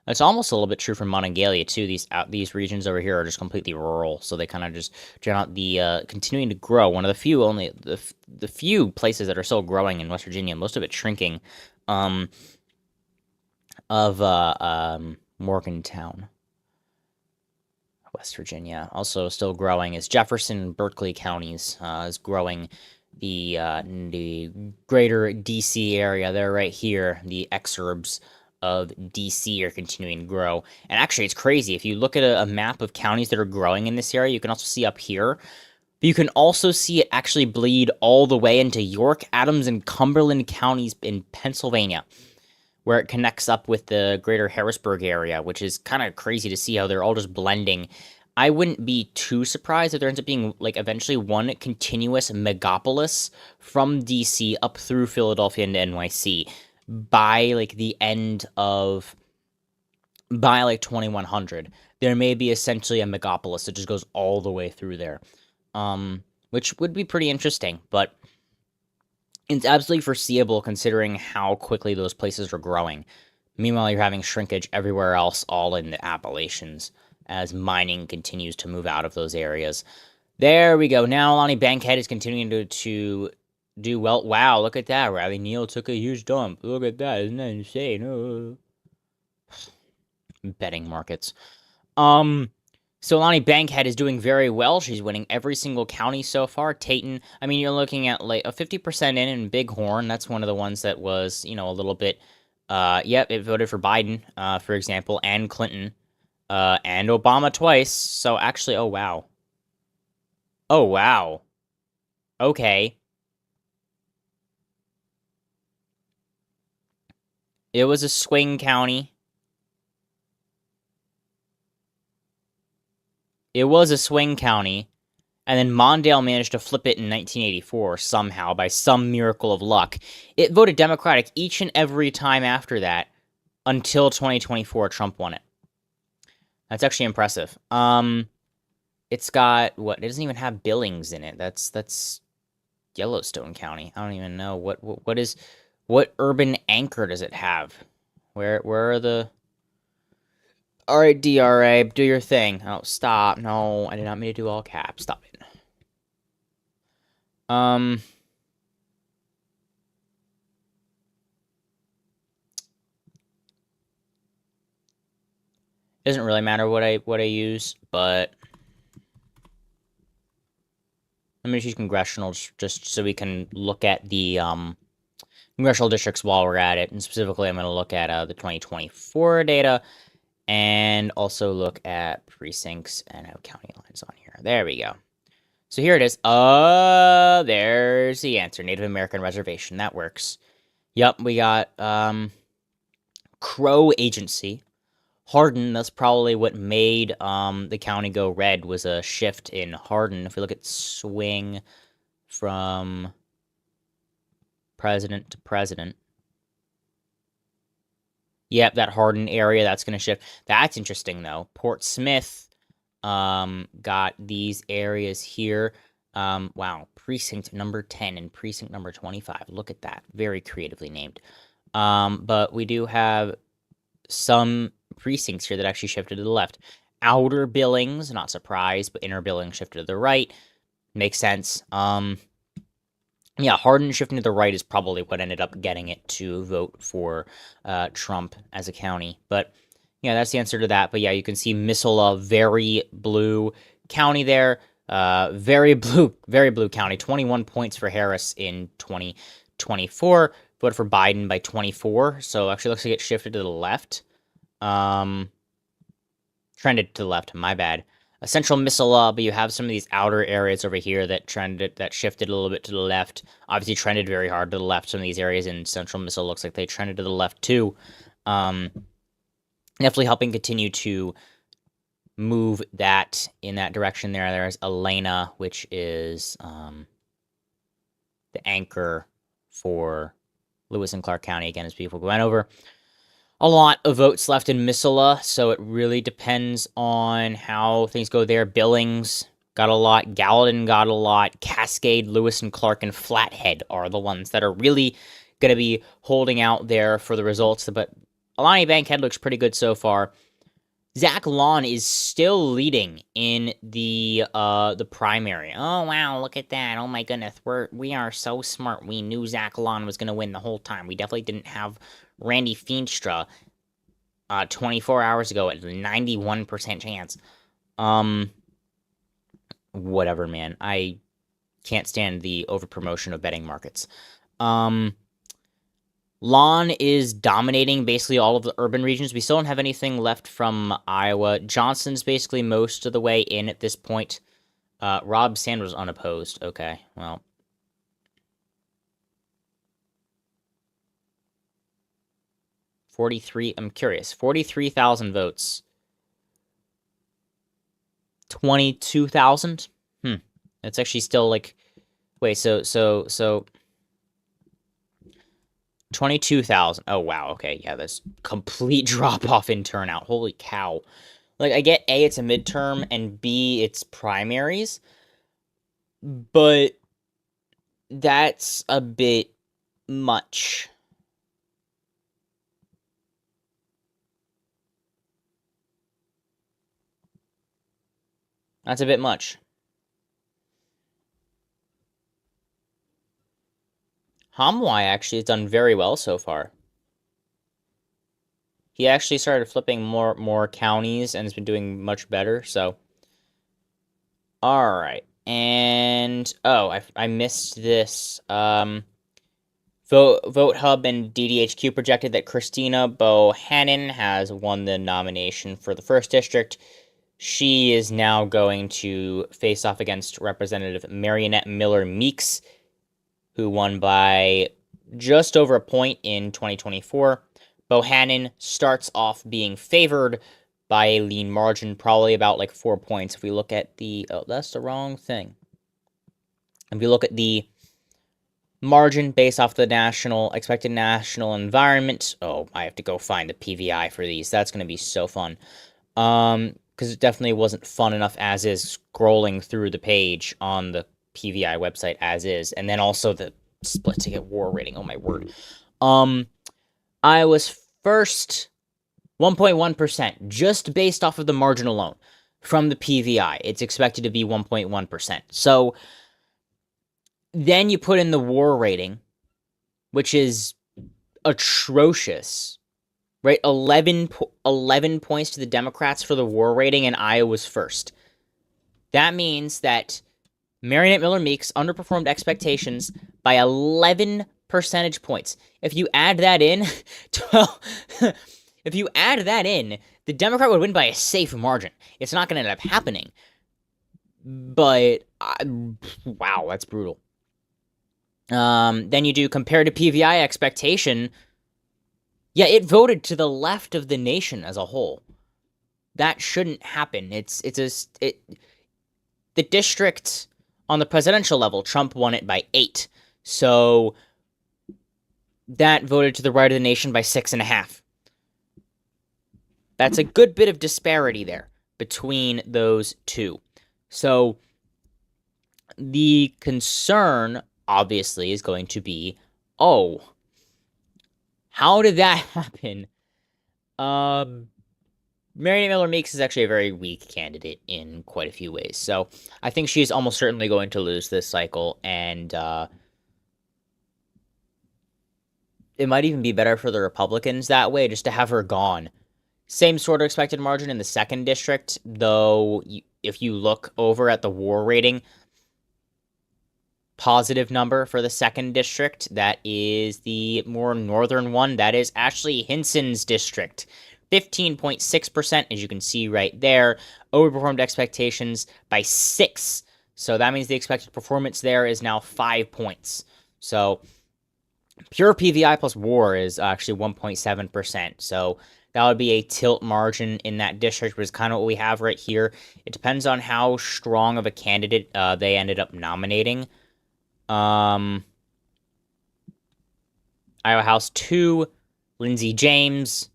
it's almost a little bit true for Monongalia too. These regions over here are just completely rural, so they kind of just drown out the continuing to grow. One of the few the few places that are still growing in West Virginia, most of it shrinking, of Morgantown, West Virginia. Also still growing is Jefferson and Berkeley counties is growing. The greater DC area, they're right here. The exurbs of DC are continuing to grow. And actually, it's crazy. If you look at a map of counties that are growing in this area, you can also see up here. But you can also see it actually bleed all the way into York, Adams, and Cumberland counties in Pennsylvania, where it connects up with the greater Harrisburg area, which is kind of crazy to see how they're all just blending. I wouldn't be too surprised if there ends up being, like, eventually one continuous megapolis from DC up through Philadelphia into NYC by, like, the end of, by, like, 2100. There may be essentially a megapolis that just goes all the way through there, which would be pretty interesting, but it's absolutely foreseeable considering how quickly those places are growing. Meanwhile, you're having shrinkage everywhere else, all in the Appalachians, as mining continues to move out of those areas. There we go. Now Lonnie Bankhead is continuing to do well. Wow, look at that. Riley Neal took a huge dump. Look at that. Isn't that insane? Oh. Betting markets. So Lonnie Bankhead is doing very well. She's winning every single county so far. Tayton, I mean, you're looking at like a 50% in Bighorn. That's one of the ones that was, a little bit, yep, it voted for Biden, for example, and Clinton, and Obama twice. So actually, oh, wow. Oh, wow. Okay. It was a swing county. It was a swing county. And then Mondale managed to flip it in 1984 somehow by some miracle of luck. It voted Democratic each and every time after that until 2024 Trump won it. That's actually impressive. It's got what? It doesn't even have Billings in it. That's Yellowstone County. I don't even know what urban anchor does it have? Where are the? All right, DRA, do your thing. Oh, stop! No, I did not mean to do all caps. Stop it. Doesn't really matter what I use, but let me just use congressional just so we can look at the congressional districts while we're at it. And specifically, I'm going to look at the 2024 data and also look at precincts and have county lines on here. There we go. So here it is. There's the answer. Native American Reservation. That works. Yep, we got Crow Agency. Hardin, that's probably what made the county go red, was a shift in Hardin. If we look at swing from president to president. Yep, that Hardin area, that's going to shift. That's interesting, though. Port Smith got these areas here. Wow, precinct number 10 and precinct number 25. Look at that. Very creatively named. But we do have some precincts here that actually shifted to the left. Outer Billings, not surprised, but inner Billings shifted to the right. Makes sense. Yeah, Hardin shifting to the right is probably what ended up getting it to vote for Trump as a county. But yeah, that's the answer to that. But yeah, you can see Missoula, very blue county there. Very blue county. 21 points for Harris in 2024. Voted for Biden by 24. So actually looks like it shifted to the left. Trended to the left, my bad. central Missoula, but you have some of these outer areas over here that shifted a little bit to the left. Obviously trended very hard to the left. Some of these areas in central Missoula looks like they trended to the left too. Definitely helping continue to move that in that direction there. There's Elena, which is the anchor for Lewis and Clark County, again, as people went over. A lot of votes left in Missoula, so it really depends on how things go there. Billings got a lot, Gallatin got a lot, Cascade, Lewis and Clark, and Flathead are the ones that are really going to be holding out there for the results, but Alani Bankhead looks pretty good so far. Zach Lawn is still leading in the primary. Oh wow, look at that! Oh my goodness, we are so smart. We knew Zach Lawn was gonna win the whole time. We definitely didn't have Randy Feenstra 24 hours ago at a 91% chance. Whatever, man. I can't stand the overpromotion of betting markets. Lawn is dominating basically all of the urban regions. We still don't have anything left from Iowa. Johnson's basically most of the way in at this point. Rob Sanders unopposed. Okay, well. I'm curious. 43,000 votes. 22,000? It's actually still like... Wait, so 22,000. Oh, wow. Okay, yeah, that's complete drop-off in turnout. Holy cow. Like, I get A, it's a midterm, and B, it's primaries, but that's a bit much. That's a bit much. Hamwai actually has done very well so far. He actually started flipping more counties and has been doing much better, so. Alright. And, oh, I missed this. Vote Hub and DDHQ projected that Christina Bohannon has won the nomination for the 1st district. She is now going to face off against Representative Marionette Miller Meeks, who won by just over a point in 2024. Bohannon starts off being favored by a lean margin, probably about like 4 points. If we look at the... Oh, that's the wrong thing. If we look at the margin based off the expected national environment... Oh, I have to go find the PVI for these. That's going to be so fun. Because it definitely wasn't fun enough as is scrolling through the page on the PVI website as is, and then also the split ticket war rating. Oh my word. Iowa's first 1.1%, just based off of the margin alone from the PVI. It's expected to be 1.1%. So then you put in the war rating, which is atrocious, right? 11 points to the Democrats for the war rating, and Iowa's first. That means that Marionette Miller Meeks underperformed expectations by 11 percentage points. If you add that in, the Democrat would win by a safe margin. It's not going to end up happening. But, wow, that's brutal. Then you do compared to PVI expectation. Yeah, it voted to the left of the nation as a whole. That shouldn't happen. The district... On the presidential level, Trump won it by 8. So that voted to the right of the nation by 6.5. That's a good bit of disparity there between those two. So the concern, obviously, is going to be, oh, how did that happen? Marionette Miller Meeks is actually a very weak candidate in quite a few ways. So I think she's almost certainly going to lose this cycle, and it might even be better for the Republicans that way, just to have her gone. Same sort of expected margin in the 2nd district, though if you look over at the war rating, positive number for the 2nd district, that is the more northern one. That is Ashley Hinson's district. 15.6%, as you can see right there. Overperformed expectations by 6. So that means the expected performance there is now 5 points. So pure PVI plus war is actually 1.7%. So that would be a tilt margin in that district, which is kind of what we have right here. It depends on how strong of a candidate they ended up nominating. Iowa House 2, Lindsey James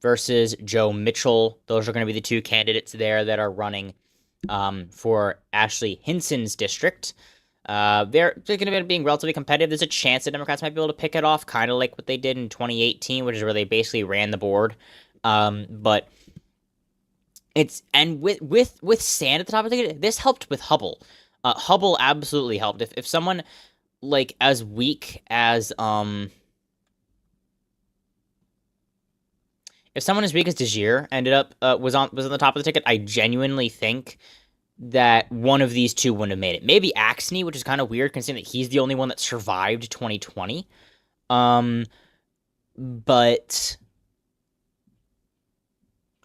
versus Joe Mitchell. Those are going to be the two candidates there that are running for Ashley Hinson's district. They're going to be being relatively competitive. There's a chance the Democrats might be able to pick it off, kind of like what they did in 2018, which is where they basically ran the board. But it's, and with Sand at the top of the ticket, this helped with Hubble. Hubble absolutely helped. If someone like as weak as if someone as weak as Desir ended up was on the top of the ticket, I genuinely think that one of these two wouldn't have made it. Maybe Axney, which is kind of weird considering that he's the only one that survived 2020. But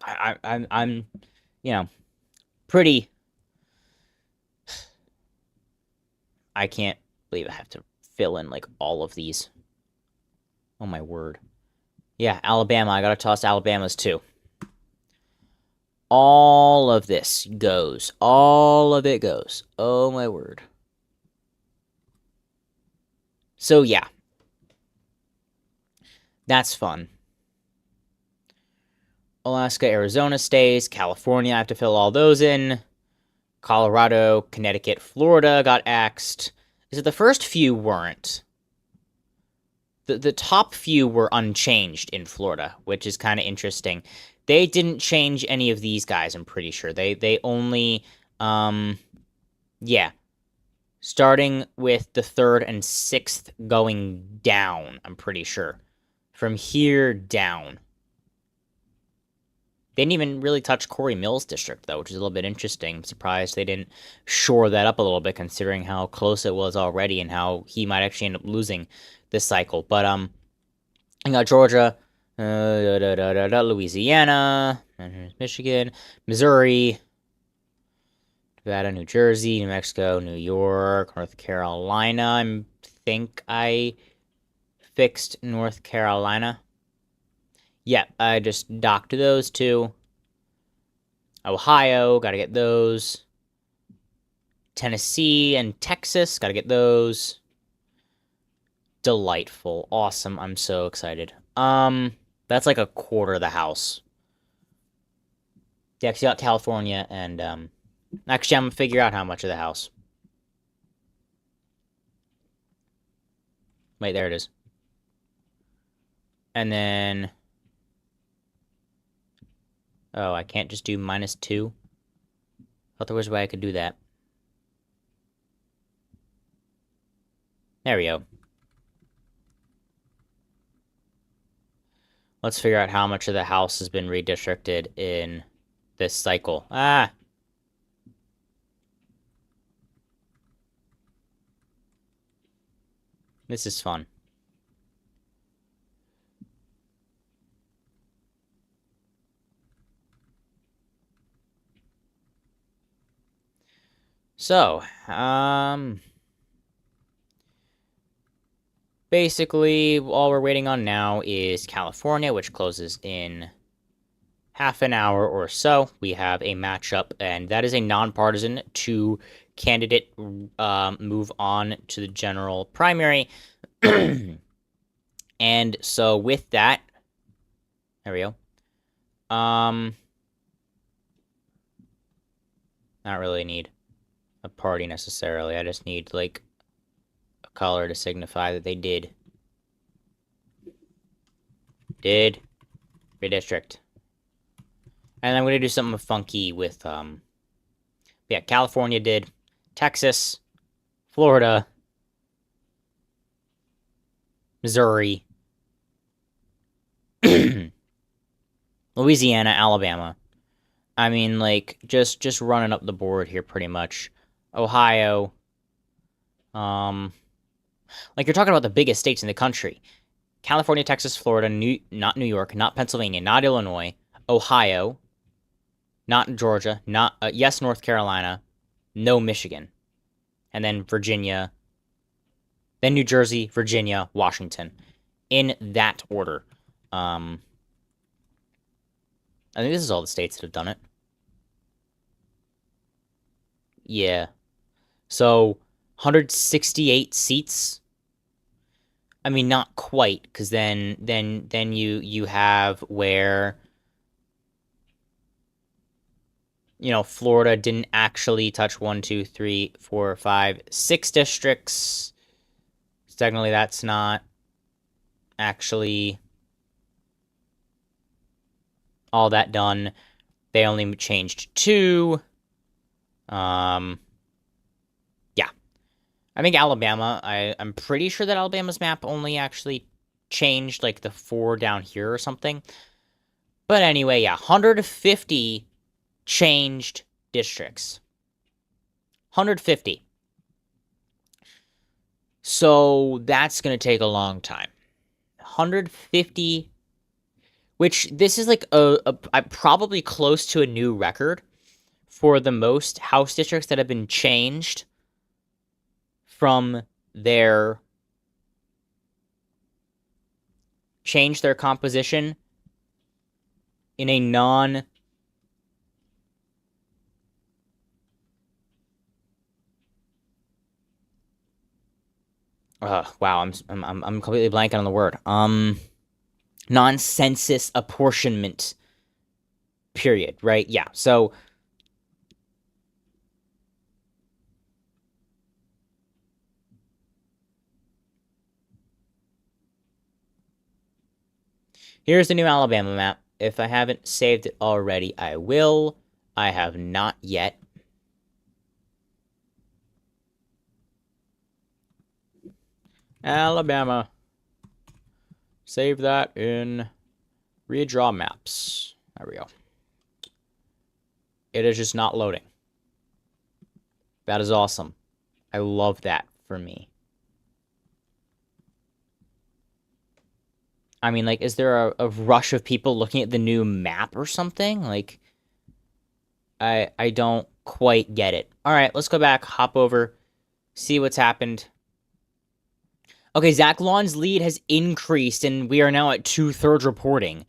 I'm pretty. I can't believe I have to fill in like all of these. Oh my word. Yeah, Alabama. I gotta toss Alabama's too. All of this goes. All of it goes. Oh my word. So yeah. That's fun. Alaska, Arizona stays. California, I have to fill all those in. Colorado, Connecticut, Florida got axed. Is it the first few weren't? The top few were unchanged in Florida, which is kind of interesting. They didn't change any of these guys, I'm pretty sure. They only, yeah. Starting with the 3rd and 6th going down, I'm pretty sure. From here down. They didn't even really touch Corey Mills' district, though, which is a little bit interesting. I'm surprised they didn't shore that up a little bit, considering how close it was already and how he might actually end up losing this cycle. But, I got Georgia, Louisiana, Michigan, Missouri, Nevada, New Jersey, New Mexico, New York, North Carolina. I think I fixed North Carolina. Yeah, I just docked those two. Ohio, gotta get those. Tennessee and Texas, gotta get those. Delightful. Awesome. I'm so excited. That's like a quarter of the house. Yeah, 'cause you got California and, actually, I'm gonna figure out how much of the house. Wait, there it is. And then... Oh, I can't just do -2? I thought there was a way I could do that. There we go. Let's figure out how much of the house has been redistricted in this cycle. Ah! This is fun. So, basically, all we're waiting on now is California, which closes in half an hour or so. We have a matchup, and that is a nonpartisan two-candidate move on to the general primary. And so with that, there we go. Not really need a party necessarily. I just need, like, a color to signify that they did redistrict. And I'm going to do something funky with, yeah, California did, Texas, Florida, Missouri, Louisiana, Alabama. I mean, like, just running up the board here pretty much. Ohio. Like, you're talking about the biggest states in the country. California, Texas, Florida, not New York, not Pennsylvania, not Illinois, Ohio, not Georgia, not yes, North Carolina, no Michigan, and then Virginia, then New Jersey, Virginia, Washington, in that order. I think this is all the states that have done it. Yeah. So 168 seats. I mean, not quite, because then you have where, you know, Florida didn't actually touch 1, 2, 3, 4, 5, 6 districts. So technically, that's not actually all that done. They only changed 2. Yeah. I think Alabama, I'm pretty sure that Alabama's map only actually changed like the 4 down here or something. But anyway, yeah, 150 changed districts. 150. So that's going to take a long time. 150, which this is like a probably close to a new record for the most House districts that have been changed from their composition in a non wow, I'm completely blanking on the word. Non-census apportionment period, right? Yeah. So here's the new Alabama map. If I haven't saved it already, I will. I have not yet. Alabama. Save that in redraw maps. There we go. It is just not loading. That is awesome. I love that for me. I mean, like, is there a rush of people looking at the new map or something? Like, I don't quite get it. All right, let's go back, hop over, see what's happened. Okay, Zach Lawn's lead has increased, and we are now at 2/3 reporting.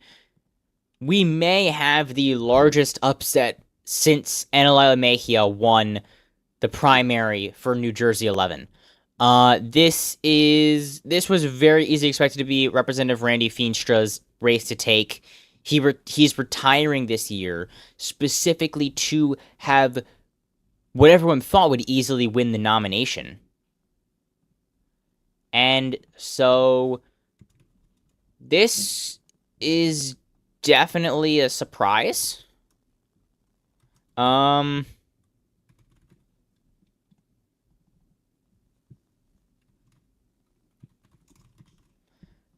We may have the largest upset since Anilila Mejia won the primary for New Jersey 11. This was very easily expected to be Representative Randy Feenstra's race to take. He's retiring this year specifically to have what everyone thought would easily win the nomination. And so this is definitely a surprise.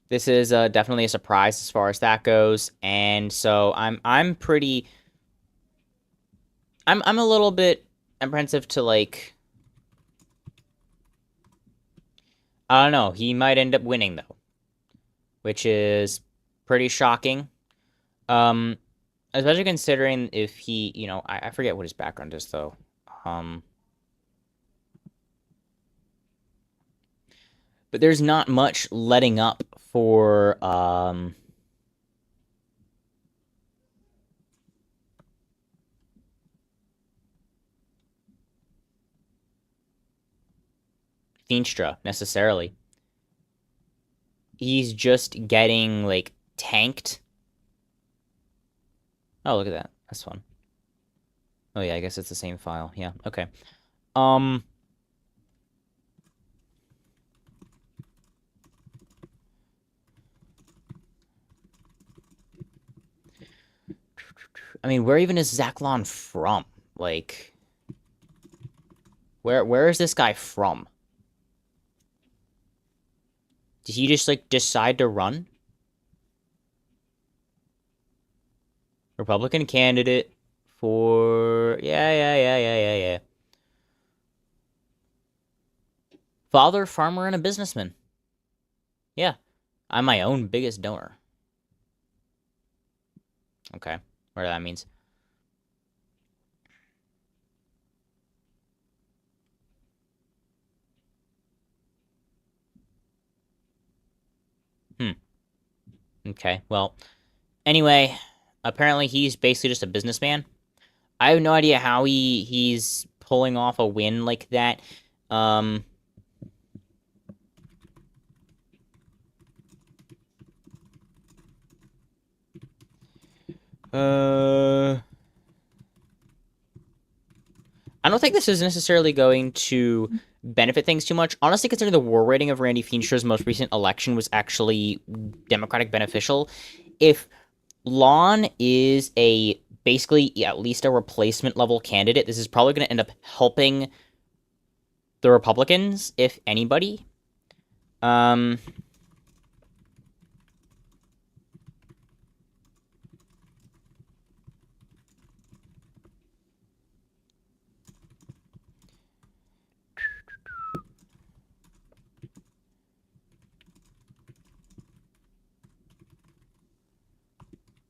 This is definitely a surprise as far as that goes, and so I'm a little bit apprehensive to, like, I don't know, he might end up winning though, which is pretty shocking. Especially considering if he, you know, I forget what his background is though. But there's not much letting up for Feenstra necessarily. He's just getting, like, tanked. Oh, look at that. That's fun. Oh yeah, I guess it's the same file. Yeah, okay. I mean, where even is Zach Lawn from? Like, where is this guy from? Did he just, like, decide to run? Republican candidate for... Yeah. Father, farmer, and a businessman. Yeah. I'm my own biggest donor. Okay, whatever that means. Okay, well, anyway, apparently he's basically just a businessman. I have no idea how he's pulling off a win like that. Um, I don't think this is necessarily going to benefit things too much. Honestly, considering the war rating of Randy Feenstra's most recent election was actually Democratic beneficial, if Lon is a basically at least a replacement level candidate, this is probably going to end up helping the Republicans, if anybody.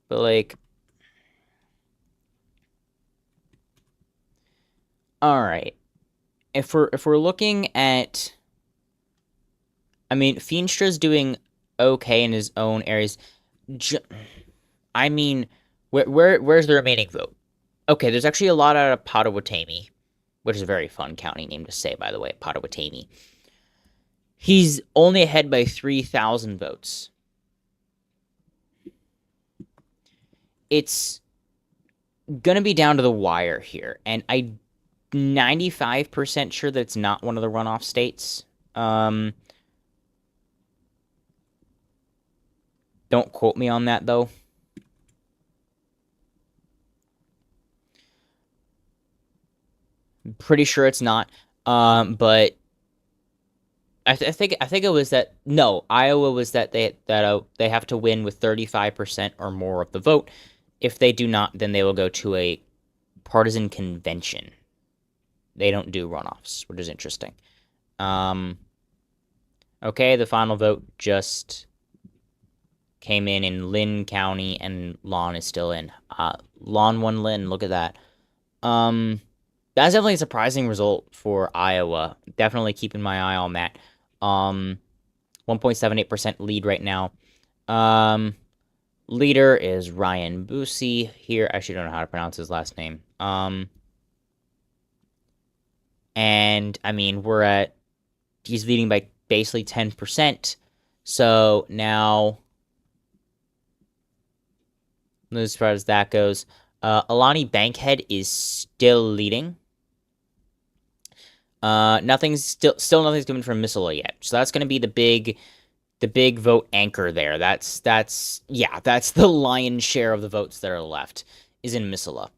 But like, all right, if we're looking at, I mean, Feenstra's doing okay in his own areas. I mean, where's the remaining vote? Okay, there's actually a lot out of Pottawatomie, which is a very fun county name to say, by the way, Pottawatomie. He's only ahead by 3,000 votes. It's gonna be down to the wire here, and I'm 95% sure that it's not one of the runoff states. Don't quote me on that, though. I'm pretty sure it's not. But I think it was that no, Iowa was that they have to win with 35% or more of the vote. If they do not, then they will go to a partisan convention. They don't do runoffs, which is interesting. Okay, the final vote just came in Lynn County, and Lon is still in. Lon won Lynn. Look at that. That's definitely a surprising result for Iowa. Definitely keeping my eye on that. 1.78% lead right now. Leader is Ryan Boosie. Here, I actually don't know how to pronounce his last name. And I mean, he's leading by basically 10%. So now, as far as that goes, Alani Bankhead is still leading. Nothing's coming from Missoula yet. So that's going to be the big vote anchor there. That's the lion's share of the votes that are left is in Missoula.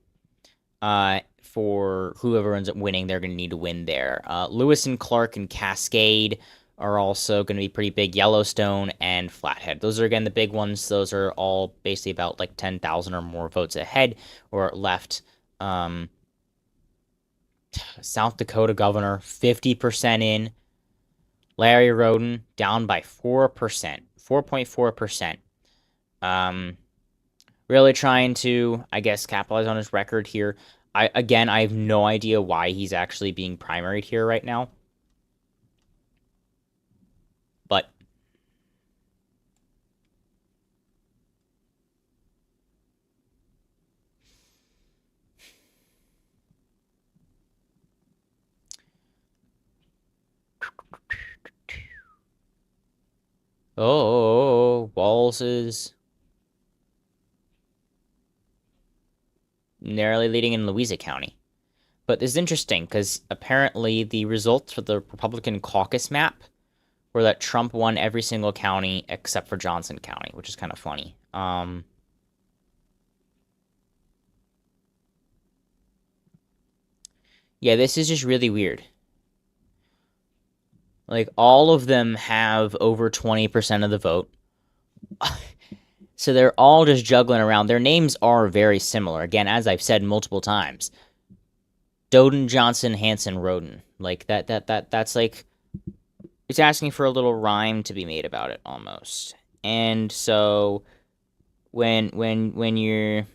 For whoever ends up winning, they're going to need to win there. Lewis and Clark and Cascade are also going to be pretty big. Yellowstone and Flathead. Those are, again, the big ones. Those are all basically about like 10,000 or more votes ahead or left. South Dakota governor, 50% in. Larry Roden, down by 4%. 4.4%. Really trying to, I guess, capitalize on his record here. I have no idea why he's actually being primaried here right now. But Walls is narrowly leading in Louisa County. But this is interesting because apparently the results for the Republican caucus map were that Trump won every single county except for Johnson County, which is kind of funny. Yeah, this is just really weird. Like, all of them have over 20% of the vote. So they're all just juggling around. Their names are very similar. Again, as I've said multiple times. Doden, Johnson, Hanson, Roden. Like, that's like... It's asking for a little rhyme to be made about it, almost. And so when you're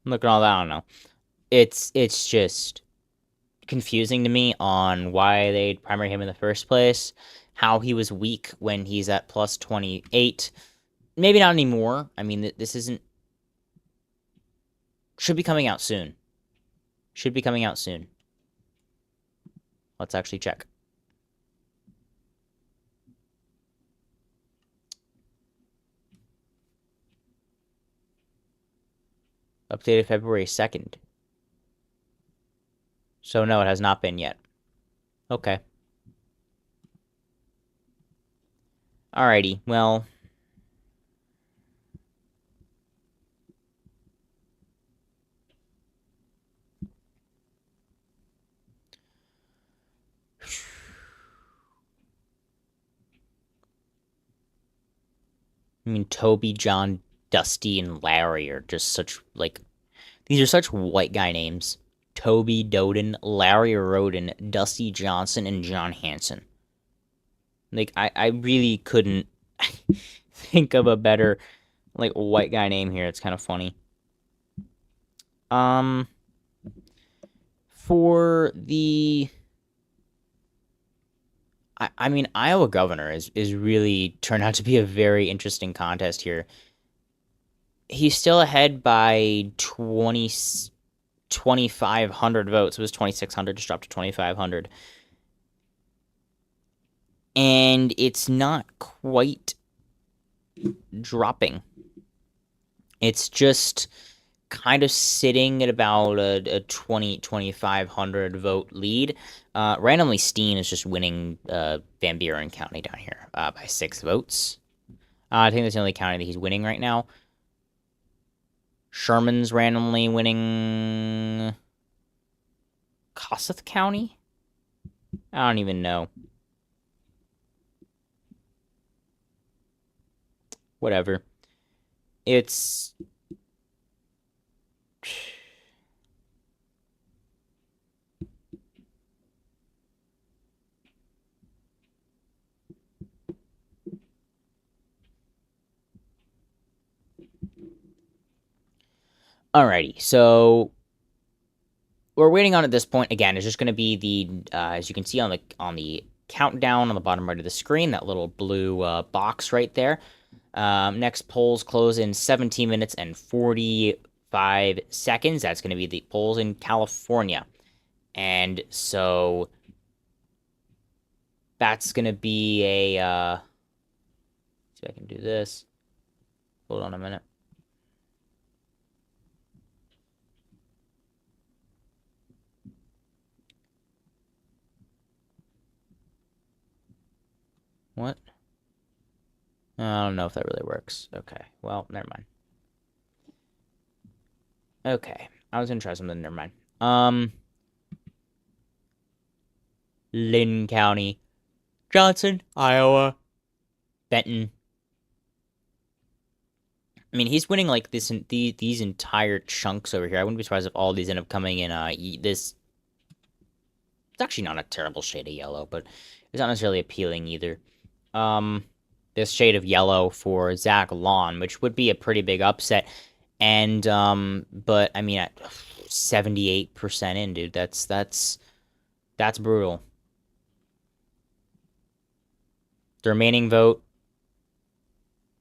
looking at all that, I don't know. It's just confusing to me on why they'd primary him in the first place, how he was weak when he's at plus 28. Maybe not anymore. I mean, this isn't... Should be coming out soon. Should be coming out soon. Let's actually check. Updated February 2nd. So no, it has not been yet. Okay. Alrighty, well... I mean, Toby, John, Dusty, and Larry are just such, like... These are such white guy names. Toby Doden, Larry Roden, Dusty Johnson, and John Hanson. Like, I really couldn't think of a better, like, white guy name here. It's kind of funny. For the... I mean, Iowa governor is really turned out to be a very interesting contest here. He's still ahead by 2,500 votes. It was 2,600, just dropped to 2,500. And it's not quite dropping. It's just kind of sitting at about a 2,500 vote lead. Randomly, Steen is just winning Van Buren County down here by 6 votes. I think that's the only county that he's winning right now. Sherman's randomly winning Kossuth County? I don't even know. Whatever. It's... Alrighty, so we're waiting on at this point. Again, it's just going to be the as you can see on the countdown on the bottom right of the screen, that little blue box right there. Next polls close in 17 minutes and 45 seconds. That's going to be the polls in California, and so that's going to be a. See if I can do this. Hold on a minute. What? I don't know if that really works. Okay, well, never mind. Okay, I was gonna try something, never mind. Lynn County, Johnson, Iowa, Benton. I mean, he's winning like these entire chunks over here. I wouldn't be surprised if all these end up coming in this. It's actually not a terrible shade of yellow, but it's not necessarily appealing either. This shade of yellow for Zach Lawn, which would be a pretty big upset. And, but, I mean, at 78% in, dude, that's brutal. The remaining vote,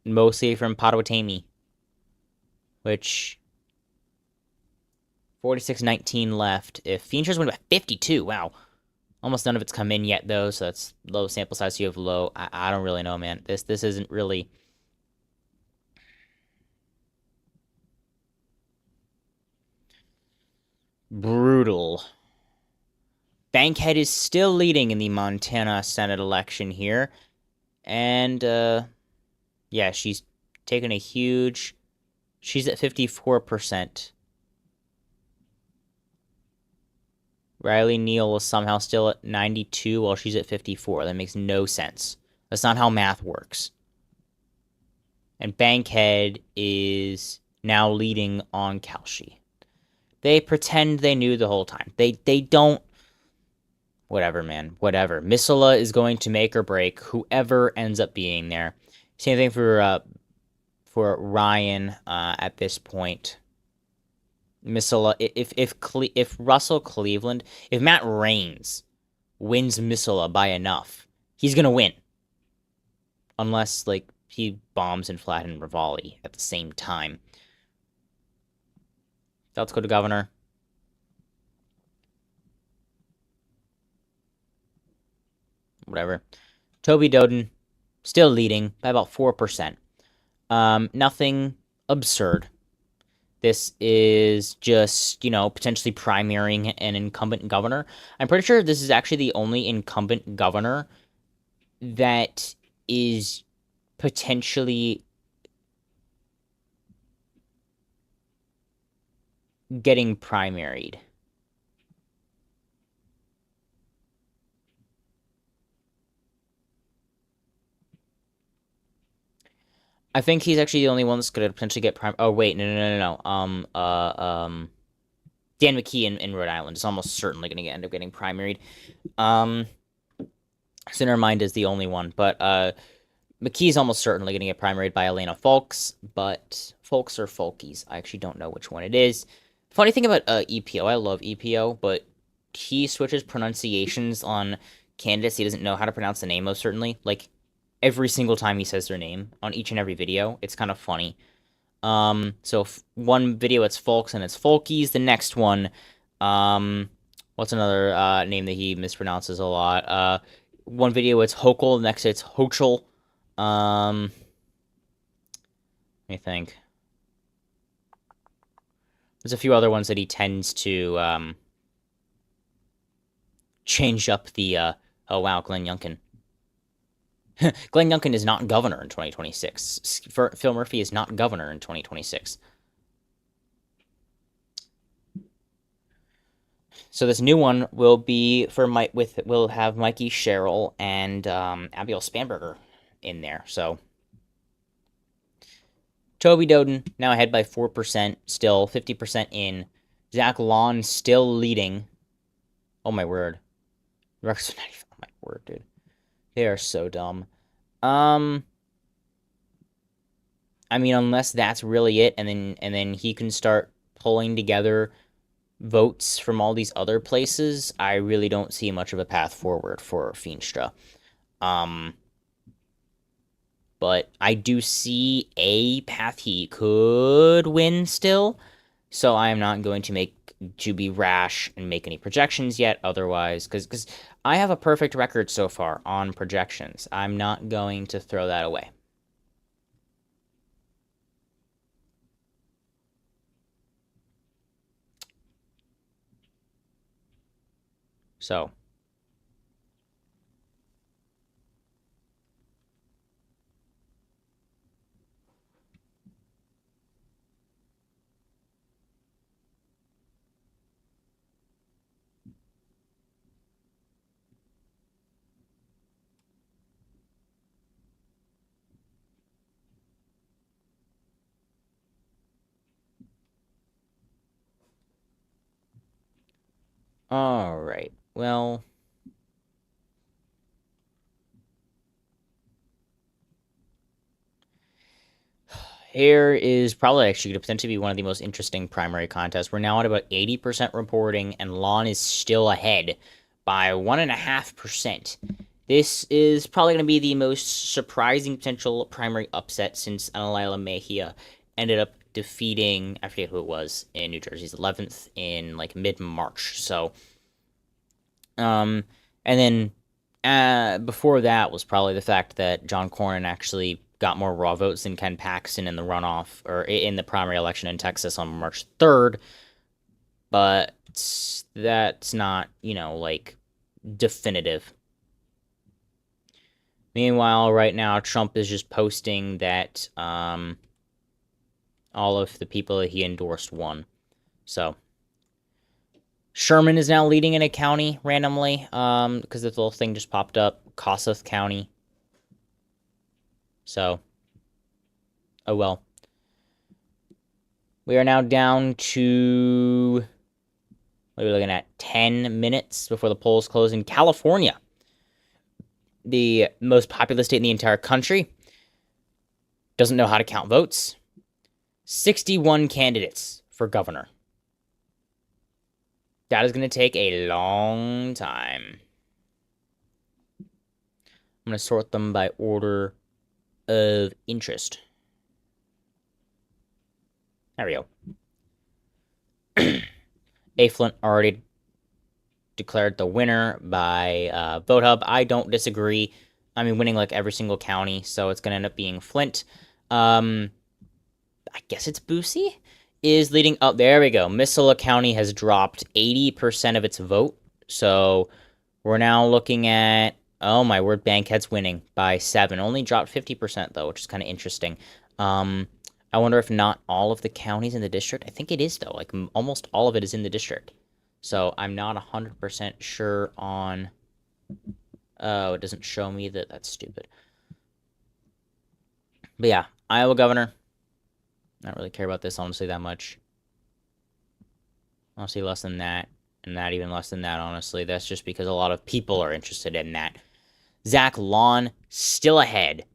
mostly from Potawatomi, which, 46-19 left. If Phoenix went by 52, wow. Almost none of it's come in yet, though, so that's low sample size. So you have low. I don't really know, man. This isn't really... brutal. Bankhead is still leading in the Montana Senate election here. And, yeah, she's taken a huge... She's at 54%. Riley Neal is somehow still at 92 while she's at 54. That makes no sense. That's not how math works. And Bankhead is now leading on Kalshi. They pretend they knew the whole time. They don't Whatever, man. Whatever. Missoula is going to make or break whoever ends up being there. Same thing for Ryan at this point. Missoula, if Russell Cleveland, if Matt Raines wins Missoula by enough, he's gonna win. Unless like he bombs and flattens Rivali at the same time. South Dakota governor. Whatever. Toby Doden still leading by about 4%. Nothing absurd. This is just, potentially primarying an incumbent governor. I'm pretty sure this is actually the only incumbent governor that is potentially getting primaried. I think he's actually the only one that's going to potentially get Oh, wait, no. Dan McKee in Rhode Island is almost certainly going to end up getting primaried. Sinnermind is the only one, but McKee's almost certainly going to get primaried by Elena Folks, but Folks or Folkies, I actually don't know which one it is. Funny thing about EPO, I love EPO, but he switches pronunciations on candidates he doesn't know how to pronounce the name of, certainly. Like, every single time he says their name on each and every video. It's kind of funny. So one video it's Folks and it's Folkies. The next one, what's another name that he mispronounces a lot? One video it's Hochul, next it's Hochul. Let me think. There's a few other ones that he tends to change up the oh wow, Glenn Youngkin. Glenn Youngkin is not governor in 2026. Phil Murphy is not governor in 2026. So this new one will be for will have Mikey Sherrill and Abigail Spanberger in there. So Toby Doden now ahead by 4%, still 50% in. Zach Lawn still leading. Oh my word. Oh my word, dude. They are so dumb. I mean, unless that's really it, and then he can start pulling together votes from all these other places, I really don't see much of a path forward for Feenstra. But I do see a path he could win still, so I am not going to be rash and make any projections yet, otherwise, because I have a perfect record so far on projections. I'm not going to throw that away. So all right. Well, here is probably actually going to potentially be one of the most interesting primary contests. We're now at about 80% reporting, and Lon is still ahead by 1.5%. This is probably going to be the most surprising potential primary upset since Analila Mejia ended up defeating, I forget who it was, in New Jersey's 11th in like mid-March. So, and then before that was probably the fact that John Cornyn actually got more raw votes than Ken Paxton in the runoff or in the primary election in Texas on March 3rd. But that's not, like definitive. Meanwhile, right now, Trump is just posting that all of the people that he endorsed won. So Sherman is now leading in a county randomly because this little thing just popped up. Kossuth County. So, oh well. We are now down to We're looking at 10 minutes before the polls close in California, the most populous state in the entire country. Doesn't know how to count votes. 61 candidates for governor. That is going to take a long time. I'm going to sort them by order of interest. There we go. A. Flint already declared the winner by Vote Hub. I don't disagree. I mean, winning like every single county, so it's going to end up being Flint. I guess it's Boosie is leading up. There we go. Missoula County has dropped 80% of its vote. So we're now looking at, oh my word, Bankhead's winning by 7. Only dropped 50% though, which is kind of interesting. I wonder if not all of the counties in the district. I think it is though. Like almost all of it is in the district. So I'm not 100% sure on. Oh, it doesn't show me that. That's stupid. But yeah, Iowa governor. I don't really care about this, honestly, that much. Honestly, less than that. And not even less than that, honestly. That's just because a lot of people are interested in that. Zach Lawn, still ahead.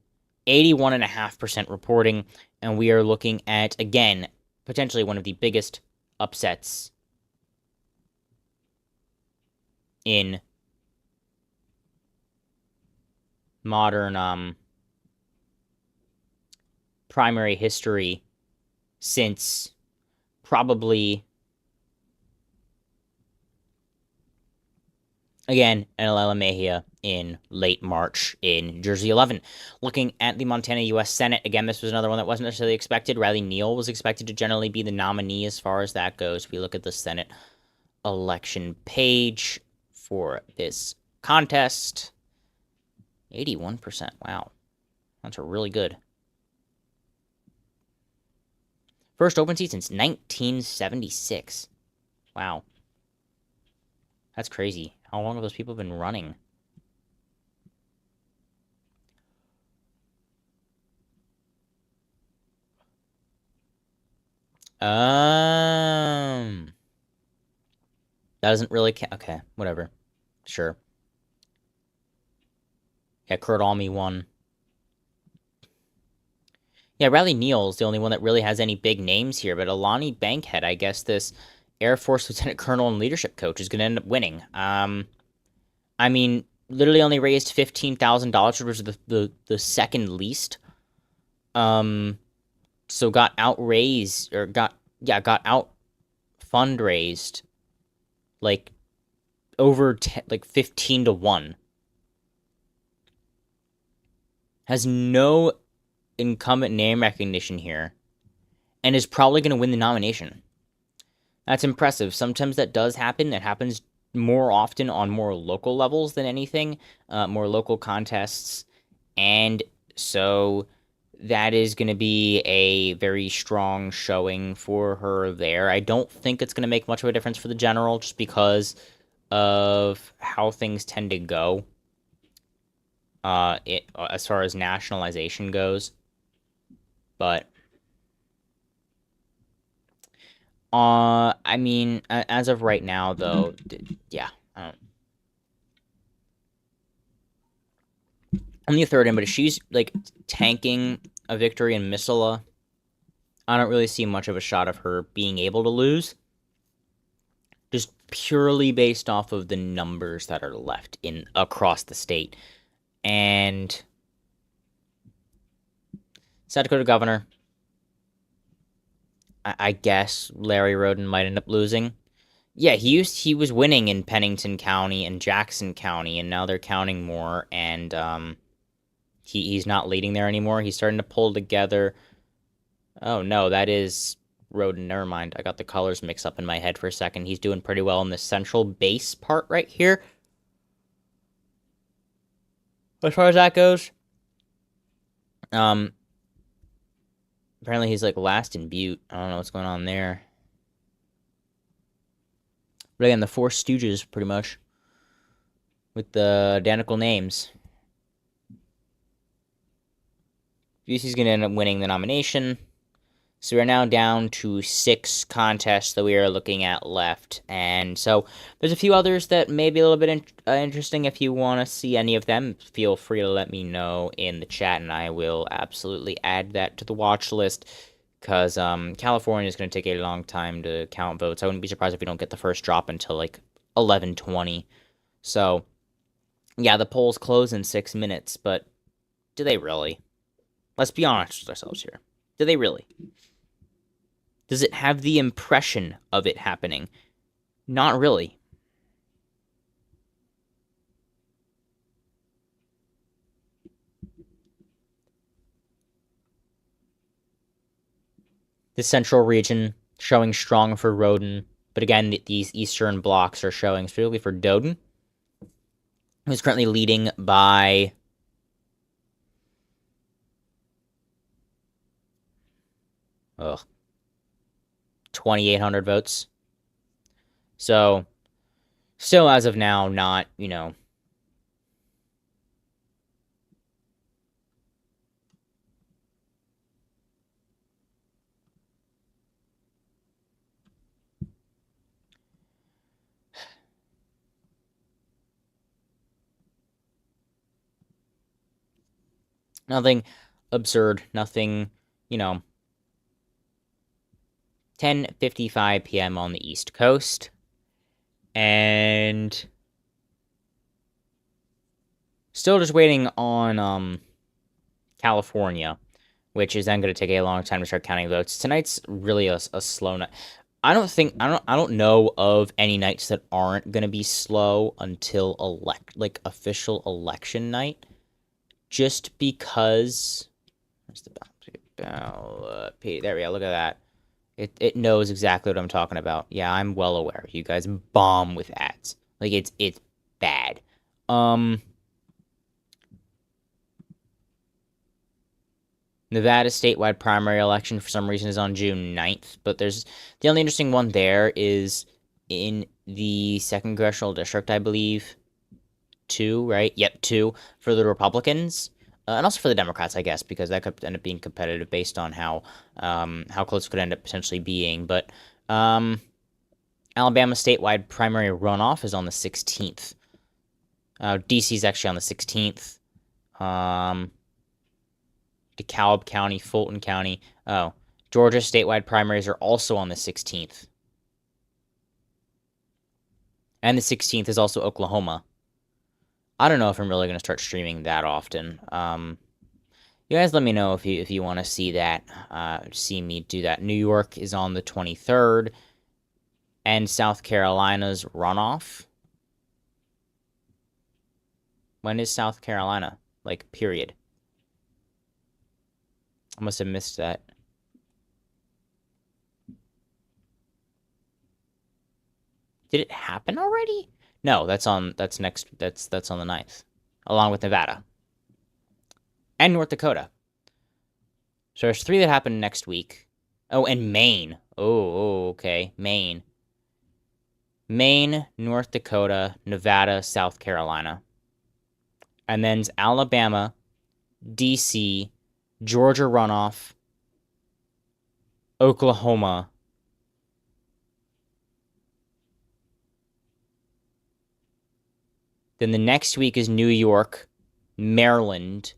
81.5% reporting. And we are looking at, again, potentially one of the biggest upsets in modern primary history since probably, again, Anela Mejia in late March in Jersey 11. Looking at the Montana U.S. Senate, again, this was another one that wasn't necessarily expected. Riley Neal was expected to generally be the nominee as far as that goes. If we look at the Senate election page for this contest, 81%. Wow. That's really good. First open seat since 1976. Wow. That's crazy. How long have those people been running? That doesn't really count. Okay, whatever. Sure. Yeah, Kurt Almy won. Yeah, Riley Neal's the only one that really has any big names here, but Alani Bankhead, I guess this Air Force Lieutenant Colonel and leadership coach is going to end up winning. I mean, literally only raised $15,000, which was the second least. So got outraised, or got out fundraised like over 15 to 1. Has no incumbent name recognition here, and is probably going to win the nomination. That's impressive. Sometimes that does happen. It happens more often on more local levels than anything, more local contests, and so that is going to be a very strong showing for her there. I don't think it's going to make much of a difference for the general, just because of how things tend to go as far as nationalization goes. But I mean, as of right now, though, yeah, I'm the third in, but if she's like tanking a victory in Missoula, I don't really see much of a shot of her being able to lose. Just purely based off of the numbers that are left in across the state. And South Dakota governor, I guess Larry Roden might end up losing. Yeah, he was winning in Pennington County and Jackson County, and now they're counting more, and he's not leading there anymore. He's starting to pull together. Oh no, that is Roden. Never mind. I got the colors mixed up in my head for a second. He's doing pretty well in the central base part right here. As far as that goes, apparently he's like last in Butte. I don't know what's going on there. But again, the Four Stooges, pretty much, with the identical names. Busey's going to end up winning the nomination. So we're now down to 6 contests that we are looking at left. And so there's a few others that may be a little bit interesting. If you want to see any of them, feel free to let me know in the chat, and I will absolutely add that to the watch list. Because California is going to take a long time to count votes. I wouldn't be surprised if we don't get the first drop until like 11:20. So, yeah, the polls close in 6 minutes, but do they really? Let's be honest with ourselves here. Do they really? Does it have the impression of it happening? Not really. The central region showing strong for Roden, but again, these eastern blocks are showing specifically for Doden, who's currently leading by 2,800 votes. So, still as of now, not, nothing absurd, nothing, 10:55 p.m. on the East Coast. And still just waiting on California, which is then going to take a long time to start counting votes. Tonight's really a slow night. I don't know of any nights that aren't going to be slow until official election night. Just because, where's the ballot? There we go. Look at that. It knows exactly what I'm talking about. Yeah, I'm well aware. You guys bomb with ads. Like it's bad. Nevada statewide primary election for some reason is on June 9th, but there's the only interesting one there is in the 2nd congressional district, I believe. 2, right? Yep, 2 for the Republicans. And also for the Democrats, I guess, because that could end up being competitive based on how close it could end up potentially being. But Alabama statewide primary runoff is on the 16th. D.C. is actually on the 16th. DeKalb County, Fulton County. Oh, Georgia statewide primaries are also on the 16th. And the 16th is also Oklahoma. I don't know if I'm really going to start streaming that often. You guys let me know if you want to see that, see me do that. New York is on the 23rd, and South Carolina's runoff. When is South Carolina? Like, period. I must have missed that. Did it happen already? No, that's on the 9th, along with Nevada and North Dakota. So there's 3 that happen next week. Oh, and Maine. Oh, okay, Maine, North Dakota, Nevada, South Carolina, and then Alabama, D.C., Georgia runoff, Oklahoma. Then the next week is New York, Maryland,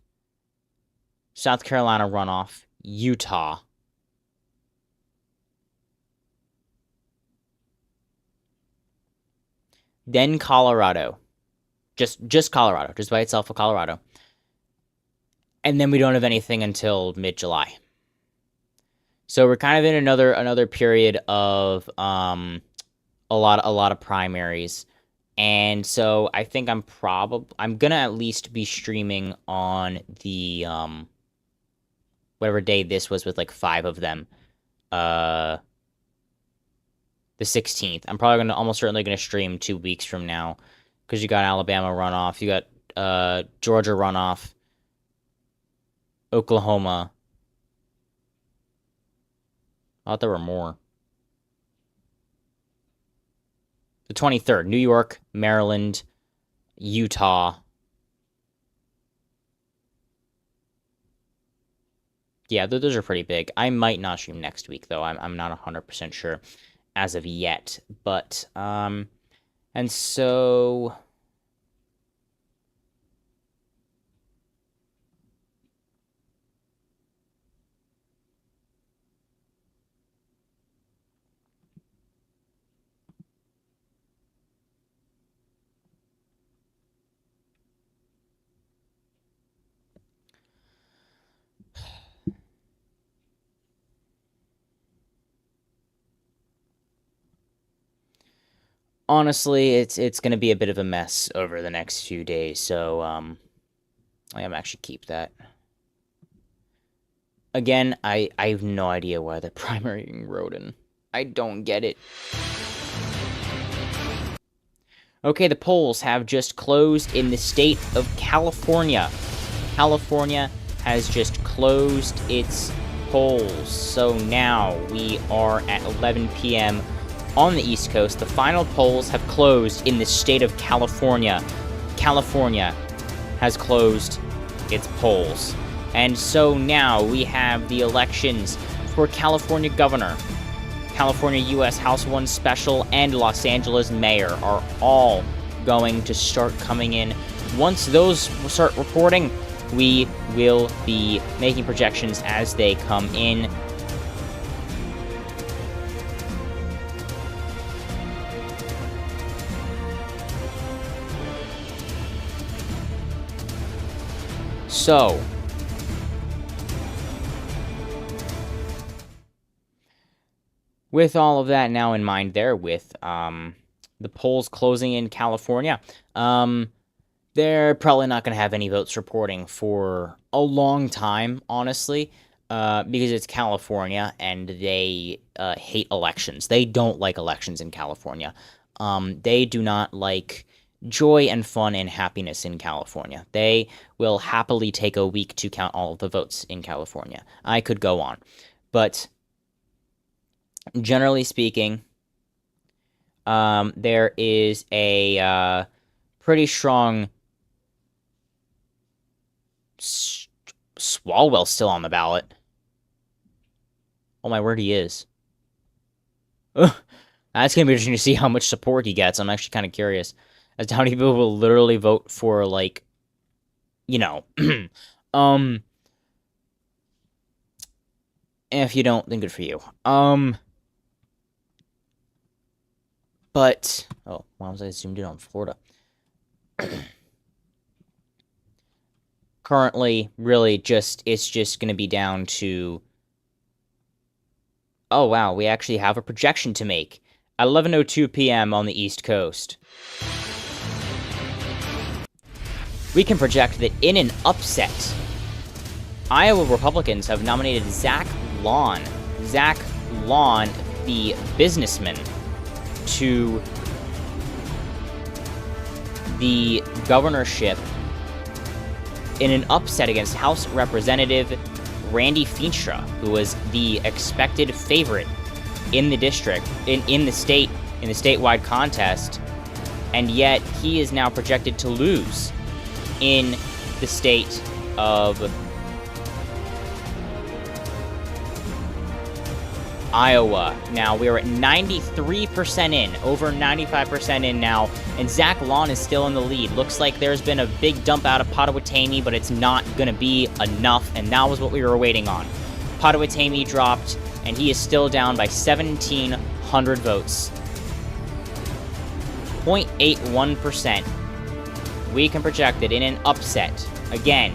South Carolina runoff, Utah. Then Colorado. Just Colorado, just by itself for Colorado. And then we don't have anything until mid-July. So we're kind of in another period of a lot of primaries. And so I think I'm gonna at least be streaming on the whatever day this was with like 5 of them. The 16th. I'm probably almost certainly gonna stream 2 weeks from now, because you got Alabama runoff, you got Georgia runoff, Oklahoma. I thought there were more. The 23rd, New York, Maryland, Utah. Yeah, those are pretty big. I might not stream next week, though. I'm not 100% sure as of yet. But, and so... Honestly, it's gonna be a bit of a mess over the next few days, so, I'm actually keep that. Again, I have no idea why they're primarying Roden. I don't get it. Okay, the polls have just closed in the state of California. California has just closed its polls. So now we are at 11 p.m. on the East Coast. The final polls have closed in the state of California. California has closed its polls. And so now we have the elections for California governor, California U.S. House 1 Special, and Los Angeles Mayor are all going to start coming in. Once those start reporting, we will be making projections as they come in. So, with all of that now in mind there, with the polls closing in California, they're probably not going to have any votes reporting for a long time, honestly, because it's California and they hate elections. They don't like elections in California. They do not like joy and fun and happiness in California. They will happily take a week to count all of the votes in California. I could go on, but generally speaking, there is a pretty strong... Swalwell's still on the ballot. Oh my word, he is. Ugh. That's gonna be interesting to see how much support he gets. I'm actually kind of curious as to how many people will literally vote for, like, you know, if you don't, then good for you. But, oh, why was I zoomed in on Florida? Currently, really, it's just gonna be down to... Oh, wow, we actually have a projection to make at 11:02 p.m. on the East Coast. We can project that in an upset, Iowa Republicans have nominated Zach Lawn, the businessman, to the governorship in an upset against House Representative Randy Feenstra, who was the expected favorite in the district, in the statewide contest, and yet he is now projected to lose in the state of Iowa. Now, we're at 93% in, over 95% in now, and Zach Lawn is still in the lead. Looks like there's been a big dump out of Potawatomi, but it's not going to be enough, and that was what we were waiting on. Potawatomi dropped, and he is still down by 1,700 votes. 0.81%. We can project that in an upset. Again,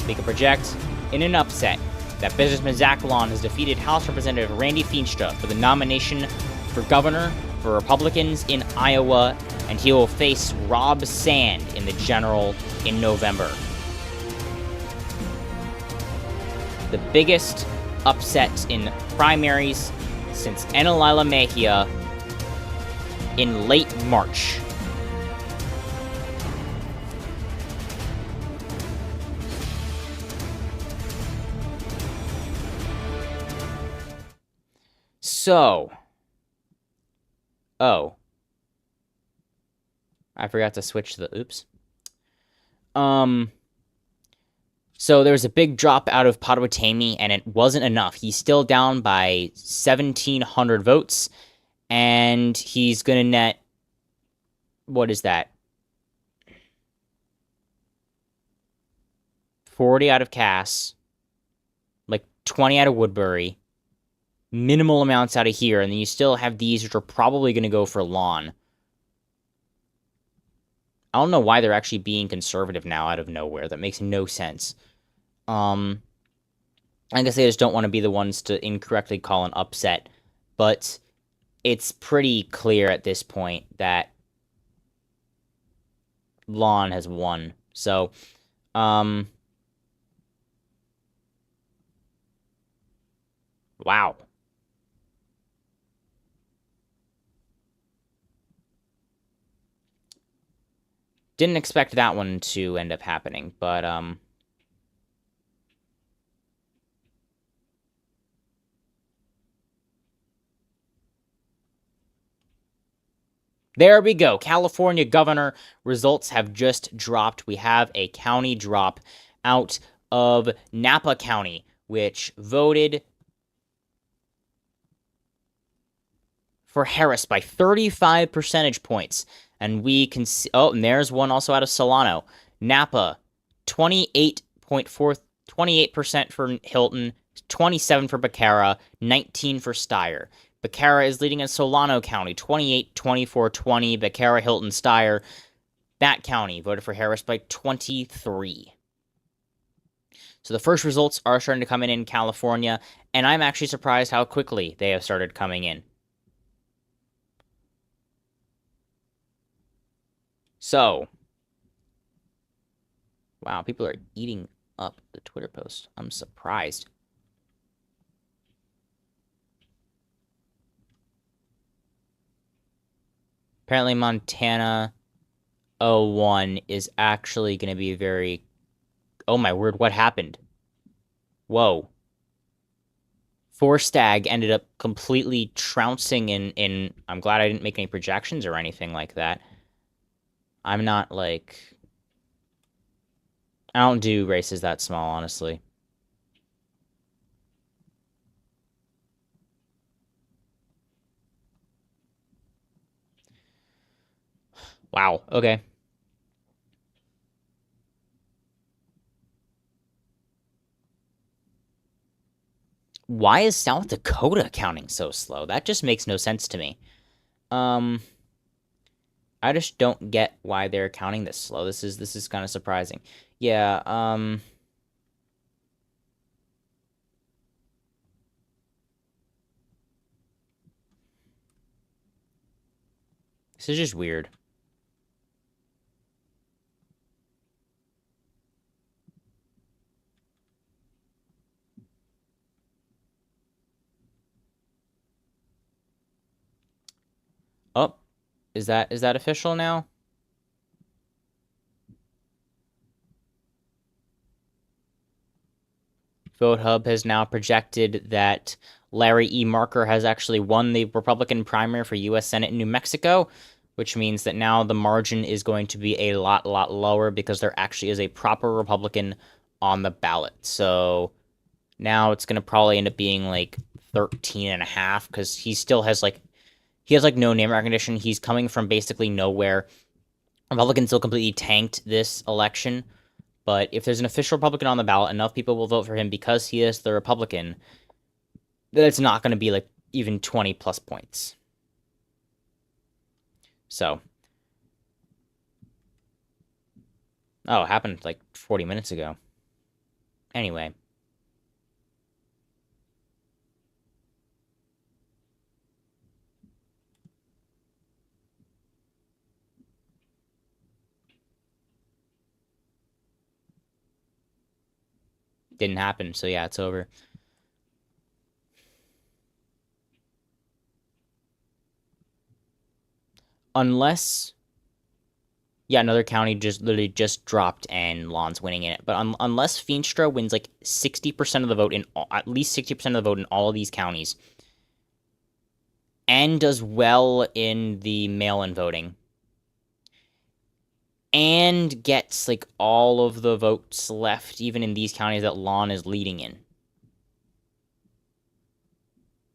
we can project in an upset that businessman Zach Lawn has defeated House Representative Randy Feenstra for the nomination for governor for Republicans in Iowa, and he will face Rob Sand in the general in November. The biggest upset in primaries since Enalila Mejia in late March. So, oh, I forgot to switch to the, oops. So So there was a big drop out of Potawatomi, and it wasn't enough. He's still down by 1,700 votes, and he's going to net, what is that? 40 out of Cass, like 20 out of Woodbury, minimal amounts out of here, and then you still have these which are probably going to go for lawn. I don't know why they're actually being conservative now out of nowhere. That makes no sense. I guess they just don't want to be the ones to incorrectly call an upset, but it's pretty clear at this point that lawn has won. So, wow. Didn't expect that one to end up happening, but, there we go. California governor results have just dropped. We have a county drop out of Napa County, which voted for Harris by 35 percentage points. And we can see, oh, and there's one also out of Solano. Napa, 28% for Hilton, 27 for Becerra, 19 for Steyer. Becerra is leading in Solano County, 28, 24, 20. Becerra, Hilton, Steyer. That county voted for Harris by 23. So the first results are starting to come in California, and I'm actually surprised how quickly they have started coming in. So, wow, people are eating up the Twitter post. I'm surprised. Apparently Montana 01 is actually going to be very... Oh my word, what happened? Whoa. Forstag ended up completely trouncing in... I'm glad I didn't make any projections or anything like that. I'm not, like... I don't do races that small, honestly. Wow, okay. Why is South Dakota counting so slow? That just makes no sense to me. I just don't get why they're counting this slow. This is kind of surprising. Yeah, this is just weird. Oh, is that official now? VoteHub has now projected that Larry E. Marker has actually won the Republican primary for U.S. Senate in New Mexico, which means that now the margin is going to be a lot lower because there actually is a proper Republican on the ballot. So now it's going to probably end up being like 13.5 because he still has like, he has like no name recognition. He's coming from basically nowhere. Republicans still completely tanked this election. But if there's an official Republican on the ballot, enough people will vote for him because he is the Republican, that it's not going to be like even 20 plus points. So. Oh, it happened like 40 minutes ago. Anyway. Didn't happen, so yeah, it's over. Unless... Yeah, another county just literally just dropped and Lon's winning in it. But unless Feenstra wins like 60% of the vote in at least 60% of the vote in all of these counties, and does well in the mail-in voting, and gets like all of the votes left, even in these counties that Lon is leading in.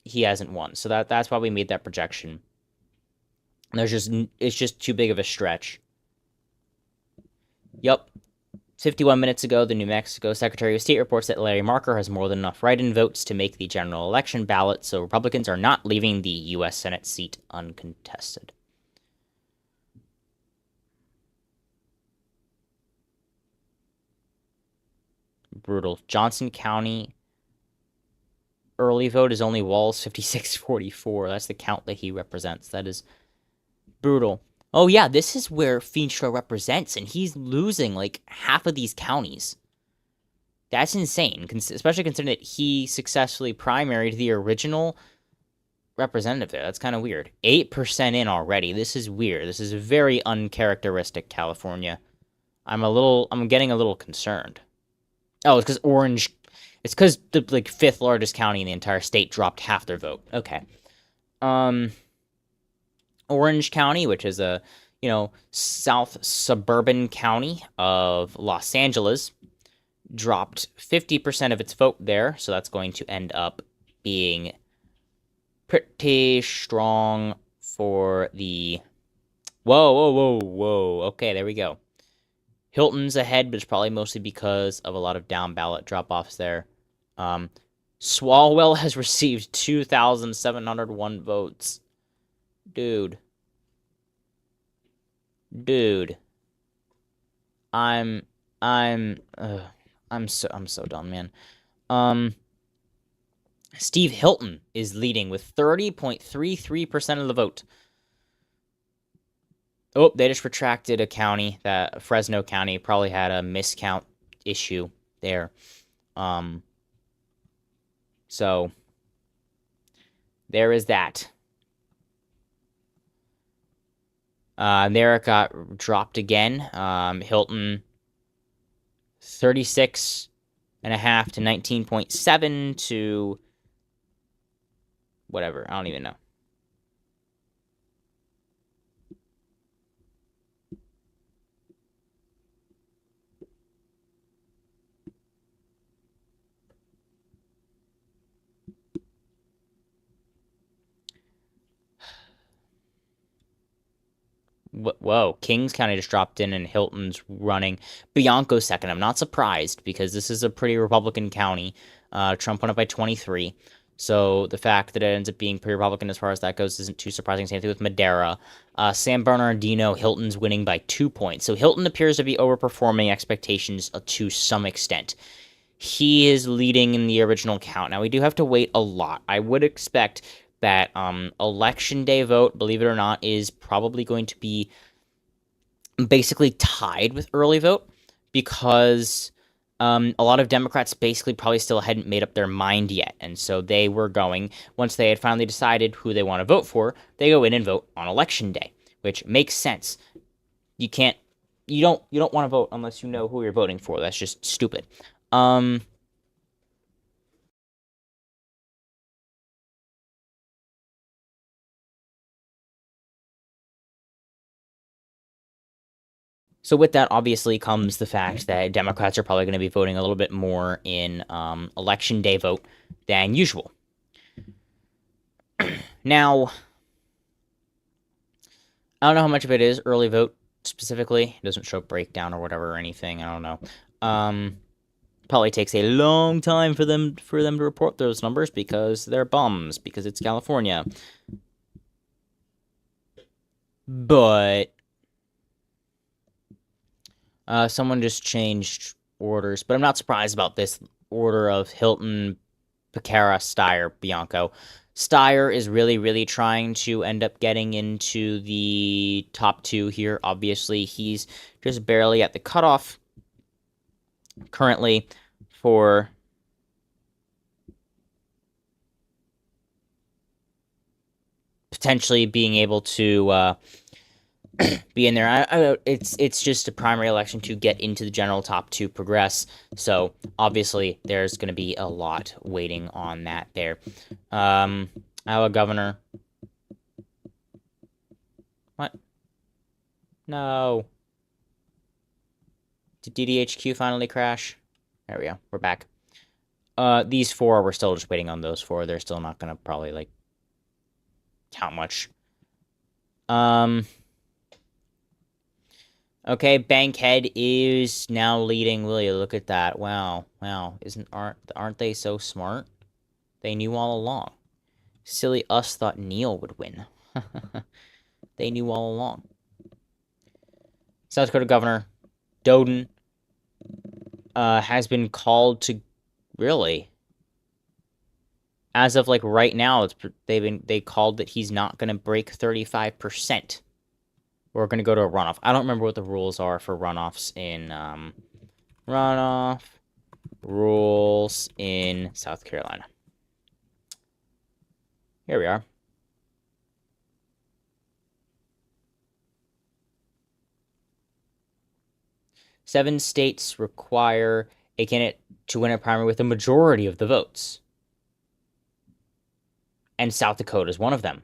He hasn't won, so that's why we made that projection. It's just too big of a stretch. Yep. 51 minutes ago, the New Mexico Secretary of State reports that Larry Marker has more than enough write-in votes to make the general election ballot, so Republicans are not leaving the U.S. Senate seat uncontested. Brutal. Johnson County early vote is only Walls 5644. That's the count that he represents. That is brutal. Oh yeah, this is where Feenstra represents, and he's losing like half of these counties. That's insane, especially considering that he successfully primaried the original representative there. That's kind of weird. 8% in already. This is weird. This is very uncharacteristic California. I'm getting a little concerned. Oh, it's because the like fifth largest county in the entire state dropped half their vote. Okay. Orange County, which is a, south suburban county of Los Angeles, dropped 50% of its vote there, so that's going to end up being pretty strong for the... Whoa. Okay, there we go. Hilton's ahead, but it's probably mostly because of a lot of down-ballot drop-offs there. Swalwell has received 2,701 votes. Dude. I'm so done, man. Steve Hilton is leading with 30.33% of the vote. Oh, they just retracted a county. That Fresno County probably had a miscount issue there. So there is that. There it got dropped again. Hilton 36.5 to 19.7 to whatever. I don't even know. Whoa, Kings County just dropped in and Hilton's running. Bianco's second. I'm not surprised because this is a pretty Republican county. Trump won up by 23. So the fact that it ends up being pretty Republican as far as that goes isn't too surprising. Same thing with Madera. San Bernardino, Hilton's winning by 2 points. So Hilton appears to be overperforming expectations to some extent. He is leading in the original count. Now, we do have to wait a lot. I would expect that election day vote, believe it or not, is probably going to be basically tied with early vote because a lot of Democrats basically probably still hadn't made up their mind yet. And so they were going, once they had finally decided who they want to vote for, they go in and vote on election day, which makes sense. You don't want to vote unless you know who you're voting for. That's just stupid. So with that, obviously, comes the fact that Democrats are probably going to be voting a little bit more in election day vote than usual. Now, I don't know how much of it is early vote specifically. It doesn't show breakdown or whatever or anything. I don't know. Probably takes a long time for them to report those numbers because they're bums, because it's California. But someone just changed orders, but I'm not surprised about this order of Hilton, Picara, Steyer, Bianco. Steyer is really, really trying to end up getting into the top two here. Obviously, he's just barely at the cutoff currently for potentially being able to be in there. It's just a primary election to get into the general top to progress. So obviously there's going to be a lot waiting on that there. Iowa governor. What? No. Did DDHQ finally crash? There we go. We're back. These four, we're still just waiting on those four. They're still not gonna probably, like, count much. Okay, Bankhead is now leading. Will you look at that? Wow. Aren't they so smart? They knew all along. Silly us thought Neil would win. They knew all along. South Dakota Governor Doden has been called to, really, as of like right now, they called that he's not going to break 35%. We're going to go to a runoff. I don't remember what the rules are for runoffs in runoff rules in South Carolina. Here we are. Seven states require a candidate to win a primary with a majority of the votes. And South Dakota is one of them.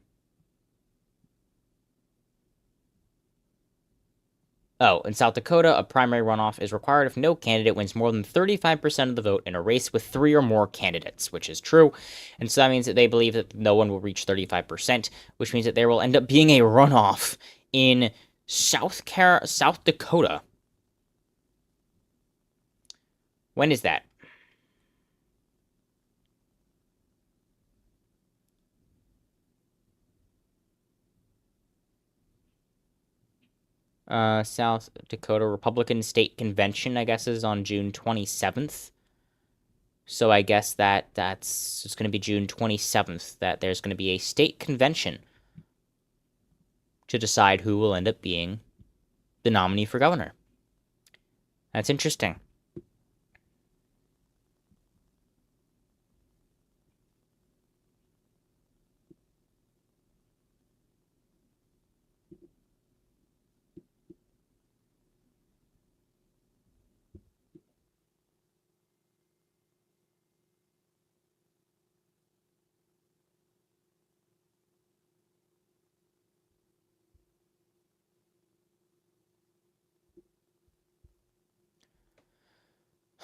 Oh, in South Dakota, a primary runoff is required if no candidate wins more than 35% of the vote in a race with 3 or more candidates, which is true. And so that means that they believe that no one will reach 35%, which means that there will end up being a runoff in South Dakota. When is that? South Dakota Republican State Convention, I guess, is on June 27th. So I guess that's it's going to be June 27th that there's going to be a state convention to decide who will end up being the nominee for governor. That's interesting.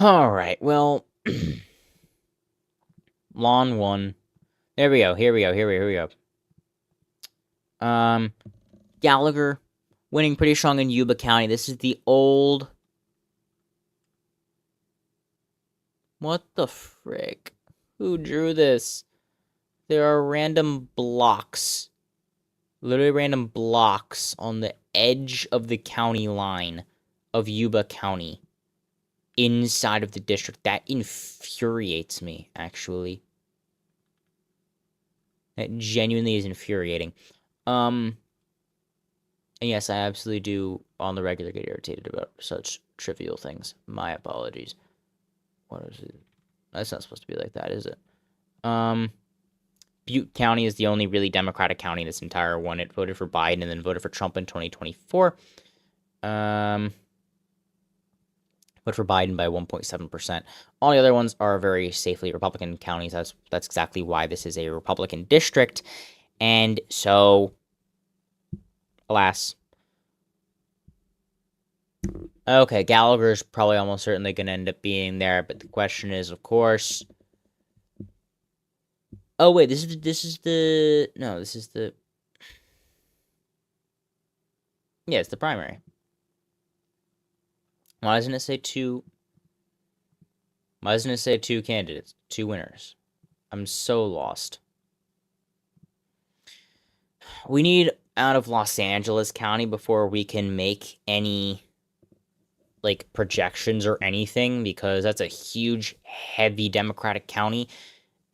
All right, well, Lawn 1. There we go, here we go. Gallagher winning pretty strong in Yuba County. This is the old... What the frick? Who drew this? There are random blocks. Literally random blocks on the edge of the county line of Yuba County. Inside of the district. That infuriates me, actually. That genuinely is infuriating. And yes, I absolutely do, on the regular, get irritated about such trivial things. My apologies. What is it? That's not supposed to be like that, is it? Butte County is the only really Democratic county in this entire one. It voted for Biden and then voted for Trump in 2024. Voted for Biden by 1.7%. All the other ones are very safely Republican counties. That's exactly why this is a Republican district. And so, alas. Okay, Gallagher's probably almost certainly going to end up being there, but the question is, of course... Oh, wait, this is the... No, this is the... Yeah, it's the primary. Why doesn't it say two... Why doesn't it say 2 candidates? 2 winners. I'm so lost. We need out of Los Angeles County before we can make any, like, projections or anything, because that's a huge, heavy Democratic county.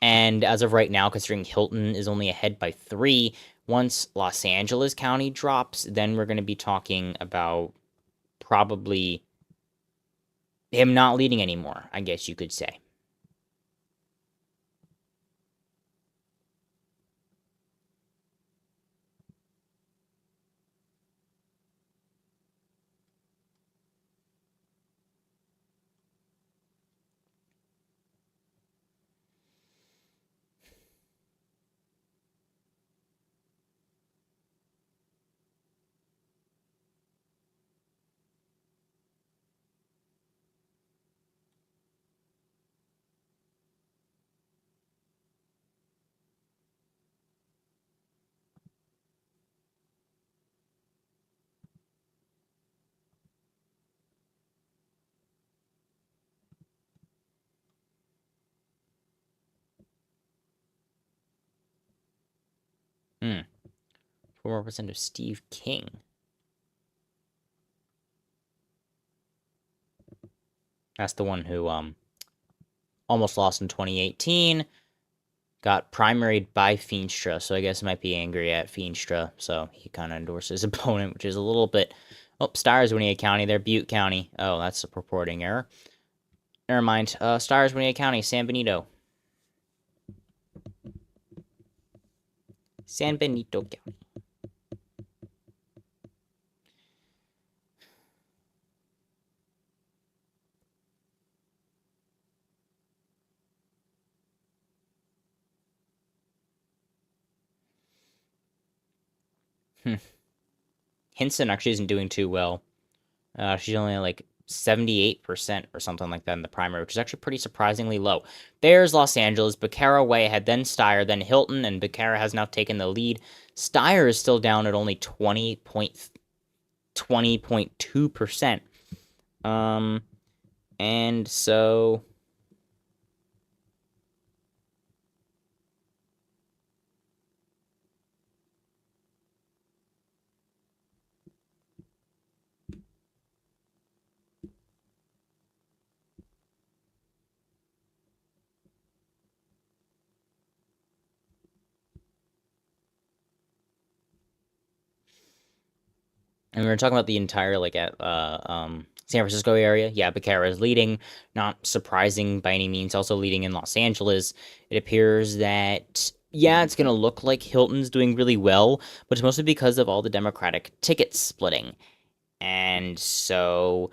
And as of right now, considering Hilton is only ahead by 3, once Los Angeles County drops, then we're going to be talking about probably him not leading anymore, I guess you could say. former Representative Steve King. That's the one who almost lost in 2018. Got primaried by Feenstra, so I guess he might be angry at Feenstra. So he kind of endorsed his opponent, which is a little bit. Oh, Stars Winnebago County, they're Butte County. Oh, that's a reporting error. Never mind. Stars Winnebago County, San Benito. San Benito County. Hinson actually isn't doing too well. She's only like 78% or something like that in the primary, which is actually pretty surprisingly low. There's Los Angeles. Becerra way ahead, then Steyer, then Hilton, and Becerra has now taken the lead. Steyer is still down at only 20.2%. And so and we were talking about the entire like at San Francisco area. Yeah, Becerra is leading, not surprising by any means. Also leading in Los Angeles. It appears that yeah, it's gonna look like Hilton's doing really well, but it's mostly because of all the Democratic ticket splitting, and so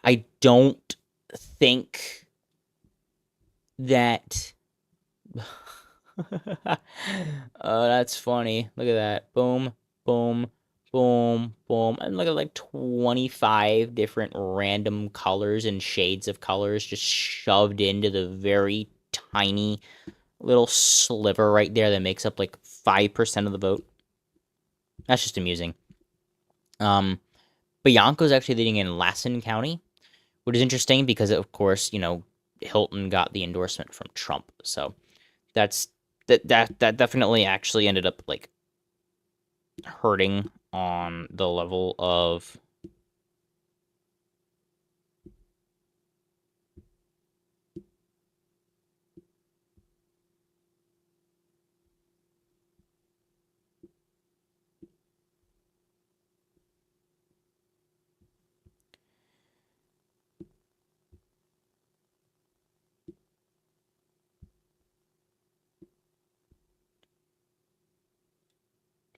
I don't think that. Oh, that's funny. Look at that. Boom, boom, boom, boom. And look at like 25 different random colors and shades of colors just shoved into the very tiny little sliver right there that makes up like 5% of the vote. That's just amusing. Bianco's actually leading in Lassen County, which is interesting because, of course, Hilton got the endorsement from Trump. So that definitely actually ended up like hurting on the level of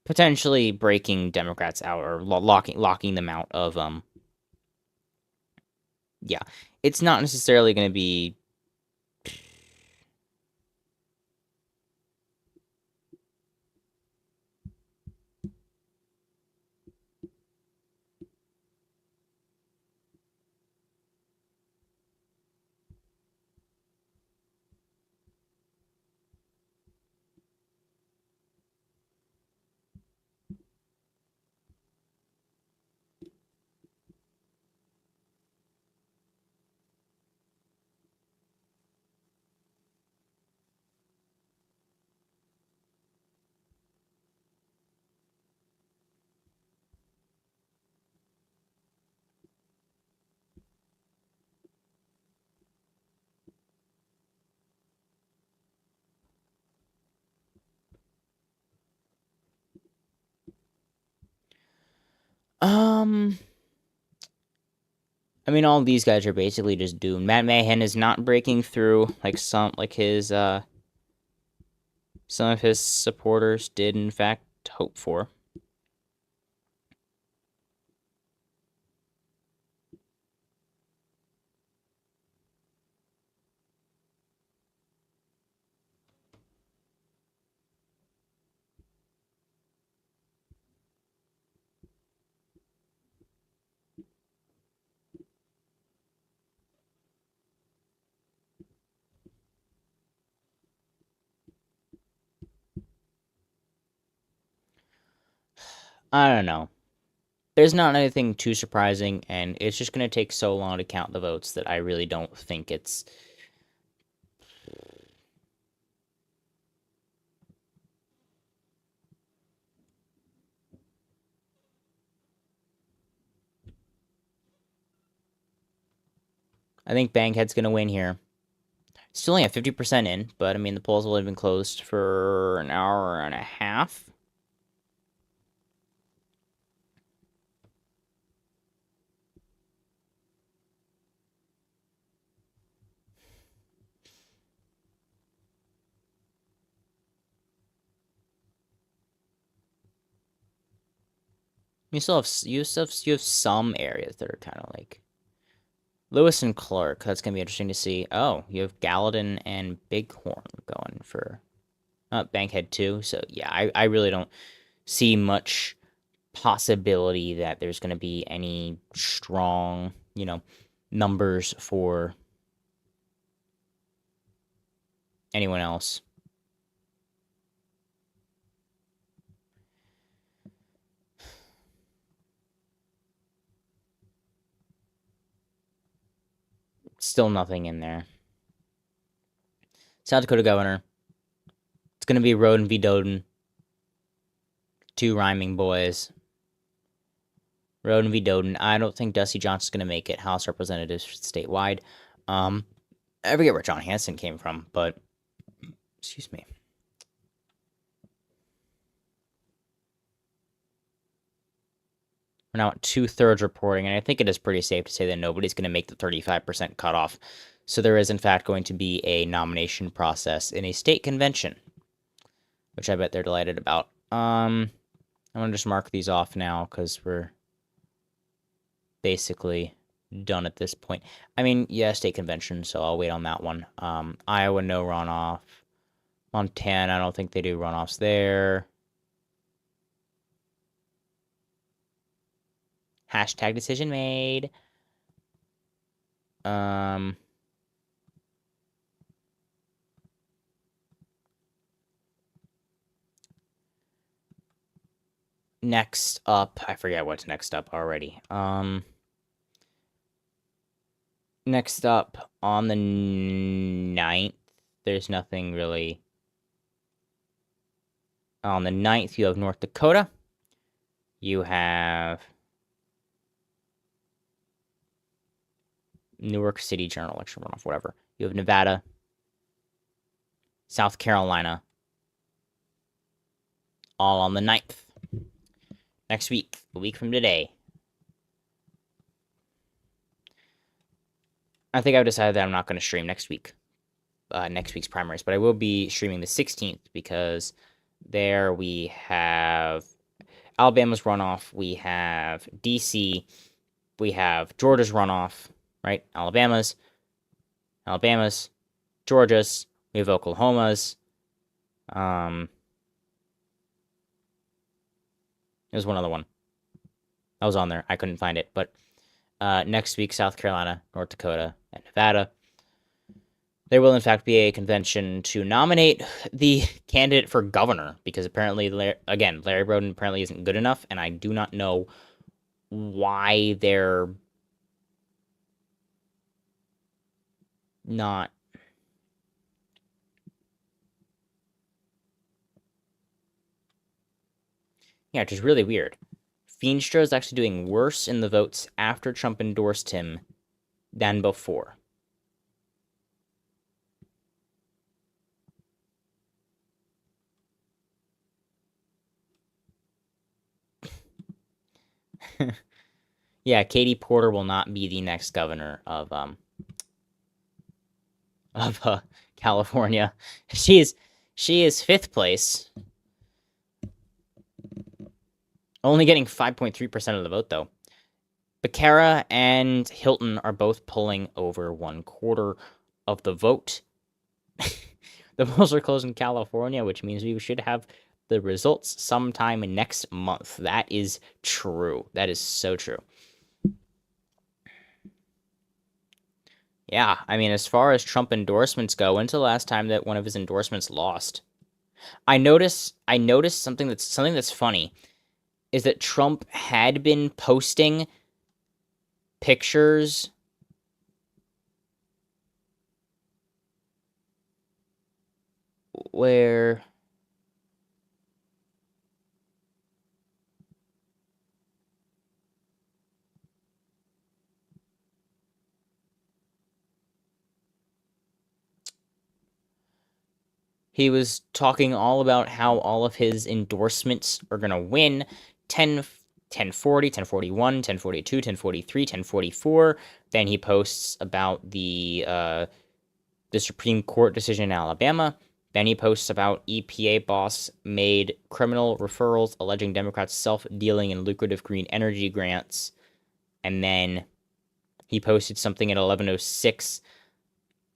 potentially breaking Democrats out or locking them out of yeah. It's not necessarily going to be um I mean all these guys are basically just doomed. Matt Mahan is not breaking through like some of his supporters did in fact hope for. I don't know. There's not anything too surprising, and it's just going to take so long to count the votes that I really don't think it's. I think Bankhead's going to win here. Still only at 50% in, but I mean, the polls will have been closed for an hour and a half. You have some areas that are kind of like Lewis and Clark. That's gonna be interesting to see. Oh, you have Gallatin and Bighorn going for Bankhead too. So yeah, I really don't see much possibility that there's gonna be any strong, numbers for anyone else. Still nothing in there. South Dakota governor. It's gonna be Roden v. Doden. Two rhyming boys. Roden v. Doden. I don't think Dusty Johnson's gonna make it. House Representatives statewide. I forget where John Hanson came from, but excuse me. We're now at 2/3 reporting, and I think it is pretty safe to say that nobody's going to make the 35% cutoff. So there is, in fact, going to be a nomination process in a state convention, which I bet they're delighted about. I'm going to just mark these off now because we're basically done at this point. I mean, yeah, state convention, so I'll wait on that one. Iowa, no runoff. Montana, I don't think they do runoffs there. Hashtag decision made. Next up, I forget what's next up already. Next up on the 9th, there's nothing really. On the 9th, you have North Dakota. You have Newark City General Election runoff, whatever. You have Nevada, South Carolina, all on the 9th. Next week, a week from today. I think I've decided that I'm not going to stream next week. Next week's primaries, but I will be streaming the 16th because there we have Alabama's runoff, we have DC, we have Georgia's runoff, right? Alabama's, Georgia's, we have Oklahoma's. There's one other one that was on there. I couldn't find it, but next week, South Carolina, North Dakota, and Nevada. There will, in fact, be a convention to nominate the candidate for governor, because apparently, Larry Broden apparently isn't good enough, and I do not know why they're not. Yeah, which is really weird. Feenstra is actually doing worse in the votes after Trump endorsed him than before. Yeah, Katie Porter will not be the next governor of California. She is 5th place. Only getting 5.3% of the vote, though. Becerra and Hilton are both pulling over 1/4 of the vote. The polls are closed in California, which means we should have the results sometime next month. That is true. That is so true. Yeah, I mean, as far as Trump endorsements go, when's the last time that one of his endorsements lost? I noticed something that's funny is that Trump had been posting pictures where He was talking all about how all of his endorsements are going to win 10, 1040, 1041, 1042, 1043, 1044. Then he posts about the Supreme Court decision in Alabama. Then he posts about EPA boss made criminal referrals alleging Democrats self-dealing in lucrative green energy grants. And then he posted something at 11:06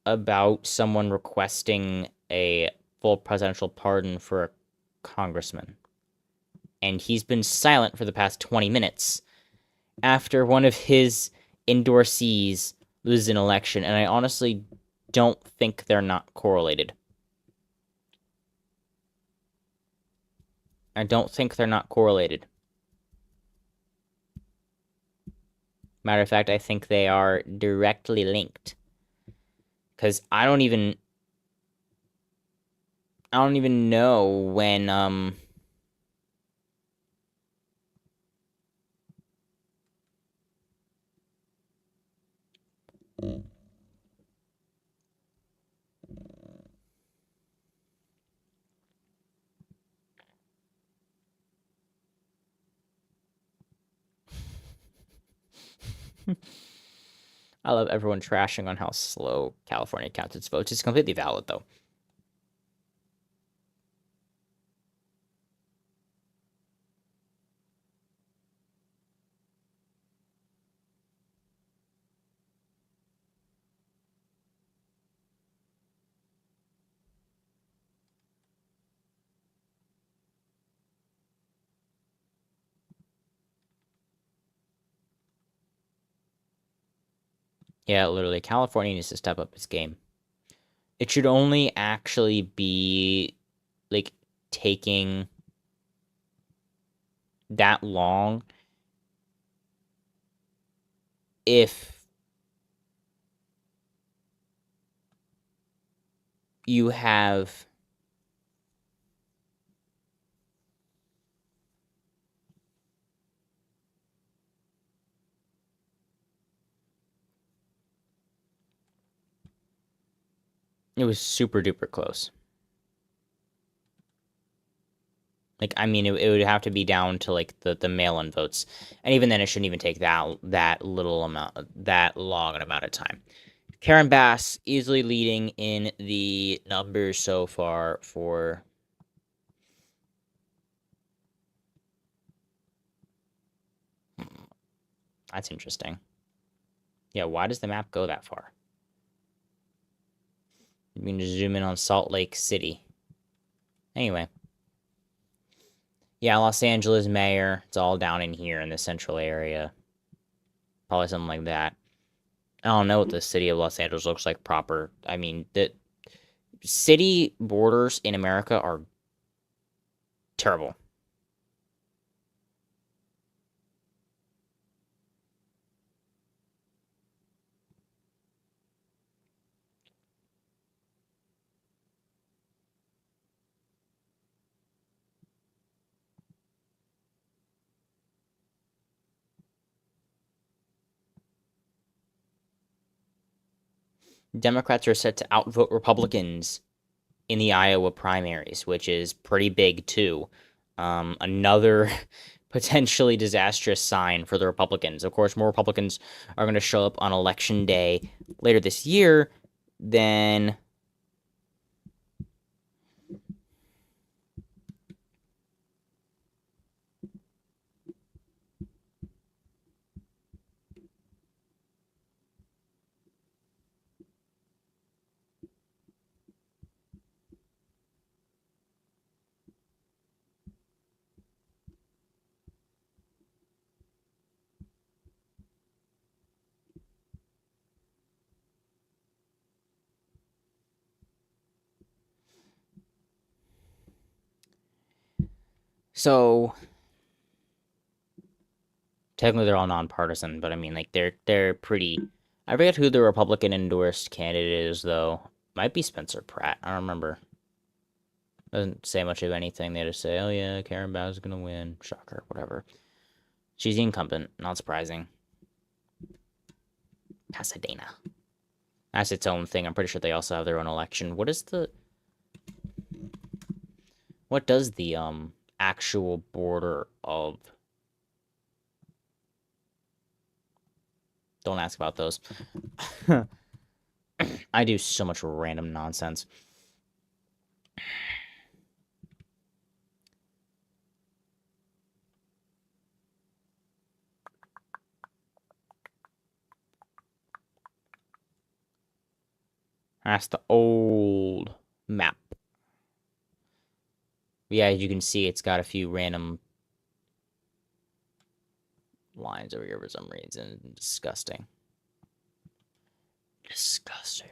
about someone requesting a full presidential pardon for a congressman. And he's been silent for the past 20 minutes after one of his endorsees loses an election, and I honestly don't think they're not correlated. I don't think they're not correlated. Matter of fact, I think they are directly linked. Because I don't even know when I love everyone trashing on how slow California counts its votes. It's completely valid, though. Yeah, literally, California needs to step up its game. It should only actually be, like, taking that long if you have it was super duper close. Like, I mean, it would have to be down to, like, the mail-in votes. And even then, it shouldn't even take that long an amount of time. Karen Bass easily leading in the numbers so far for... That's interesting. Yeah, why does the map go that far? You can just zoom in on Salt Lake City. Anyway. Yeah, Los Angeles mayor. It's all down in here in the central area. Probably something like that. I don't know what the city of Los Angeles looks like proper. I mean, the city borders in America are terrible. Democrats are set to outvote Republicans in the Iowa primaries, which is pretty big, too. Another potentially disastrous sign for the Republicans. Of course, more Republicans are going to show up on Election Day later this year than... So, technically they're all nonpartisan, but I mean, like, they're pretty... I forget who the Republican-endorsed candidate is, though. Might be Spencer Pratt. I don't remember. Doesn't say much of anything. They just say, oh yeah, Karen Bass is gonna win. Shocker, whatever. She's the incumbent. Not surprising. Pasadena. That's its own thing. I'm pretty sure they also have their own election. What is the... What does the actual border of... Don't ask about those. I do so much random nonsense. That's the old map. Yeah, as you can see, it's got a few random lines over here for some reason. Disgusting. Disgusting.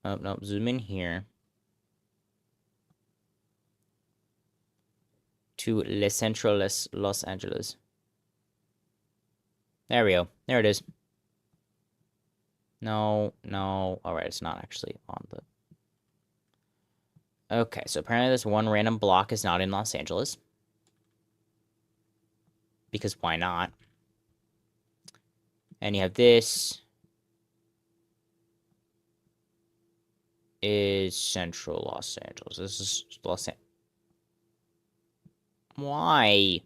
Oh, no, zoom in here. To Le Centro Los Angeles. There we go. There it is. No, no. Alright, it's not actually on the... Okay, so apparently this one random block is not in Los Angeles. Because why not? And you have this... is Central Los Angeles. This is Los Angeles. Why?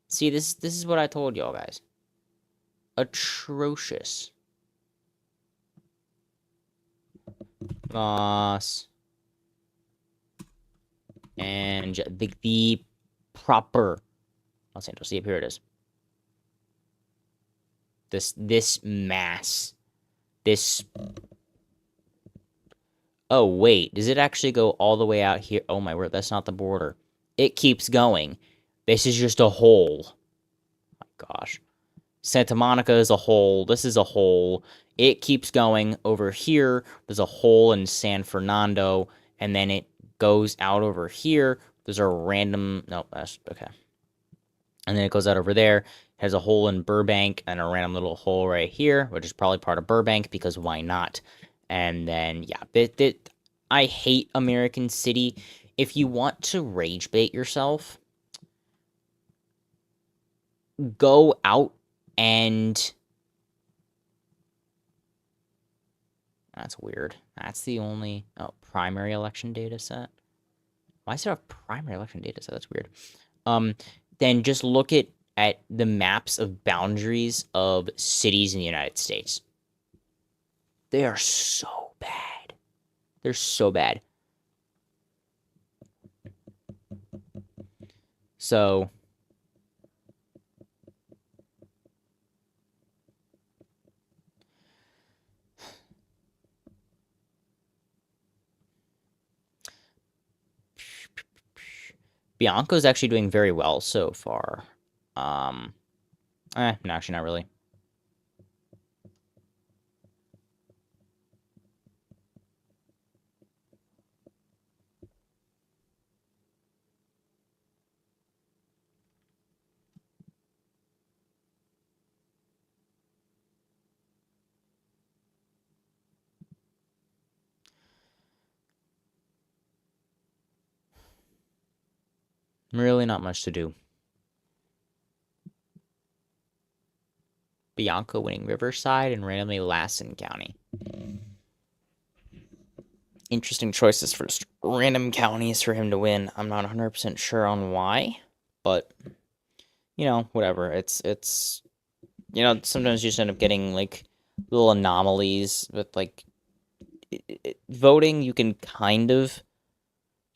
See, this is what I told y'all guys. Atrocious. Los and the proper Los Angeles. See, here it is. This mass. This... Oh, wait. Does it actually go all the way out here? Oh, my word. That's not the border. It keeps going. This is just a hole. Oh, my gosh. Santa Monica is a hole. This is a hole. It keeps going. Over here, there's a hole in San Fernando. And then it goes out over here. There's a random... No, that's... Okay. And then it goes out over there. It has a hole in Burbank and a random little hole right here, which is probably part of Burbank, because why not? And then, yeah, I hate American City. If you want to rage bait yourself, go out and... That's weird. That's the only... Oh, primary election data set. Why is there a primary election data set? That's weird. Then just look at the maps of boundaries of cities in the United States. They are so bad. They're so bad. So... Bianco's actually doing very well so far. No, actually not really. Really not much to do. Bianco winning Riverside and randomly Lassen County. Interesting choices for just random counties for him to win. I'm not 100% sure on why, but, you know, whatever. It's you know, sometimes you just end up getting, like, little anomalies with, like, voting you can kind of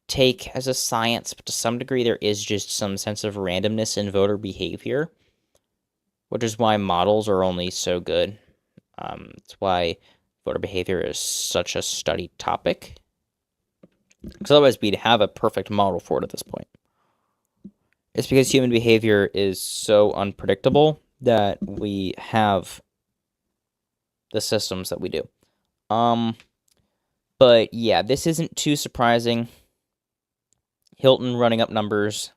take as a science, but to some degree there is just some sense of randomness in voter behavior, which is why models are only so good. It's why voter behavior is such a studied topic, because otherwise we'd have a perfect model for it at this point. It's because human behavior is so unpredictable that we have the systems that we do. But yeah, this isn't too surprising. Hilton running up numbers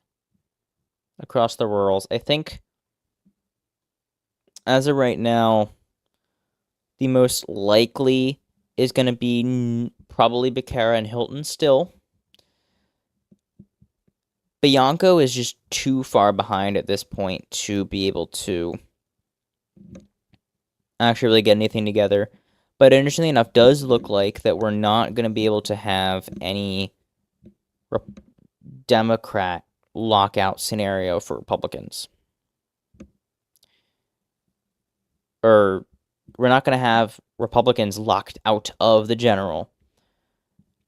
across the rurals. I think, as of right now, the most likely is going to be probably Becerra and Hilton still. Bianco is just too far behind at this point to be able to actually really get anything together. But interestingly enough, does look like that we're not going to be able to have any Democrat lockout scenario for Republicans. Or we're not going to have Republicans locked out of the general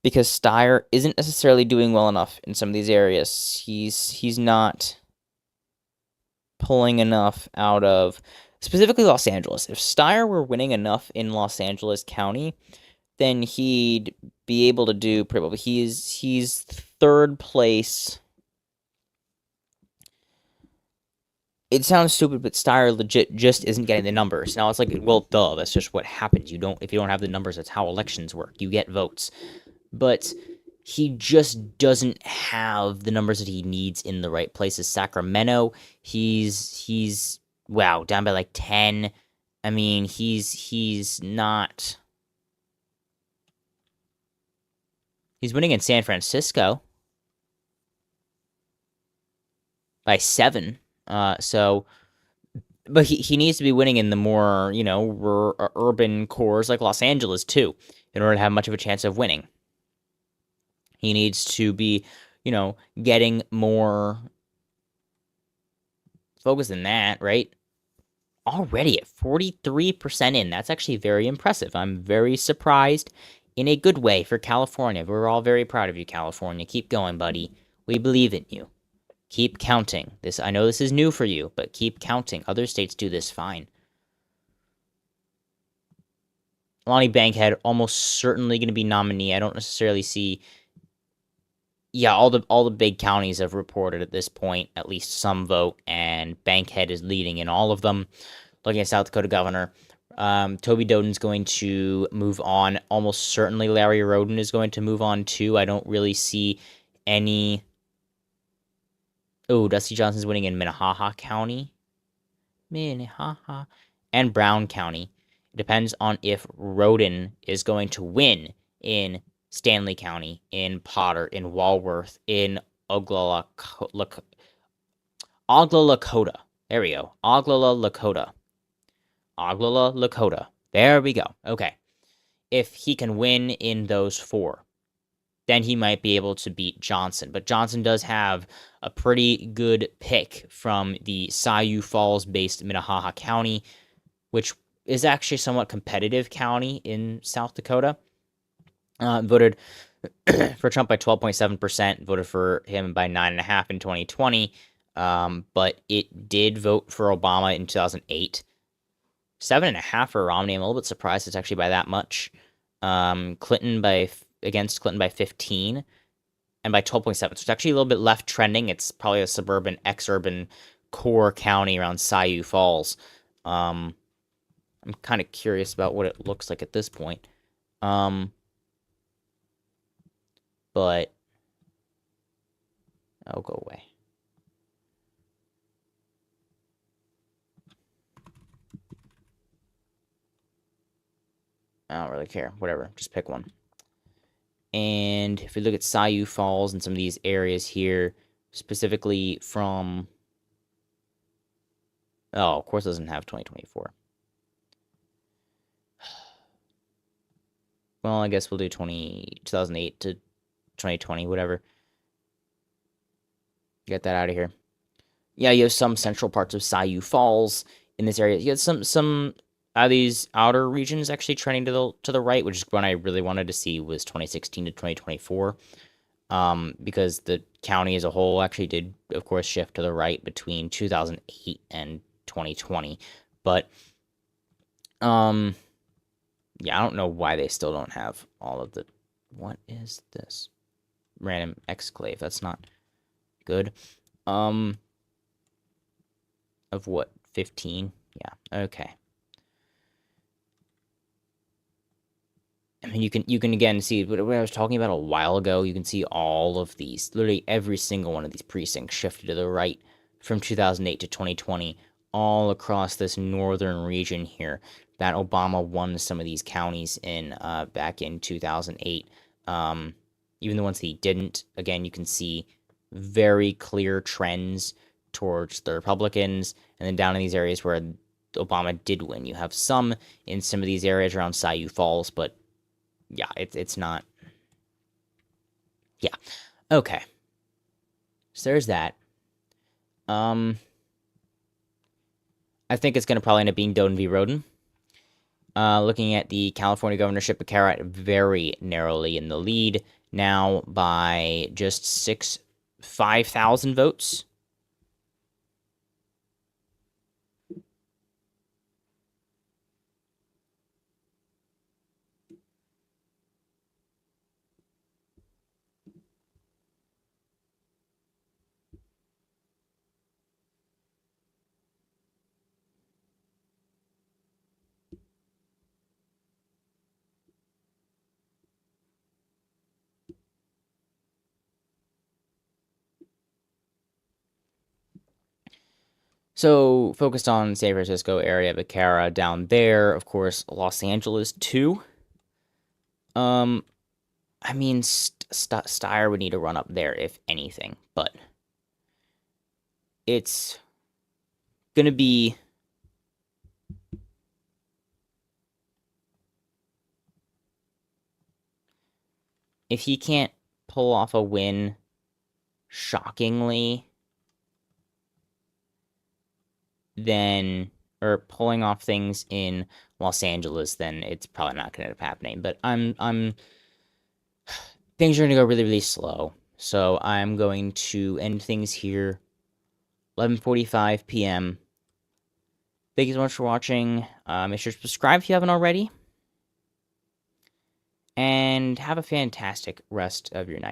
because Steyer isn't necessarily doing well enough in some of these areas. He's not pulling enough out of specifically Los Angeles. If Steyer were winning enough in Los Angeles County, then he'd be able to do pretty well. But he's third place. It sounds stupid, but Steyer legit just isn't getting the numbers. Now it's like, well, duh, that's just what happens. If you don't have the numbers, that's how elections work. You get votes. But he just doesn't have the numbers that he needs in the right places. Sacramento, he's wow, down by like 10. I mean, he's not. He's winning in San Francisco by 7. So, but he needs to be winning in the more, urban cores like Los Angeles too, in order to have much of a chance of winning. He needs to be, getting more focus than that, right? Already at 43% in. That's actually very impressive. I'm very surprised in a good way for California. We're all very proud of you, California. Keep going, buddy. We believe in you. Keep counting. I know this is new for you, but keep counting. Other states do this fine. Lonnie Bankhead almost certainly going to be nominee. I don't necessarily see. Yeah, all the big counties have reported at this point at least some vote, and Bankhead is leading in all of them. Looking at South Dakota governor, Toby Doden's going to move on. Almost certainly Larry Roden is going to move on too. I don't really see any. Oh, Dusty Johnson's winning in Minnehaha County. Minnehaha. And Brown County. It depends on if Roden is going to win in Stanley County, in Potter, in Walworth, in Oglala Lakota. There we go. Oglala Lakota. There we go. Okay. If he can win in those 4, then he might be able to beat Johnson. But Johnson does have a pretty good pick from the Sioux Falls-based Minnehaha County, which is actually a somewhat competitive county in South Dakota. Voted for Trump by 12.7%, voted for him by 9.5% in 2020, but it did vote for Obama in 2008. 7.5% for Romney. I'm a little bit surprised it's actually by that much. Against Clinton by 15, and by 12.7. So it's actually a little bit left trending. It's probably a suburban, ex-urban core county around Sioux Falls. I'm kind of curious about what it looks like at this point. But I'll go away. I don't really care. Whatever. Just pick one. And if we look at Sioux Falls and some of these areas here, specifically from... Oh, of course it doesn't have 2024. Well, I guess we'll do 2008 to 2020, whatever. Get that out of here. Yeah, you have some central parts of Sioux Falls in this area. You have some these outer regions actually trending to the right, which is one I really wanted to see was 2016 to 2024. Because the county as a whole actually did, of course, shift to the right between 2008 and 2020. But, yeah, I don't know why they still don't have all of the... What is this? Random exclave. That's not good. Of what? 15? Yeah, okay. I mean, you can again see what I was talking about a while ago. You can see all of these, literally every single one of these precincts shifted to the right from 2008 to 2020, all across this northern region here. That Obama won some of these counties in back in 2008. Even the ones that he didn't, again, you can see very clear trends towards the Republicans, and then down in these areas where Obama did win. You have some in some of these areas around Sioux Falls, but yeah, it's not. Yeah. Okay. So there's that. I think it's going to probably end up being Doden v. Roden. Looking at the California governorship, Becerra very narrowly in the lead now by just 5,000 votes. So, focused on San Francisco area, Becerra down there, of course, Los Angeles too. I mean, Steyer would need to run up there if anything, but it's gonna be if he can't pull off a win shockingly, then or pulling off things in Los Angeles, then it's probably not going to end up happening. But things are going to go really, really slow. So I'm going to end things here. 11:45 p.m. Thank you so much for watching. Make sure to subscribe if you haven't already. And have a fantastic rest of your night.